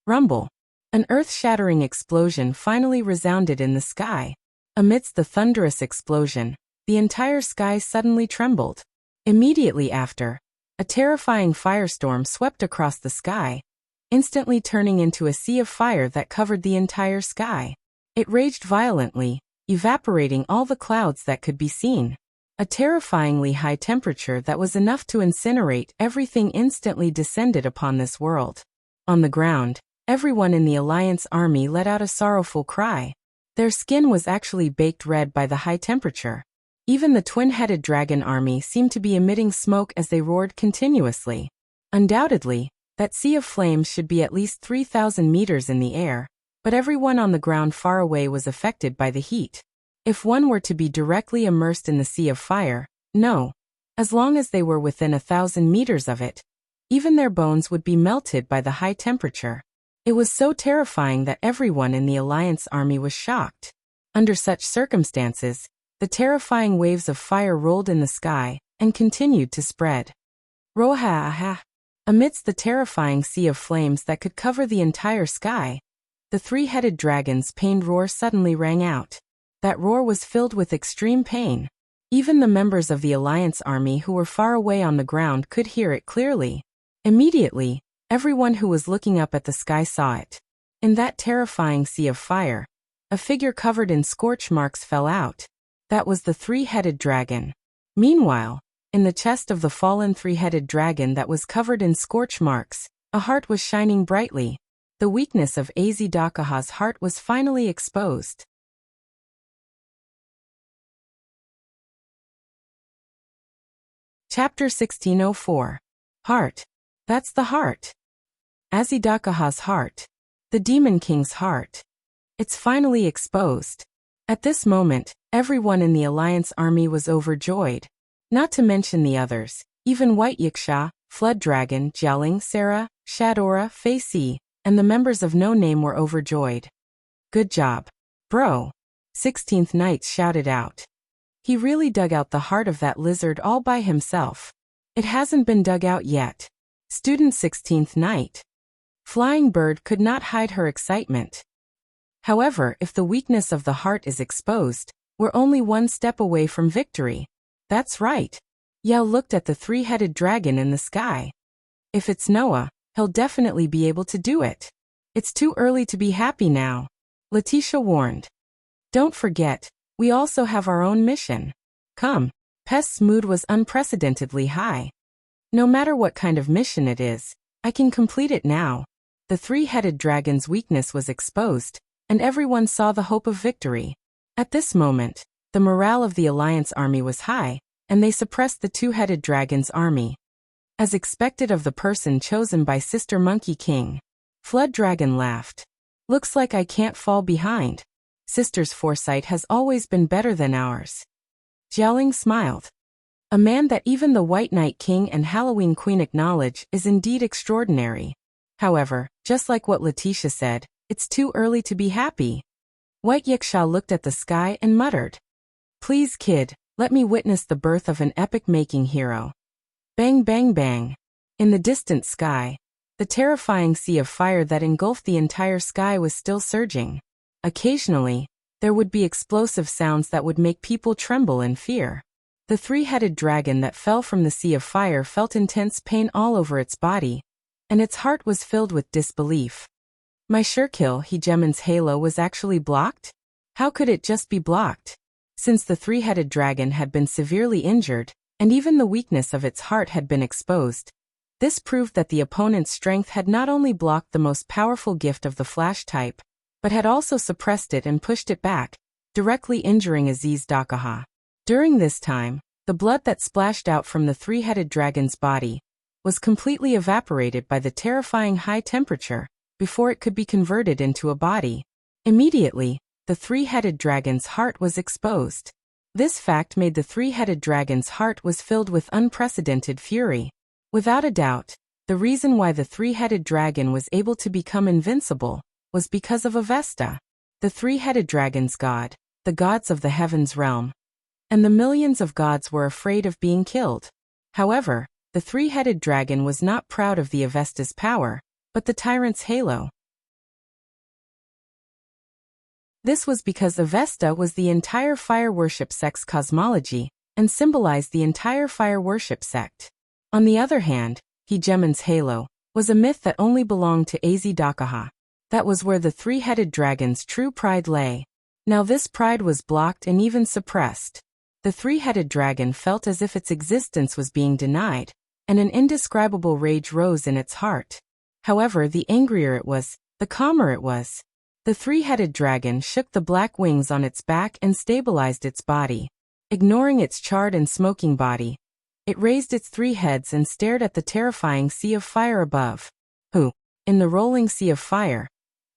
S1: Rumble. An earth-shattering explosion finally resounded in the sky. Amidst the thunderous explosion, the entire sky suddenly trembled. Immediately after, a terrifying firestorm swept across the sky, instantly turning into a sea of fire that covered the entire sky. It raged violently, evaporating all the clouds that could be seen. A terrifyingly high temperature that was enough to incinerate everything instantly descended upon this world. On the ground, everyone in the Alliance army let out a sorrowful cry. Their skin was actually baked red by the high temperature. Even the twin-headed dragon army seemed to be emitting smoke as they roared continuously. Undoubtedly, that sea of flames should be at least 3,000 meters in the air, but everyone on the ground far away was affected by the heat. If one were to be directly immersed in the sea of fire, no. As long as they were within 1,000 meters of it, even their bones would be melted by the high temperature. It was so terrifying that everyone in the Alliance army was shocked. Under such circumstances, the terrifying waves of fire rolled in the sky and continued to spread. Roha-aha! Amidst the terrifying sea of flames that could cover the entire sky, the 3-headed dragon's pained roar suddenly rang out. That roar was filled with extreme pain. Even the members of the Alliance army who were far away on the ground could hear it clearly. Immediately, everyone who was looking up at the sky saw it. In that terrifying sea of fire, a figure covered in scorch marks fell out. That was the 3-headed dragon. Meanwhile, in the chest of the fallen 3-headed dragon that was covered in scorch marks, a heart was shining brightly. The weakness of Azidakaha's heart was finally exposed. Chapter 1604. Heart. That's the heart. Azidakaha's heart. The Demon King's heart. It's finally exposed. At this moment, everyone in the Alliance army was overjoyed. Not to mention the others, even White Yiksha, Flood Dragon, Jialing, Sarah, Shadora, Fei Si, and the members of No Name were overjoyed. Good job, bro. 16th Knight shouted out. He really dug out the heart of that lizard all by himself. It hasn't been dug out yet. Student 16th Knight. Flying Bird could not hide her excitement. However, if the weakness of the heart is exposed, we're only one step away from victory. That's right. Yao looked at the 3-headed dragon in the sky. If it's Noah, he'll definitely be able to do it. It's too early to be happy now. Letitia warned. Don't forget, we also have our own mission. Come. Pest's mood was unprecedentedly high. No matter what kind of mission it is, I can complete it now. The 3-headed dragon's weakness was exposed, and everyone saw the hope of victory. At this moment, the morale of the Alliance army was high, and they suppressed the 2-headed dragon's army. As expected of the person chosen by Sister Monkey King, Flood Dragon laughed. Looks like I can't fall behind. Sister's foresight has always been better than ours. Jialing smiled. A man that even the White Knight King and Halloween Queen acknowledge is indeed extraordinary. However, just like what Letitia said, it's too early to be happy. White Yiksha looked at the sky and muttered. Please kid, let me witness the birth of an epic-making hero. Bang bang bang. In the distant sky, the terrifying sea of fire that engulfed the entire sky was still surging. Occasionally, there would be explosive sounds that would make people tremble in fear. The 3-headed dragon that fell from the sea of fire felt intense pain all over its body, and its heart was filled with disbelief. My Shurkill Hegemon's halo was actually blocked? How could it just be blocked? Since the 3-headed dragon had been severely injured, and even the weakness of its heart had been exposed, this proved that the opponent's strength had not only blocked the most powerful gift of the flash type, but had also suppressed it and pushed it back, directly injuring Aziz Dakaha. During this time, the blood that splashed out from the three-headed dragon's body was completely evaporated by the terrifying high temperature before it could be converted into a body. Immediately, the three-headed dragon's heart was exposed. This fact made the three-headed dragon's heart was filled with unprecedented fury. Without a doubt, the reason why the three-headed dragon was able to become invincible was because of Avesta, the three-headed dragon's god, the gods of the heavens realm. And the millions of gods were afraid of being killed. However, the three-headed dragon was not proud of the Avesta's power, but the tyrant's halo. This was because Avesta was the entire fire worship sect's cosmology and symbolized the entire fire worship sect. On the other hand, Hegemon's halo was a myth that only belonged to Az Dakaha. That was where the three-headed dragon's true pride lay. Now this pride was blocked and even suppressed. The three-headed dragon felt as if its existence was being denied, and an indescribable rage rose in its heart. However, the angrier it was, the calmer it was. The three-headed dragon shook the black wings on its back and stabilized its body. Ignoring its charred and smoking body, it raised its three heads and stared at the terrifying sea of fire above. Who? In the rolling sea of fire,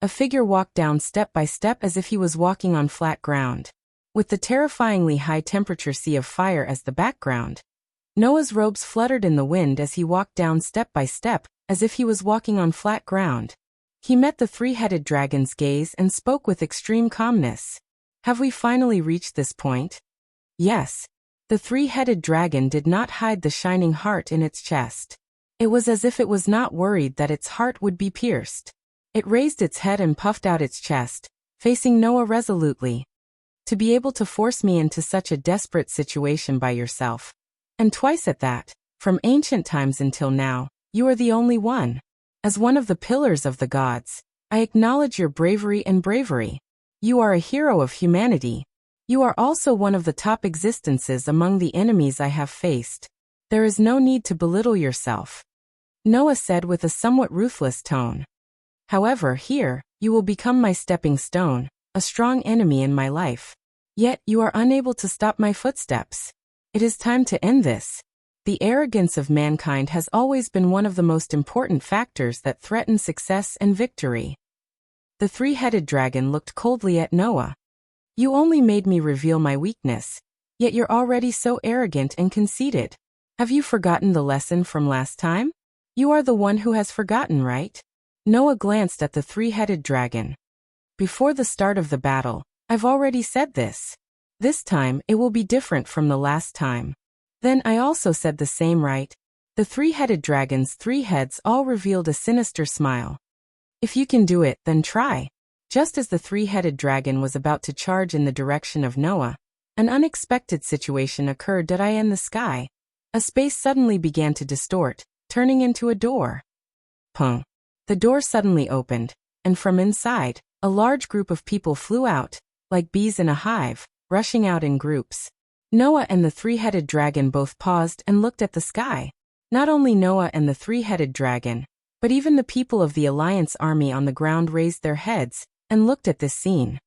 S1: a figure walked down step by step as if he was walking on flat ground. With the terrifyingly high-temperature sea of fire as the background, Noah's robes fluttered in the wind as he walked down step by step, as if he was walking on flat ground. He met the three-headed dragon's gaze and spoke with extreme calmness. Have we finally reached this point? Yes. The three-headed dragon did not hide the shining heart in its chest. It was as if it was not worried that its heart would be pierced. It raised its head and puffed out its chest, facing Noah resolutely. To be able to force me into such a desperate situation by yourself. And twice at that, from ancient times until now, you are the only one. As one of the pillars of the gods, I acknowledge your bravery and bravery. You are a hero of humanity. You are also one of the top existences among the enemies I have faced. There is no need to belittle yourself. Noah said with a somewhat ruthless tone. However, here, you will become my stepping stone, a strong enemy in my life. Yet, you are unable to stop my footsteps. It is time to end this. The arrogance of mankind has always been one of the most important factors that threaten success and victory. The three-headed dragon looked coldly at Noah. You only made me reveal my weakness, yet you're already so arrogant and conceited. Have you forgotten the lesson from last time? You are the one who has forgotten, right? Noah glanced at the three-headed dragon. Before the start of the battle, I've already said this. This time, it will be different from the last time. Then I also said the same, right? The three-headed dragon's three heads all revealed a sinister smile. If you can do it, then try. Just as the three-headed dragon was about to charge in the direction of Noah, an unexpected situation occurred that in the sky. A space suddenly began to distort, turning into a door. Pung. The door suddenly opened, and from inside, a large group of people flew out, like bees in a hive, rushing out in groups. Noah and the three-headed dragon both paused and looked at the sky. Not only Noah and the three-headed dragon, but even the people of the Alliance army on the ground raised their heads and looked at this scene.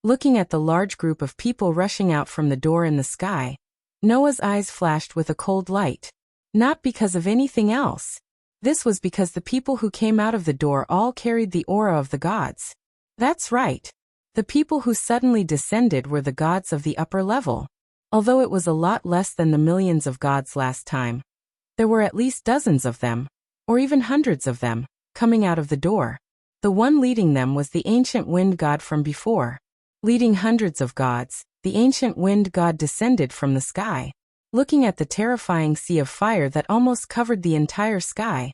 S1: Looking at the large group of people rushing out from the door in the sky, Noah's eyes flashed with a cold light. Not because of anything else. This was because the people who came out of the door all carried the aura of the gods. That's right. The people who suddenly descended were the gods of the upper level. Although it was a lot less than the millions of gods last time, there were at least dozens of them, or even hundreds of them, coming out of the door. The one leading them was the ancient wind god from before. Leading hundreds of gods, the ancient wind god descended from the sky. Looking at the terrifying sea of fire that almost covered the entire sky,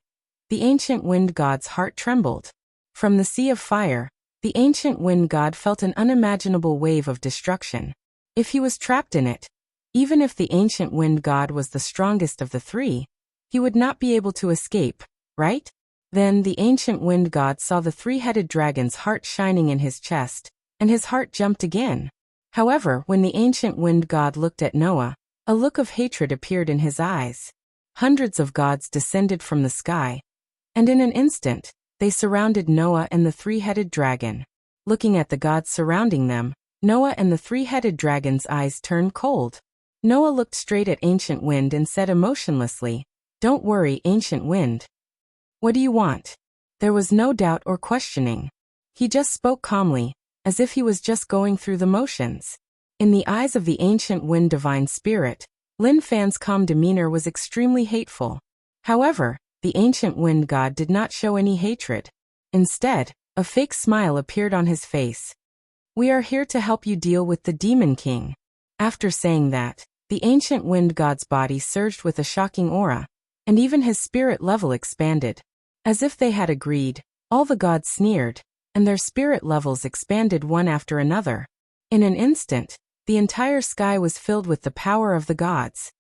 S1: the ancient wind god's heart trembled. From the sea of fire, the ancient wind god felt an unimaginable wave of destruction. If he was trapped in it, even if the ancient wind god was the strongest of the three, he would not be able to escape, right? Then the ancient wind god saw the three-headed dragon's heart shining in his chest, and his heart jumped again. However, when the ancient wind god looked at Noah, a look of hatred appeared in his eyes. Hundreds of gods descended from the sky, and in an instant, They surrounded Noah and the three-headed dragon. Looking at the gods surrounding them, Noah and the three-headed dragon's eyes turned cold. Noah looked straight at Ancient Wind and said emotionlessly, "Don't worry, Ancient Wind. What do you want?" There was no doubt or questioning. He just spoke calmly, as if he was just going through the motions. In the eyes of the Ancient Wind Divine Spirit, Lin Fan's calm demeanor was extremely hateful. However, the Ancient Wind God did not show any hatred. Instead, a fake smile appeared on his face. "We are here to help you deal with the Demon King." After saying that, the Ancient Wind God's body surged with a shocking aura, and even his spirit level expanded. As if they had agreed, all the gods sneered, and their spirit levels expanded one after another. In an instant, the entire sky was filled with the power of the gods.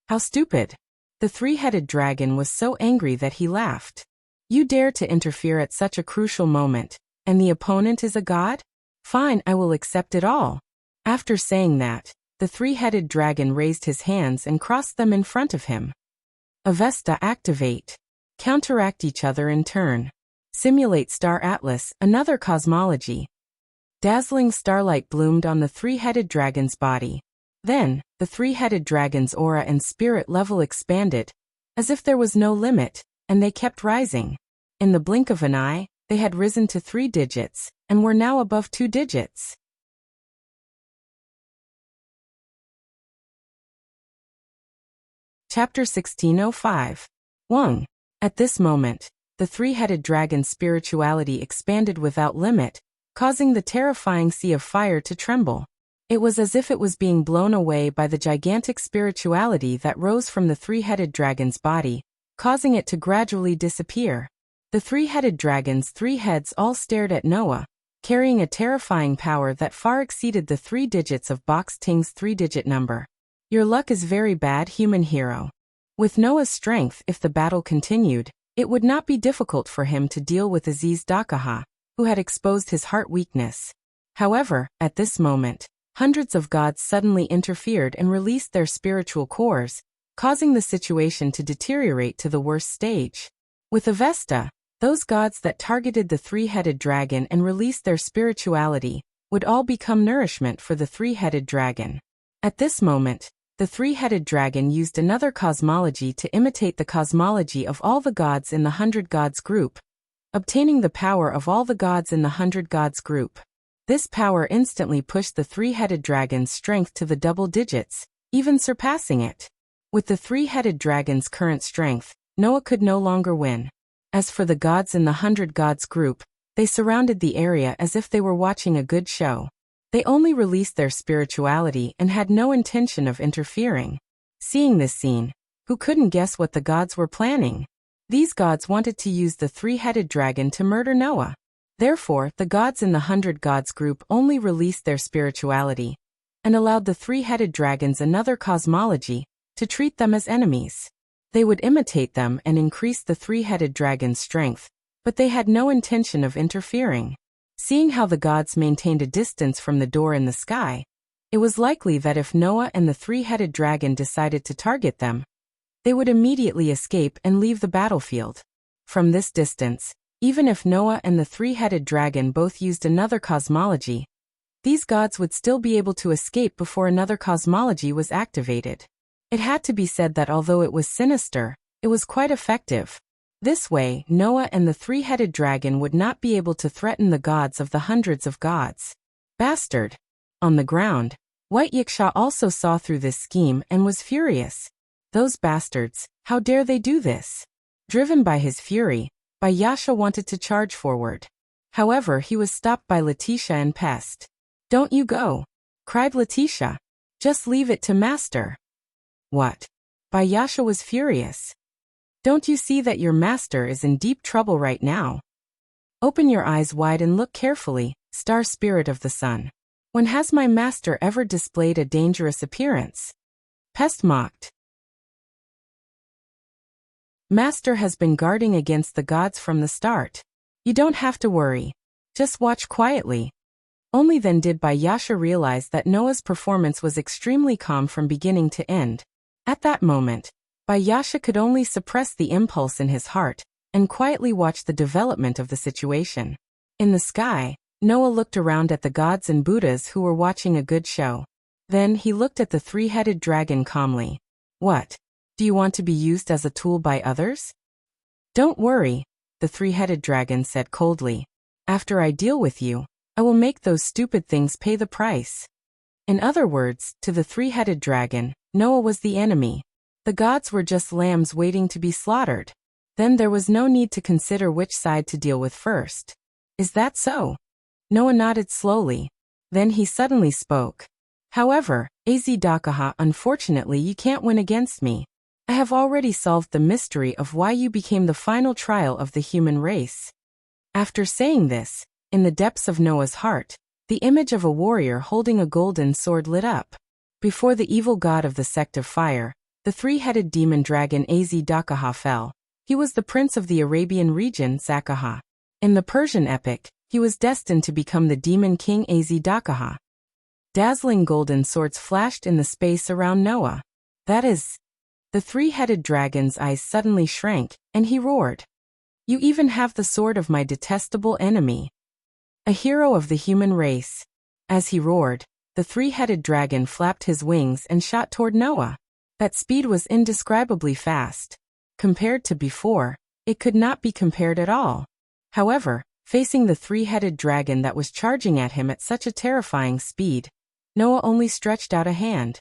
S1: How stupid! The three-headed dragon was so angry that he laughed. "You dare to interfere at such a crucial moment, and the opponent is a god? Fine, I will accept it all." After saying that, the three-headed dragon raised his hands and crossed them in front of him. Avesta activate. Counteract each other in turn. Simulate Star Atlas, another cosmology. Dazzling starlight bloomed on the three-headed dragon's body. Then, the three-headed dragon's aura and spirit level expanded, as if there was no limit, and they kept rising. In the blink of an eye, they had risen to 3 digits, and were now above 2 digits. Chapter 1605. Wang. At this moment, the three-headed dragon's spirituality expanded without limit, causing the terrifying sea of fire to tremble. It was as if it was being blown away by the gigantic spirituality that rose from the three-headed dragon's body, causing it to gradually disappear. The three-headed dragon's 3 heads all stared at Noah, carrying a terrifying power that far exceeded the 3 digits of Box Ting's 3-digit number. "Your luck is very bad, human hero." With Noah's strength, if the battle continued, it would not be difficult for him to deal with Aziz Dakaha, who had exposed his heart weakness. However, at this moment, hundreds of gods suddenly interfered and released their spiritual cores, causing the situation to deteriorate to the worst stage. With Avesta, those gods that targeted the three-headed dragon and released their spirituality would all become nourishment for the three-headed dragon. At this moment, the three-headed dragon used another cosmology to imitate the cosmology of all the gods in the 100 Gods group, obtaining the power of all the gods in the 100 Gods group. This power instantly pushed the three-headed dragon's strength to the double digits, even surpassing it. With the three-headed dragon's current strength, Noah could no longer win. As for the gods in the 100 Gods group, they surrounded the area as if they were watching a good show. They only released their spirituality and had no intention of interfering. Seeing this scene, who couldn't guess what the gods were planning? These gods wanted to use the three-headed dragon to murder Noah. Therefore, the gods in the 100 Gods group only released their spirituality and allowed the three-headed dragons another cosmology to treat them as enemies. They would imitate them and increase the three-headed dragon's strength, but they had no intention of interfering. Seeing how the gods maintained a distance from the door in the sky, it was likely that if Noah and the three-headed dragon decided to target them, they would immediately escape and leave the battlefield. From this distance, even if Noah and the three-headed dragon both used another cosmology, these gods would still be able to escape before another cosmology was activated. It had to be said that although it was sinister, it was quite effective. This way, Noah and the three-headed dragon would not be able to threaten the gods of the hundreds of gods. Bastard! On the ground, White Yiksha also saw through this scheme and was furious. Those bastards, how dare they do this? Driven by his fury, Bayasha wanted to charge forward. However, he was stopped by Letitia and Pest. "Don't you go!" cried Letitia. "Just leave it to Master." "What?" Bayasha was furious. "Don't you see that your master is in deep trouble right now? Open your eyes wide and look carefully, star spirit of the sun. When has my master ever displayed a dangerous appearance?" Pest mocked. "Master has been guarding against the gods from the start. You don't have to worry. Just watch quietly." Only then did Bayasha realize that Noah's performance was extremely calm from beginning to end. At that moment, Bayasha could only suppress the impulse in his heart and quietly watched the development of the situation. In the sky, Noah looked around at the gods and Buddhas who were watching a good show. Then he looked at the three-headed dragon calmly. What? Do you want to be used as a tool by others? Don't worry, the three-headed dragon said coldly. After I deal with you, I will make those stupid things pay the price. In other words, to the three-headed dragon, Noah was the enemy. The gods were just lambs waiting to be slaughtered. Then there was no need to consider which side to deal with first. Is that so? Noah nodded slowly. Then he suddenly spoke. However, Azdakaha, unfortunately you can't win against me. I have already solved the mystery of why you became the final trial of the human race. After saying this, in the depths of Noah's heart, the image of a warrior holding a golden sword lit up. Before the evil god of the sect of fire, the three-headed demon dragon Azdakaha fell. He was the prince of the Arabian region Zakaha. In the Persian epic, he was destined to become the demon king Azdakaha. Dazzling golden swords flashed in the space around Noah. That is, the three-headed dragon's eyes suddenly shrank, and he roared. You even have the sword of my detestable enemy. A hero of the human race. As he roared, the three-headed dragon flapped his wings and shot toward Noah. That speed was indescribably fast. Compared to before, it could not be compared at all. However, facing the three-headed dragon that was charging at him at such a terrifying speed, Noah only stretched out a hand.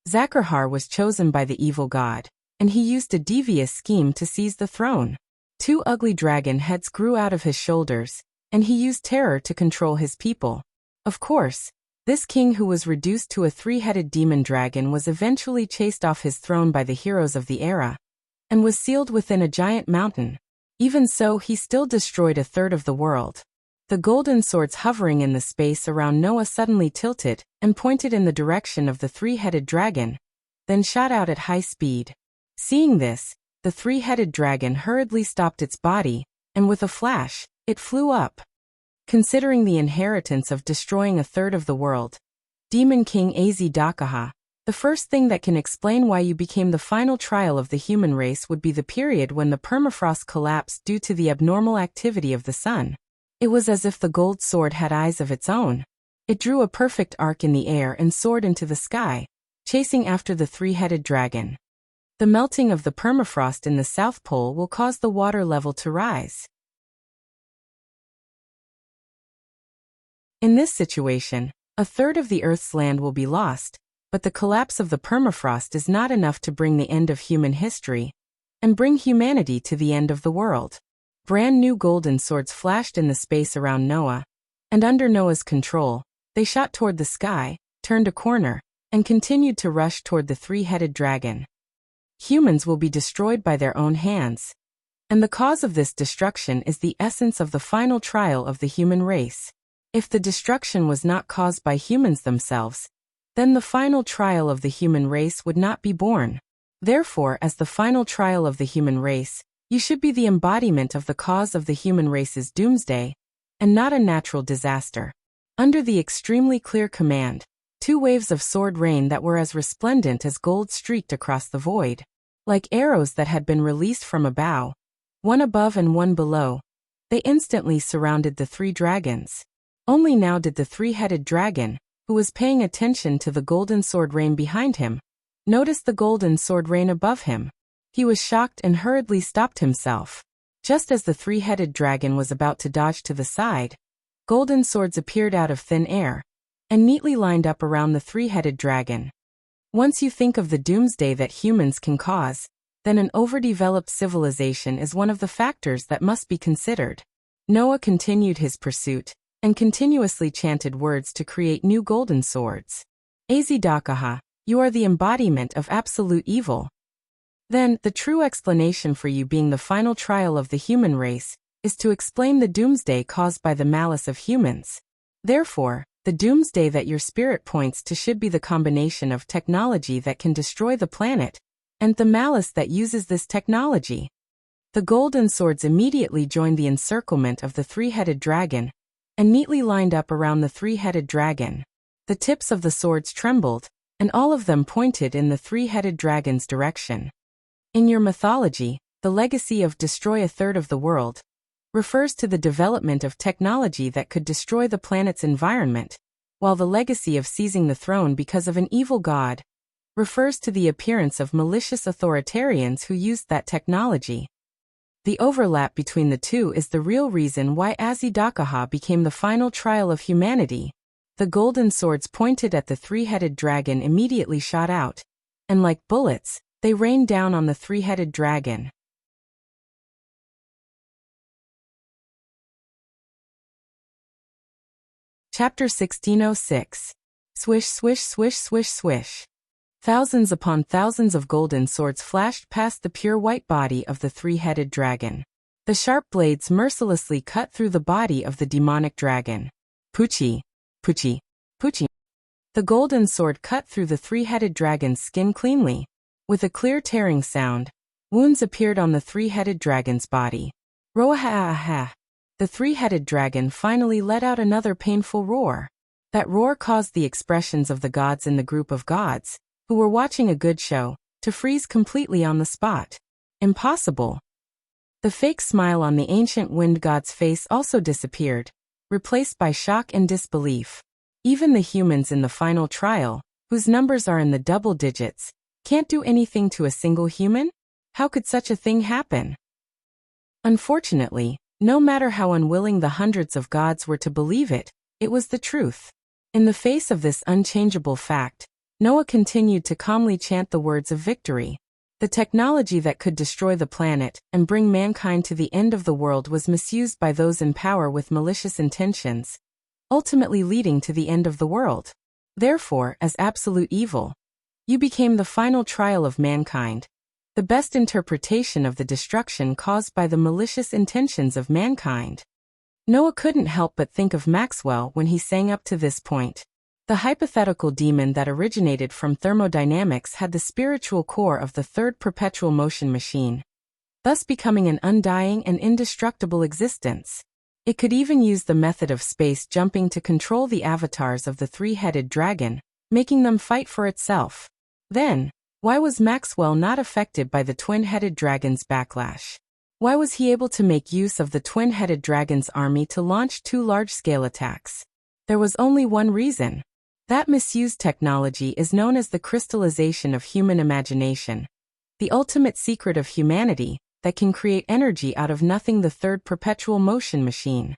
S1: Zakarhar was chosen by the evil god, and he used a devious scheme to seize the throne. Two ugly dragon heads grew out of his shoulders, and he used terror to control his people. Of course, this king who was reduced to a three-headed demon dragon was eventually chased off his throne by the heroes of the era, and was sealed within a giant mountain. Even so, he still destroyed a third of the world. The golden swords hovering in the space around Noah suddenly tilted and pointed in the direction of the three-headed dragon, then shot out at high speed. Seeing this, the three-headed dragon hurriedly stopped its body, and with a flash, it flew up. Considering the inheritance of destroying a third of the world, Demon King Azdakaha, the first thing that can explain why you became the final trial of the human race would be the period when the permafrost collapsed due to the abnormal activity of the sun. It was as if the gold sword had eyes of its own. It drew a perfect arc in the air and soared into the sky, chasing after the three-headed dragon. The melting of the permafrost in the South Pole will cause the water level to rise. In this situation, a third of the Earth's land will be lost, but the collapse of the permafrost is not enough to bring the end of human history and bring humanity to the end of the world. Brand new golden swords flashed in the space around Noah, and under Noah's control, they shot toward the sky, turned a corner, and continued to rush toward the three-headed dragon. Humans will be destroyed by their own hands, and the cause of this destruction is the essence of the final trial of the human race. If the destruction was not caused by humans themselves, then the final trial of the human race would not be born. Therefore, as the final trial of the human race, you should be the embodiment of the cause of the human race's doomsday, and not a natural disaster. Under the extremely clear command, 2 waves of sword rain that were as resplendent as gold streaked across the void. Like arrows that had been released from a bow, one above and one below, they instantly surrounded the 3 dragons. Only now did the three-headed dragon, who was paying attention to the golden sword rain behind him, notice the golden sword rain above him. He was shocked and hurriedly stopped himself. Just as the three-headed dragon was about to dodge to the side, golden swords appeared out of thin air and neatly lined up around the three-headed dragon. Once you think of the doomsday that humans can cause, then an overdeveloped civilization is one of the factors that must be considered. Noah continued his pursuit and continuously chanted words to create new golden swords. Azdakaha, you are the embodiment of absolute evil. Then, the true explanation for you being the final trial of the human race is to explain the doomsday caused by the malice of humans. Therefore, the doomsday that your spirit points to should be the combination of technology that can destroy the planet and the malice that uses this technology. The golden swords immediately joined the encirclement of the three-headed dragon and neatly lined up around the three-headed dragon. The tips of the swords trembled, and all of them pointed in the three-headed dragon's direction. In your mythology, the legacy of destroy a third of the world, refers to the development of technology that could destroy the planet's environment, while the legacy of seizing the throne because of an evil god refers to the appearance of malicious authoritarians who used that technology. The overlap between the two is the real reason why Azidakaha became the final trial of humanity. The golden swords pointed at the three-headed dragon immediately shot out, and like bullets, they rained down on the three-headed dragon. Chapter 1606. Swish, swish, swish, swish, swish. Thousands upon thousands of golden swords flashed past the pure white body of the three-headed dragon. The sharp blades mercilessly cut through the body of the demonic dragon. Puchi, puchi, puchi. The golden sword cut through the three-headed dragon's skin cleanly. With a clear tearing sound, wounds appeared on the three-headed dragon's body. Roaha-ha-ha. The three-headed dragon finally let out another painful roar. That roar caused the expressions of the gods in the group of gods, who were watching a good show, to freeze completely on the spot. Impossible. The fake smile on the ancient wind god's face also disappeared, replaced by shock and disbelief. Even the humans in the final trial, whose numbers are in the double digits, can't do anything to a single human? How could such a thing happen? Unfortunately, no matter how unwilling the hundreds of gods were to believe it, it was the truth. In the face of this unchangeable fact, Noah continued to calmly chant the words of victory. The technology that could destroy the planet and bring mankind to the end of the world was misused by those in power with malicious intentions, ultimately leading to the end of the world. Therefore, as absolute evil, you became the final trial of mankind, the best interpretation of the destruction caused by the malicious intentions of mankind. Noah couldn't help but think of Maxwell when he sang up to this point. The hypothetical demon that originated from thermodynamics had the spiritual core of the third perpetual motion machine, thus becoming an undying and indestructible existence. It could even use the method of space jumping to control the avatars of the three-headed dragon, making them fight for itself. Then, why was Maxwell not affected by the twin-headed dragon's backlash? Why was he able to make use of the twin-headed dragon's army to launch two large-scale attacks? There was only one reason. That misused technology is known as the crystallization of human imagination, the ultimate secret of humanity that can create energy out of nothing, the third perpetual motion machine.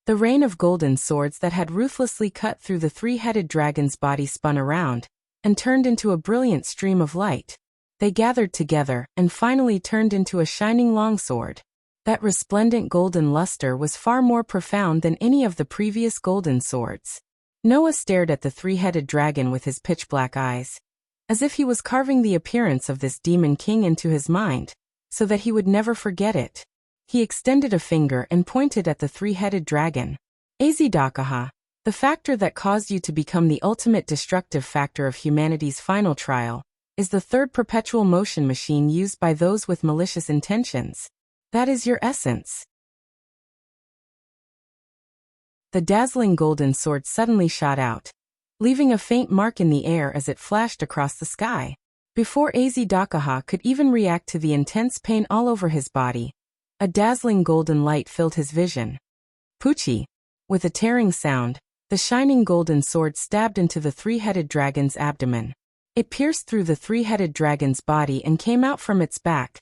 S1: The rain of golden swords that had ruthlessly cut through the three-headed dragon's body spun around and turned into a brilliant stream of light. They gathered together and finally turned into a shining longsword. That resplendent golden luster was far more profound than any of the previous golden swords. Noah stared at the three-headed dragon with his pitch-black eyes, as if he was carving the appearance of this demon king into his mind, so that he would never forget it. He extended a finger and pointed at the three-headed dragon. Azidakaha, the factor that caused you to become the ultimate destructive factor of humanity's final trial, is the third perpetual motion machine used by those with malicious intentions. That is your essence. The dazzling golden sword suddenly shot out, leaving a faint mark in the air as it flashed across the sky. Before Azidakaha could even react to the intense pain all over his body, a dazzling golden light filled his vision. Puchi! With a tearing sound, the shining golden sword stabbed into the three-headed dragon's abdomen. It pierced through the three-headed dragon's body and came out from its back,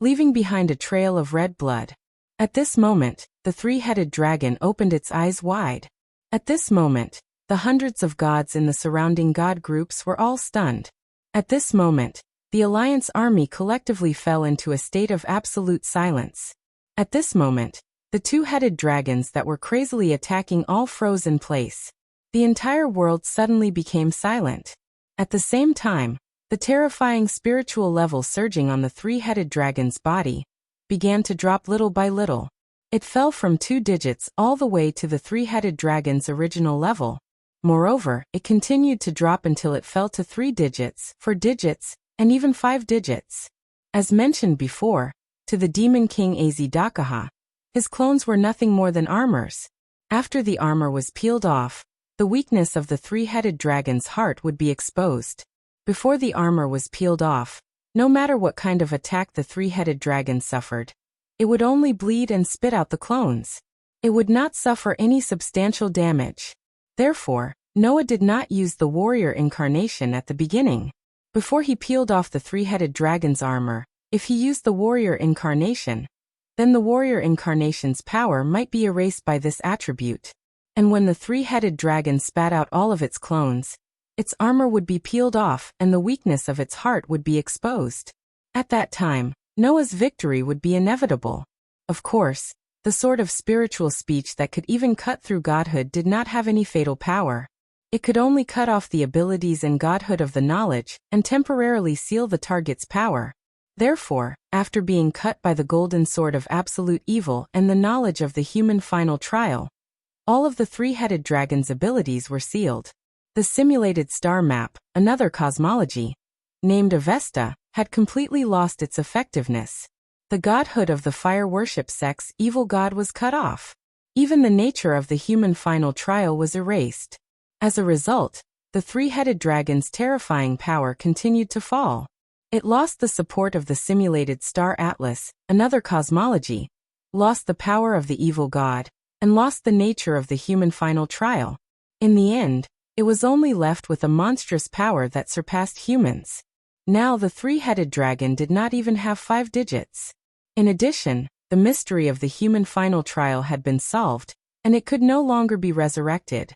S1: leaving behind a trail of red blood. At this moment, the three-headed dragon opened its eyes wide. At this moment, the hundreds of gods in the surrounding god groups were all stunned. At this moment, the Alliance army collectively fell into a state of absolute silence. At this moment, the two-headed dragons that were crazily attacking all froze in place. The entire world suddenly became silent. At the same time, the terrifying spiritual level surging on the three-headed dragon's body began to drop little by little. It fell from 2 digits all the way to the three-headed dragon's original level. Moreover, it continued to drop until it fell to 3 digits, 4 digits, and even 5 digits. As mentioned before, to the Demon King Azidakaha, his clones were nothing more than armors. After the armor was peeled off, the weakness of the three-headed dragon's heart would be exposed. Before the armor was peeled off, No matter what kind of attack the three-headed dragon suffered, it would only bleed and spit out the clones. It would not suffer any substantial damage. Therefore, Noah did not use the warrior incarnation at the beginning. Before he peeled off the three-headed dragon's armor, if he used the warrior incarnation, then the warrior incarnation's power might be erased by this attribute. And when the three-headed dragon spat out all of its clones, its armor would be peeled off and the weakness of its heart would be exposed. At that time, Noah's victory would be inevitable. Of course, the sort of spiritual speech that could even cut through godhood did not have any fatal power. It could only cut off the abilities and godhood of the knowledge and temporarily seal the target's power. Therefore, after being cut by the golden sword of absolute evil and the knowledge of the human final trial, all of the three-headed dragon's abilities were sealed. The simulated star map, another cosmology, named Avesta, had completely lost its effectiveness. The godhood of the fire worship sect's evil god was cut off. Even the nature of the human final trial was erased. As a result, the three-headed dragon's terrifying power continued to fall. It lost the support of the simulated star atlas, another cosmology, lost the power of the evil god, and lost the nature of the human final trial. In the end, it was only left with a monstrous power that surpassed humans. Now the three-headed dragon did not even have 5 digits. In addition, the mystery of the human final trial had been solved, and it could no longer be resurrected.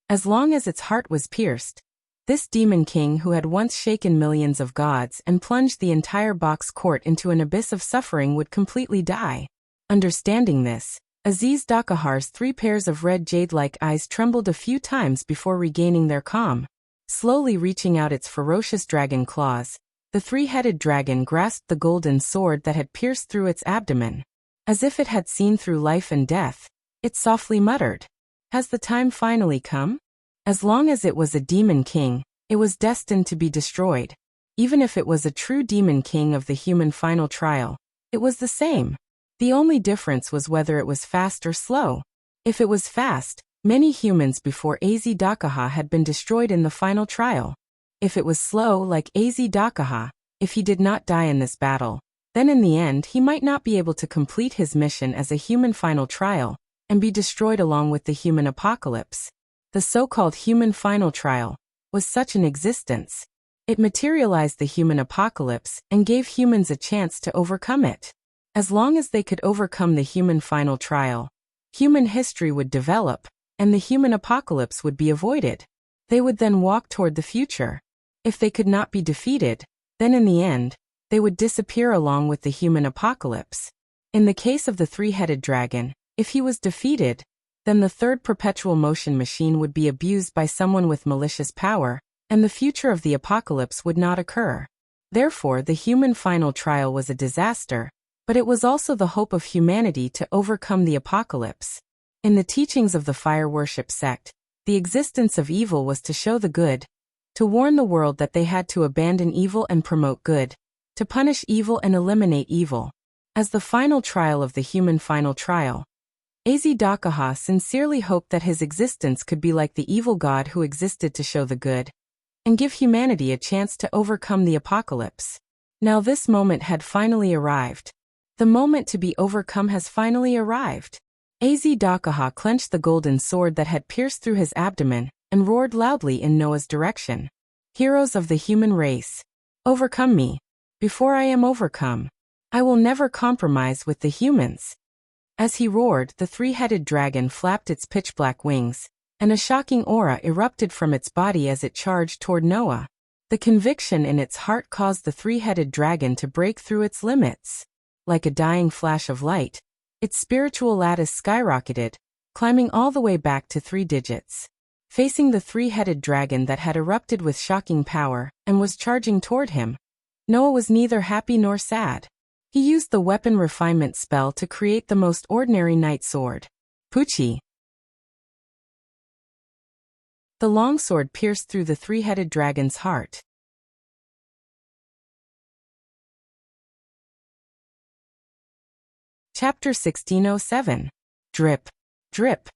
S1: As long as its heart was pierced, this demon king who had once shaken millions of gods and plunged the entire box court into an abyss of suffering would completely die. Understanding this, Aziz Dakahar's 3 pairs of red jade-like eyes trembled a few times before regaining their calm. Slowly reaching out its ferocious dragon claws, the three-headed dragon grasped the golden sword that had pierced through its abdomen. As if it had seen through life and death, it softly muttered, "Has the time finally come?" As long as it was a demon king, it was destined to be destroyed. Even if it was a true demon king of the human final trial, it was the same. The only difference was whether it was fast or slow. If it was fast, many humans before Az Dakaha had been destroyed in the final trial. If it was slow like Az Dakaha, if he did not die in this battle, then in the end he might not be able to complete his mission as a human final trial, and be destroyed along with the human apocalypse. The so-called human final trial was such an existence. It materialized the human apocalypse and gave humans a chance to overcome it. As long as they could overcome the human final trial, human history would develop, and the human apocalypse would be avoided. They would then walk toward the future. If they could not be defeated, then in the end, they would disappear along with the human apocalypse. In the case of the three-headed dragon, if he was defeated, then the third perpetual motion machine would be abused by someone with malicious power, and the future of the apocalypse would not occur. Therefore, the human final trial was a disaster, but it was also the hope of humanity to overcome the apocalypse. In the teachings of the fire worship sect, the existence of evil was to show the good, to warn the world that they had to abandon evil and promote good, to punish evil and eliminate evil. As the final trial of the human final trial, Az Dakaha sincerely hoped that his existence could be like the evil god who existed to show the good, and give humanity a chance to overcome the apocalypse. Now this moment had finally arrived. The moment to be overcome has finally arrived. Az Dakaha clenched the golden sword that had pierced through his abdomen, and roared loudly in Noah's direction. "Heroes of the human race, overcome me. Before I am overcome, I will never compromise with the humans." As he roared, the three-headed dragon flapped its pitch-black wings, and a shocking aura erupted from its body as it charged toward Noah. The conviction in its heart caused the three-headed dragon to break through its limits. Like a dying flash of light, its spiritual lattice skyrocketed, climbing all the way back to 3 digits. Facing the three-headed dragon that had erupted with shocking power and was charging toward him, Noah was neither happy nor sad. He used the weapon refinement spell to create the most ordinary knight sword, Puchi. The longsword pierced through the three-headed dragon's heart. Chapter 1607. Drip. Drip.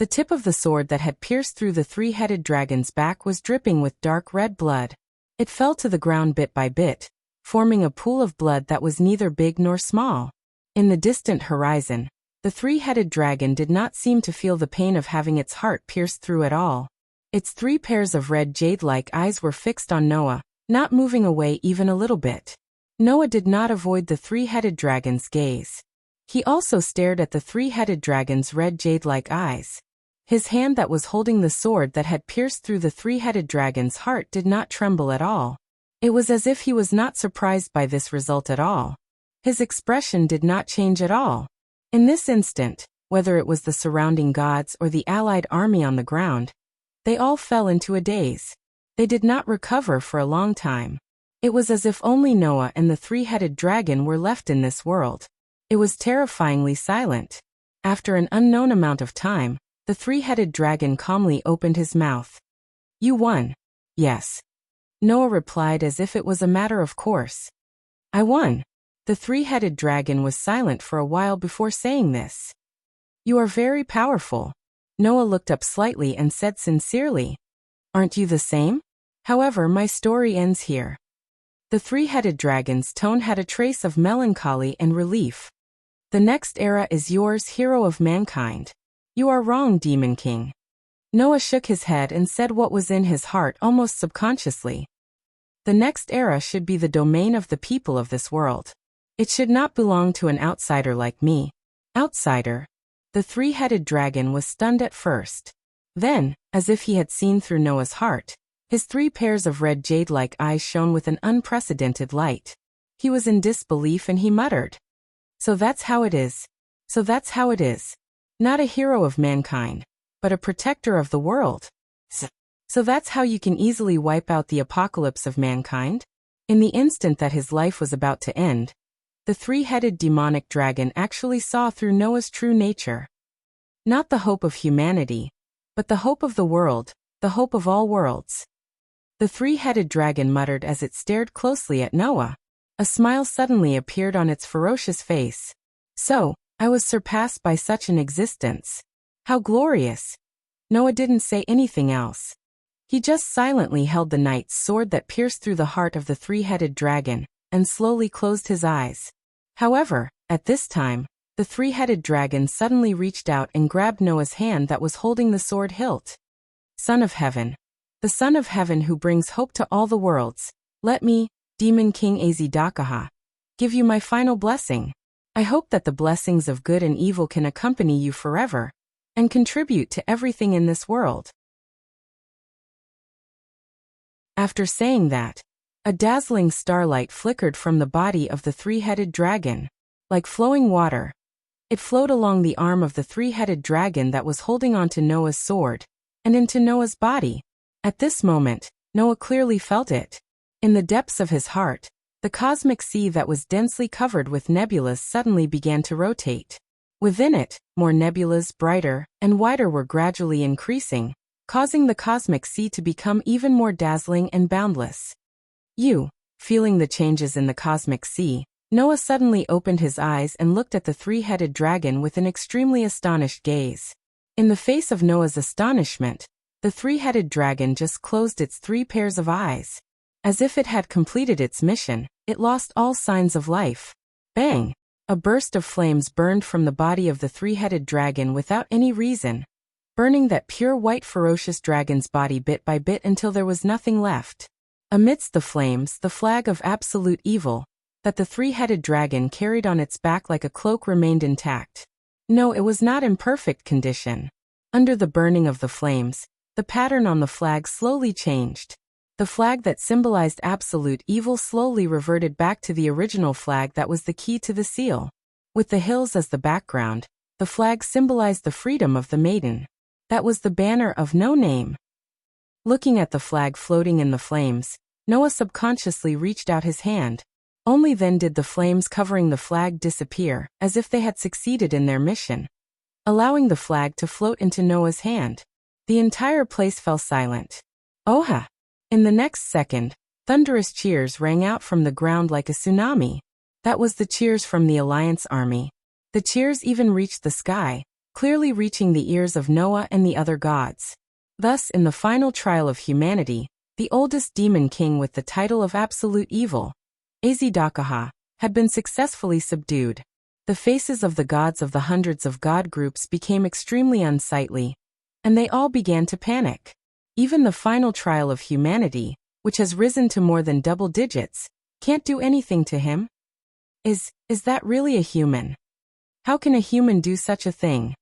S1: The tip of the sword that had pierced through the three-headed dragon's back was dripping with dark red blood. It fell to the ground bit by bit, forming a pool of blood that was neither big nor small. In the distant horizon, the three-headed dragon did not seem to feel the pain of having its heart pierced through at all. Its 3 pairs of red jade-like eyes were fixed on Noah, not moving away even a little bit. Noah did not avoid the three-headed dragon's gaze. He also stared at the three-headed dragon's red jade-like eyes. His hand that was holding the sword that had pierced through the three-headed dragon's heart did not tremble at all. It was as if he was not surprised by this result at all. His expression did not change at all. In this instant, whether it was the surrounding gods or the allied army on the ground, they all fell into a daze. They did not recover for a long time. It was as if only Noah and the three-headed dragon were left in this world. It was terrifyingly silent. After an unknown amount of time, the three-headed dragon calmly opened his mouth. "You won." "Yes." Noah replied as if it was a matter of course. "I won." The three-headed dragon was silent for a while before saying this. "You are very powerful." Noah looked up slightly and said sincerely, "Aren't you the same? However, my story ends here." The three-headed dragon's tone had a trace of melancholy and relief. "The next era is yours, hero of mankind." "You are wrong, Demon King." Noah shook his head and said what was in his heart almost subconsciously. "The next era should be the domain of the people of this world. It should not belong to an outsider like me." "Outsider?" The three-headed dragon was stunned at first. Then, as if he had seen through Noah's heart, his 3 pairs of red jade-like eyes shone with an unprecedented light. He was in disbelief and he muttered, "So that's how it is. So that's how it is. Not a hero of mankind, but a protector of the world. So that's how you can easily wipe out the apocalypse of mankind?" In the instant that his life was about to end, the three-headed demonic dragon actually saw through Noah's true nature. Not the hope of humanity, but the hope of the world, the hope of all worlds. The three-headed dragon muttered as it stared closely at Noah. A smile suddenly appeared on its ferocious face. "So, I was surpassed by such an existence. How glorious." Noah didn't say anything else. He just silently held the knight's sword that pierced through the heart of the three-headed dragon, and slowly closed his eyes. However, at this time, the three-headed dragon suddenly reached out and grabbed Noah's hand that was holding the sword hilt. "Son of Heaven, the Son of Heaven who brings hope to all the worlds, let me, Demon King Azidakaha, give you my final blessing. I hope that the blessings of good and evil can accompany you forever, and contribute to everything in this world." After saying that, a dazzling starlight flickered from the body of the three-headed dragon. Like flowing water, it flowed along the arm of the three-headed dragon that was holding onto Noah's sword, and into Noah's body. At this moment, Noah clearly felt it. In the depths of his heart, the cosmic sea that was densely covered with nebulas suddenly began to rotate. Within it, more nebulas, brighter and wider, were gradually increasing, causing the cosmic sea to become even more dazzling and boundless. Feeling the changes in the cosmic sea, Noah suddenly opened his eyes and looked at the three-headed dragon with an extremely astonished gaze. In the face of Noah's astonishment, the three-headed dragon just closed its 3 pairs of eyes. As if it had completed its mission, it lost all signs of life. Bang! A burst of flames burned from the body of the three-headed dragon without any reason, burning that pure white ferocious dragon's body bit by bit until there was nothing left. Amidst the flames, the flag of absolute evil that the three-headed dragon carried on its back like a cloak remained intact. No, it was not in perfect condition. Under the burning of the flames, the pattern on the flag slowly changed. The flag that symbolized absolute evil slowly reverted back to the original flag that was the key to the seal. With the hills as the background, the flag symbolized the freedom of the maiden. That was the banner of no name. Looking at the flag floating in the flames, Noah subconsciously reached out his hand. Only then did the flames covering the flag disappear, as if they had succeeded in their mission, allowing the flag to float into Noah's hand. The entire place fell silent. Oha! In the next second, thunderous cheers rang out from the ground like a tsunami. That was the cheers from the Alliance army. The cheers even reached the sky, clearly reaching the ears of Noah and the other gods. Thus, in the final trial of humanity, the oldest demon king with the title of absolute evil, Azidakaha, had been successfully subdued. The faces of the gods of the hundreds of god groups became extremely unsightly, and they all began to panic. Even the final trial of humanity, which has risen to more than double digits, can't do anything to him. Is that really a human? How can a human do such a thing?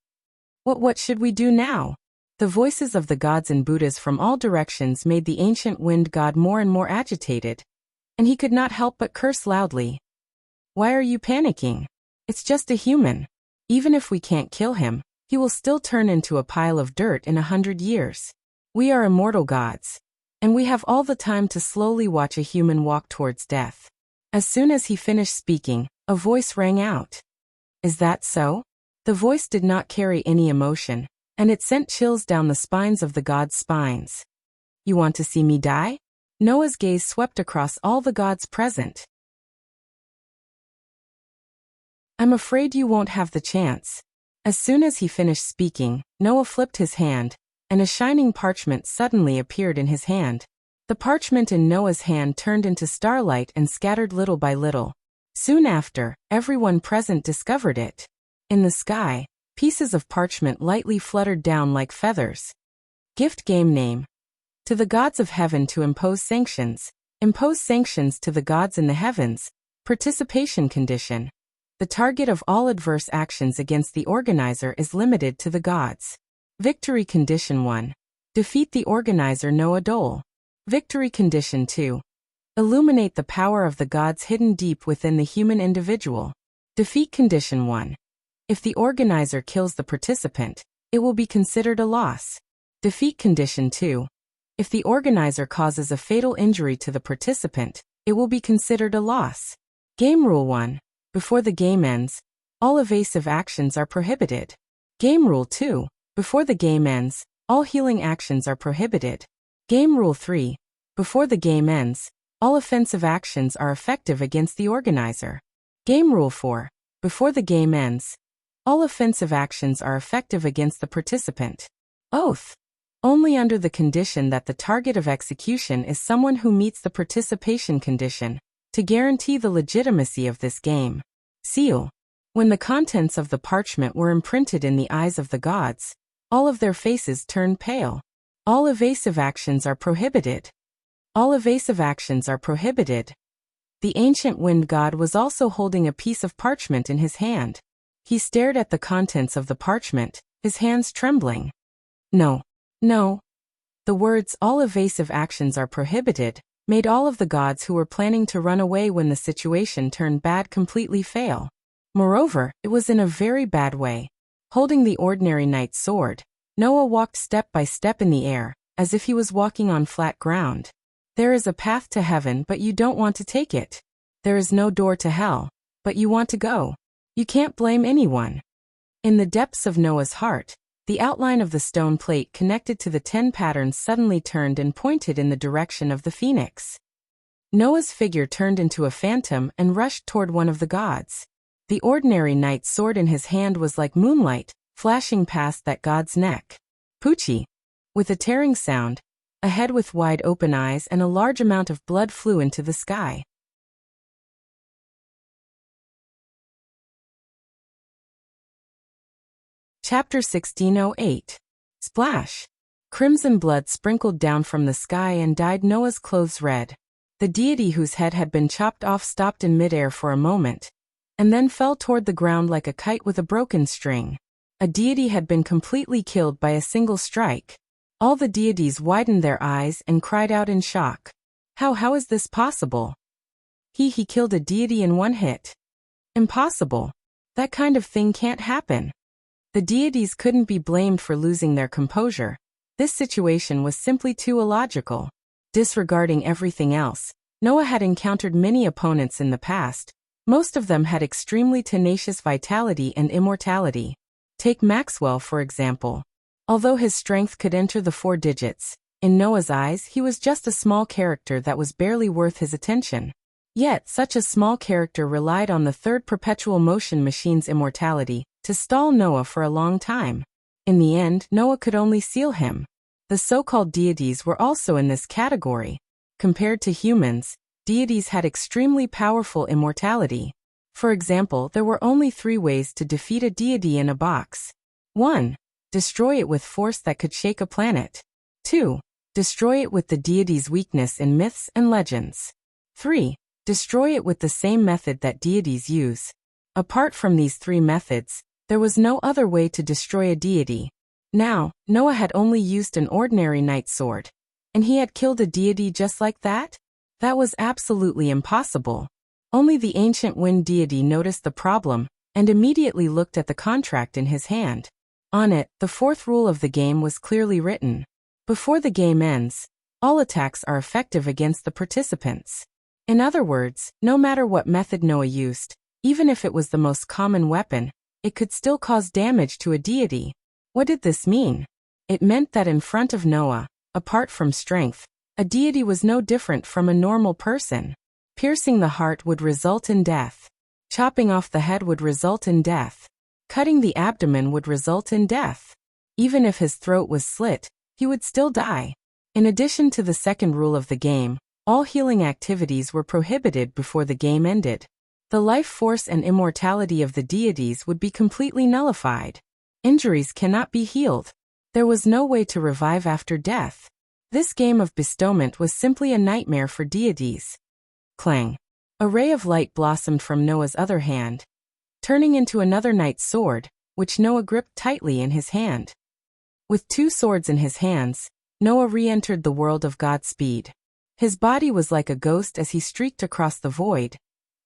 S1: What should we do now? The voices of the gods and Buddhas from all directions made the ancient wind god more and more agitated, and he could not help but curse loudly. Why are you panicking? It's just a human. Even if we can't kill him, he will still turn into a pile of dirt in 100 years. We are immortal gods, and we have all the time to slowly watch a human walk towards death. As soon as he finished speaking, a voice rang out. Is that so? The voice did not carry any emotion, and it sent chills down the spines of the gods' spines. You want to see me die? Noah's gaze swept across all the gods present. I'm afraid you won't have the chance. As soon as he finished speaking, Noah flipped his hand, and a shining parchment suddenly appeared in his hand. The parchment in Noah's hand turned into starlight and scattered little by little. Soon after, everyone present discovered it. In the sky, pieces of parchment lightly fluttered down like feathers. Gift game name. To the gods of heaven to impose sanctions. Impose sanctions to the gods in the heavens. Participation condition. The target of all adverse actions against the organizer is limited to the gods. Victory condition 1. Defeat the organizer Noah Dole. Victory condition 2. Illuminate the power of the gods hidden deep within the human individual. Defeat condition 1. If the organizer kills the participant, it will be considered a loss. Defeat condition 2. If the organizer causes a fatal injury to the participant, it will be considered a loss. Game rule 1. Before the game ends, all evasive actions are prohibited. Game rule 2. Before the game ends, all healing actions are prohibited. Game rule 3. Before the game ends, all offensive actions are effective against the organizer. Game rule 4. Before the game ends, all offensive actions are effective against the participant. Oath. Only under the condition that the target of execution is someone who meets the participation condition, to guarantee the legitimacy of this game. Seal. When the contents of the parchment were imprinted in the eyes of the gods, all of their faces turned pale. All evasive actions are prohibited. All evasive actions are prohibited. The ancient wind god was also holding a piece of parchment in his hand. He stared at the contents of the parchment, his hands trembling. No. The words, all evasive actions are prohibited, made all of the gods who were planning to run away when the situation turned bad completely fail. Moreover, it was in a very bad way. Holding the ordinary knight's sword, Noah walked step by step in the air, as if he was walking on flat ground. There is a path to heaven, but you don't want to take it. There is no door to hell, but you want to go. You can't blame anyone. In the depths of Noah's heart, the outline of the stone plate connected to the 10 patterns suddenly turned and pointed in the direction of the phoenix. Noah's figure turned into a phantom and rushed toward one of the gods. The ordinary knight's sword in his hand was like moonlight, flashing past that god's neck. Poochie! With a tearing sound, a head with wide open eyes and a large amount of blood flew into the sky. Chapter 1608. Splash! Crimson blood sprinkled down from the sky and dyed Noah's clothes red. The deity whose head had been chopped off stopped in midair for a moment, and then fell toward the ground like a kite with a broken string. A deity had been completely killed by a single strike. All the deities widened their eyes and cried out in shock. How is this possible? He killed a deity in one hit. Impossible. That kind of thing can't happen. The deities couldn't be blamed for losing their composure. This situation was simply too illogical. Disregarding everything else, Noah had encountered many opponents in the past. Most of them had extremely tenacious vitality and immortality. Take Maxwell, for example. Although his strength could enter the 4 digits, in Noah's eyes he was just a small character that was barely worth his attention. Yet such a small character relied on the third perpetual motion machine's immortality, to stall Noah for a long time. In the end, Noah could only seal him. The so-called deities were also in this category. Compared to humans, deities had extremely powerful immortality. For example, there were only 3 ways to defeat a deity in a box. 1. Destroy it with force that could shake a planet. 2. Destroy it with the deity's weakness in myths and legends. 3. Destroy it with the same method that deities use. Apart from these 3 methods, there was no other way to destroy a deity. Now, Noah had only used an ordinary knight's sword. And he had killed a deity just like that? That was absolutely impossible. Only the ancient wind deity noticed the problem, and immediately looked at the contract in his hand. On it, the 4th rule of the game was clearly written. Before the game ends, all attacks are effective against the participants. In other words, no matter what method Noah used, even if it was the most common weapon, it could still cause damage to a deity. What did this mean? It meant that in front of Noah, apart from strength, a deity was no different from a normal person. Piercing the heart would result in death. Chopping off the head would result in death. Cutting the abdomen would result in death. Even if his throat was slit, he would still die. In addition to the 2nd rule of the game, all healing activities were prohibited before the game ended. The life force and immortality of the deities would be completely nullified. Injuries cannot be healed. There was no way to revive after death. This game of bestowment was simply a nightmare for deities. Clang. A ray of light blossomed from Noah's other hand, turning into another knight's sword, which Noah gripped tightly in his hand. With 2 swords in his hands, Noah re-entered the world of Godspeed. His body was like a ghost as he streaked across the void,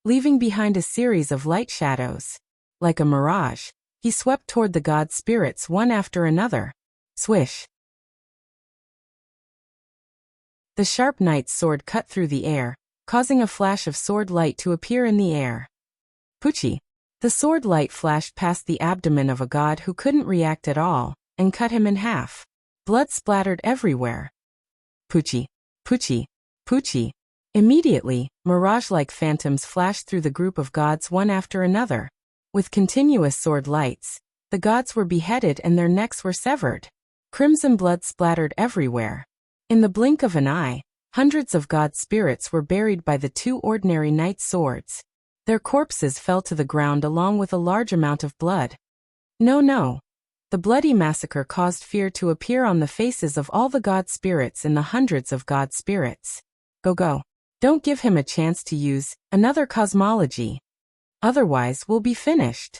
S1: leaving behind a series of light shadows. Like a mirage, he swept toward the god spirits one after another. Swish. The sharp knight's sword cut through the air, causing a flash of sword light to appear in the air. Poochie. The sword light flashed past the abdomen of a god who couldn't react at all, and cut him in half. Blood splattered everywhere. Poochie. Poochie. Poochie. Immediately, mirage-like phantoms flashed through the group of gods one after another. With continuous sword lights, the gods were beheaded and their necks were severed. Crimson blood splattered everywhere. In the blink of an eye, hundreds of god spirits were buried by the 2 ordinary knight swords. Their corpses fell to the ground along with a large amount of blood. No. The bloody massacre caused fear to appear on the faces of all the god spirits and the hundreds of god spirits. Go. Don't give him a chance to use another cosmology. Otherwise, we'll be finished.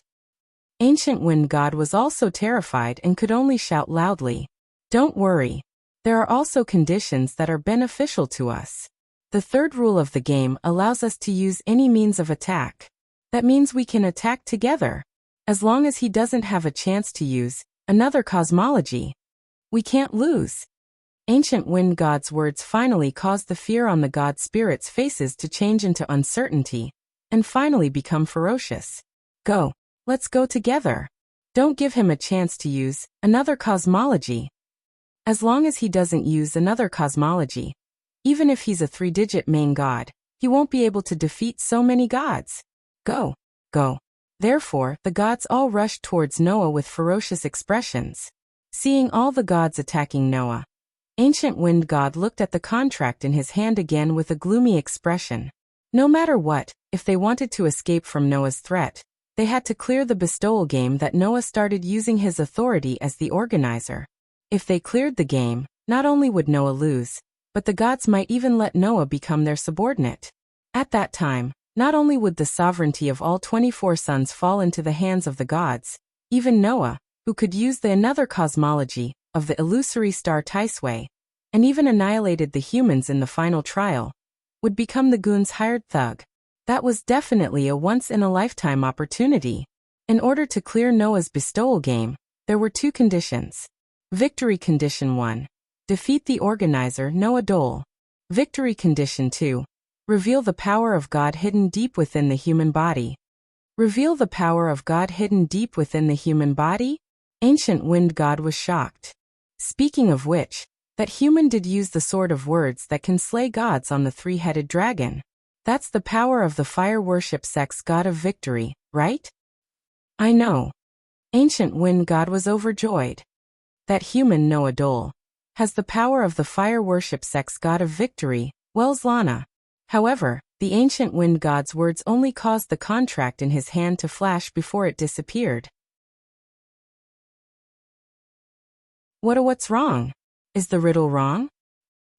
S1: Ancient Wind God was also terrified and could only shout loudly. Don't worry. There are also conditions that are beneficial to us. The 3rd rule of the game allows us to use any means of attack. That means we can attack together. As long as he doesn't have a chance to use another cosmology, we can't lose. Ancient Wind God's words finally caused the fear on the god spirits' faces to change into uncertainty, and finally become ferocious. Go. Let's go together. Don't give him a chance to use another cosmology. As long as he doesn't use another cosmology, even if he's a 3-digit main god, he won't be able to defeat so many gods. Go. Therefore, the gods all rushed towards Noah with ferocious expressions. Seeing all the gods attacking Noah, Ancient Wind God looked at the contract in his hand again with a gloomy expression. No matter what, if they wanted to escape from Noah's threat, they had to clear the bestowal game that Noah started using his authority as the organizer. If they cleared the game, not only would Noah lose, but the gods might even let Noah become their subordinate. At that time, not only would the sovereignty of all 24 sons fall into the hands of the gods, even Noah, who could use the another cosmology of the illusory star Tisway, and even annihilated the humans in the final trial, would become the goon's hired thug. That was definitely a once-in-a-lifetime opportunity. In order to clear Noah's bestowal game, there were 2 conditions. Victory Condition 1. Defeat the organizer Noah Dole. Victory Condition 2. Reveal the power of God hidden deep within the human body. Reveal the power of God hidden deep within the human body? Ancient Wind God was shocked. Speaking of which, that human did use the sword of words that can slay gods on the 3-headed dragon. That's the power of the fire worship sex god of victory, right? I know. Ancient wind god was overjoyed. That human Noah Dole has the power of the fire worship sex god of victory, Wells Lana. However, the ancient wind god's words only caused the contract in his hand to flash before it disappeared. What's wrong? Is the riddle wrong?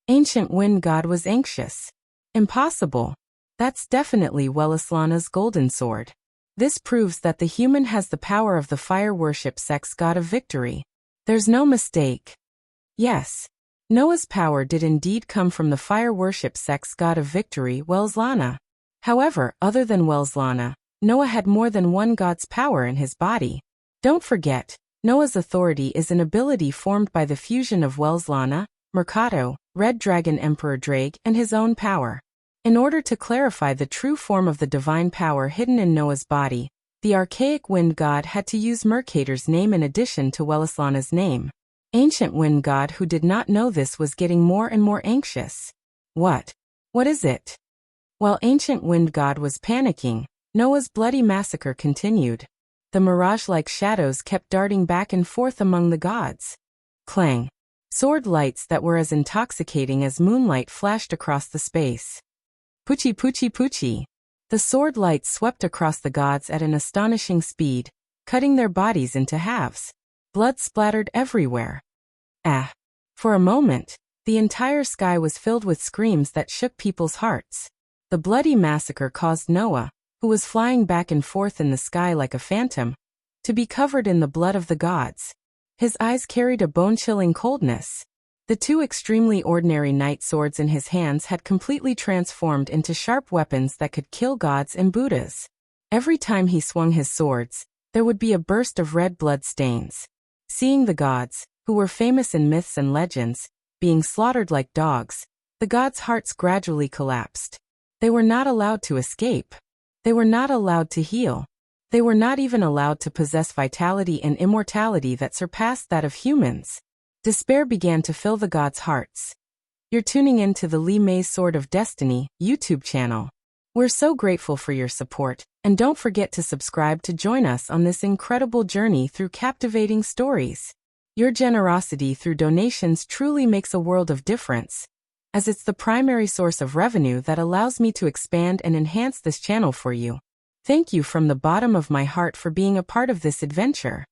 S1: Ancient wind god was anxious. Impossible. That's definitely Wellislana's golden sword. This proves that the human has the power of the fire worship sex god of victory. There's no mistake. Yes. Noah's power did indeed come from the fire worship sex god of victory, Welslana. However, other than Welslana, Noah had more than one god's power in his body. Don't forget, Noah's authority is an ability formed by the fusion of Welslana, Mercado, Red Dragon Emperor Drake, and his own power. In order to clarify the true form of the divine power hidden in Noah's body, the archaic wind god had to use Mercator's name in addition to Wellislana's name. Ancient wind god who did not know this was getting more and more anxious. What is it? While ancient wind god was panicking, Noah's bloody massacre continued. The mirage-like shadows kept darting back and forth among the gods. Clang. Sword lights that were as intoxicating as moonlight flashed across the space. Poochie poochie poochie. The sword lights swept across the gods at an astonishing speed, cutting their bodies into halves. Blood splattered everywhere. For a moment, the entire sky was filled with screams that shook people's hearts. The bloody massacre caused Noah, who was flying back and forth in the sky like a phantom, to be covered in the blood of the gods. His eyes carried a bone-chilling coldness. The two extremely ordinary knight swords in his hands had completely transformed into sharp weapons that could kill gods and Buddhas. Every time he swung his swords, there would be a burst of red blood stains. Seeing the gods, who were famous in myths and legends, being slaughtered like dogs, the gods' hearts gradually collapsed. They were not allowed to escape. They were not allowed to heal. They were not even allowed to possess vitality and immortality that surpassed that of humans. Despair began to fill the gods' hearts. You're tuning in to the Li Mei's Sword of Destiny YouTube channel. We're so grateful for your support, and don't forget to subscribe to join us on this incredible journey through captivating stories. Your generosity through donations truly makes a world of difference, as it's the primary source of revenue that allows me to expand and enhance this channel for you. Thank you from the bottom of my heart for being a part of this adventure.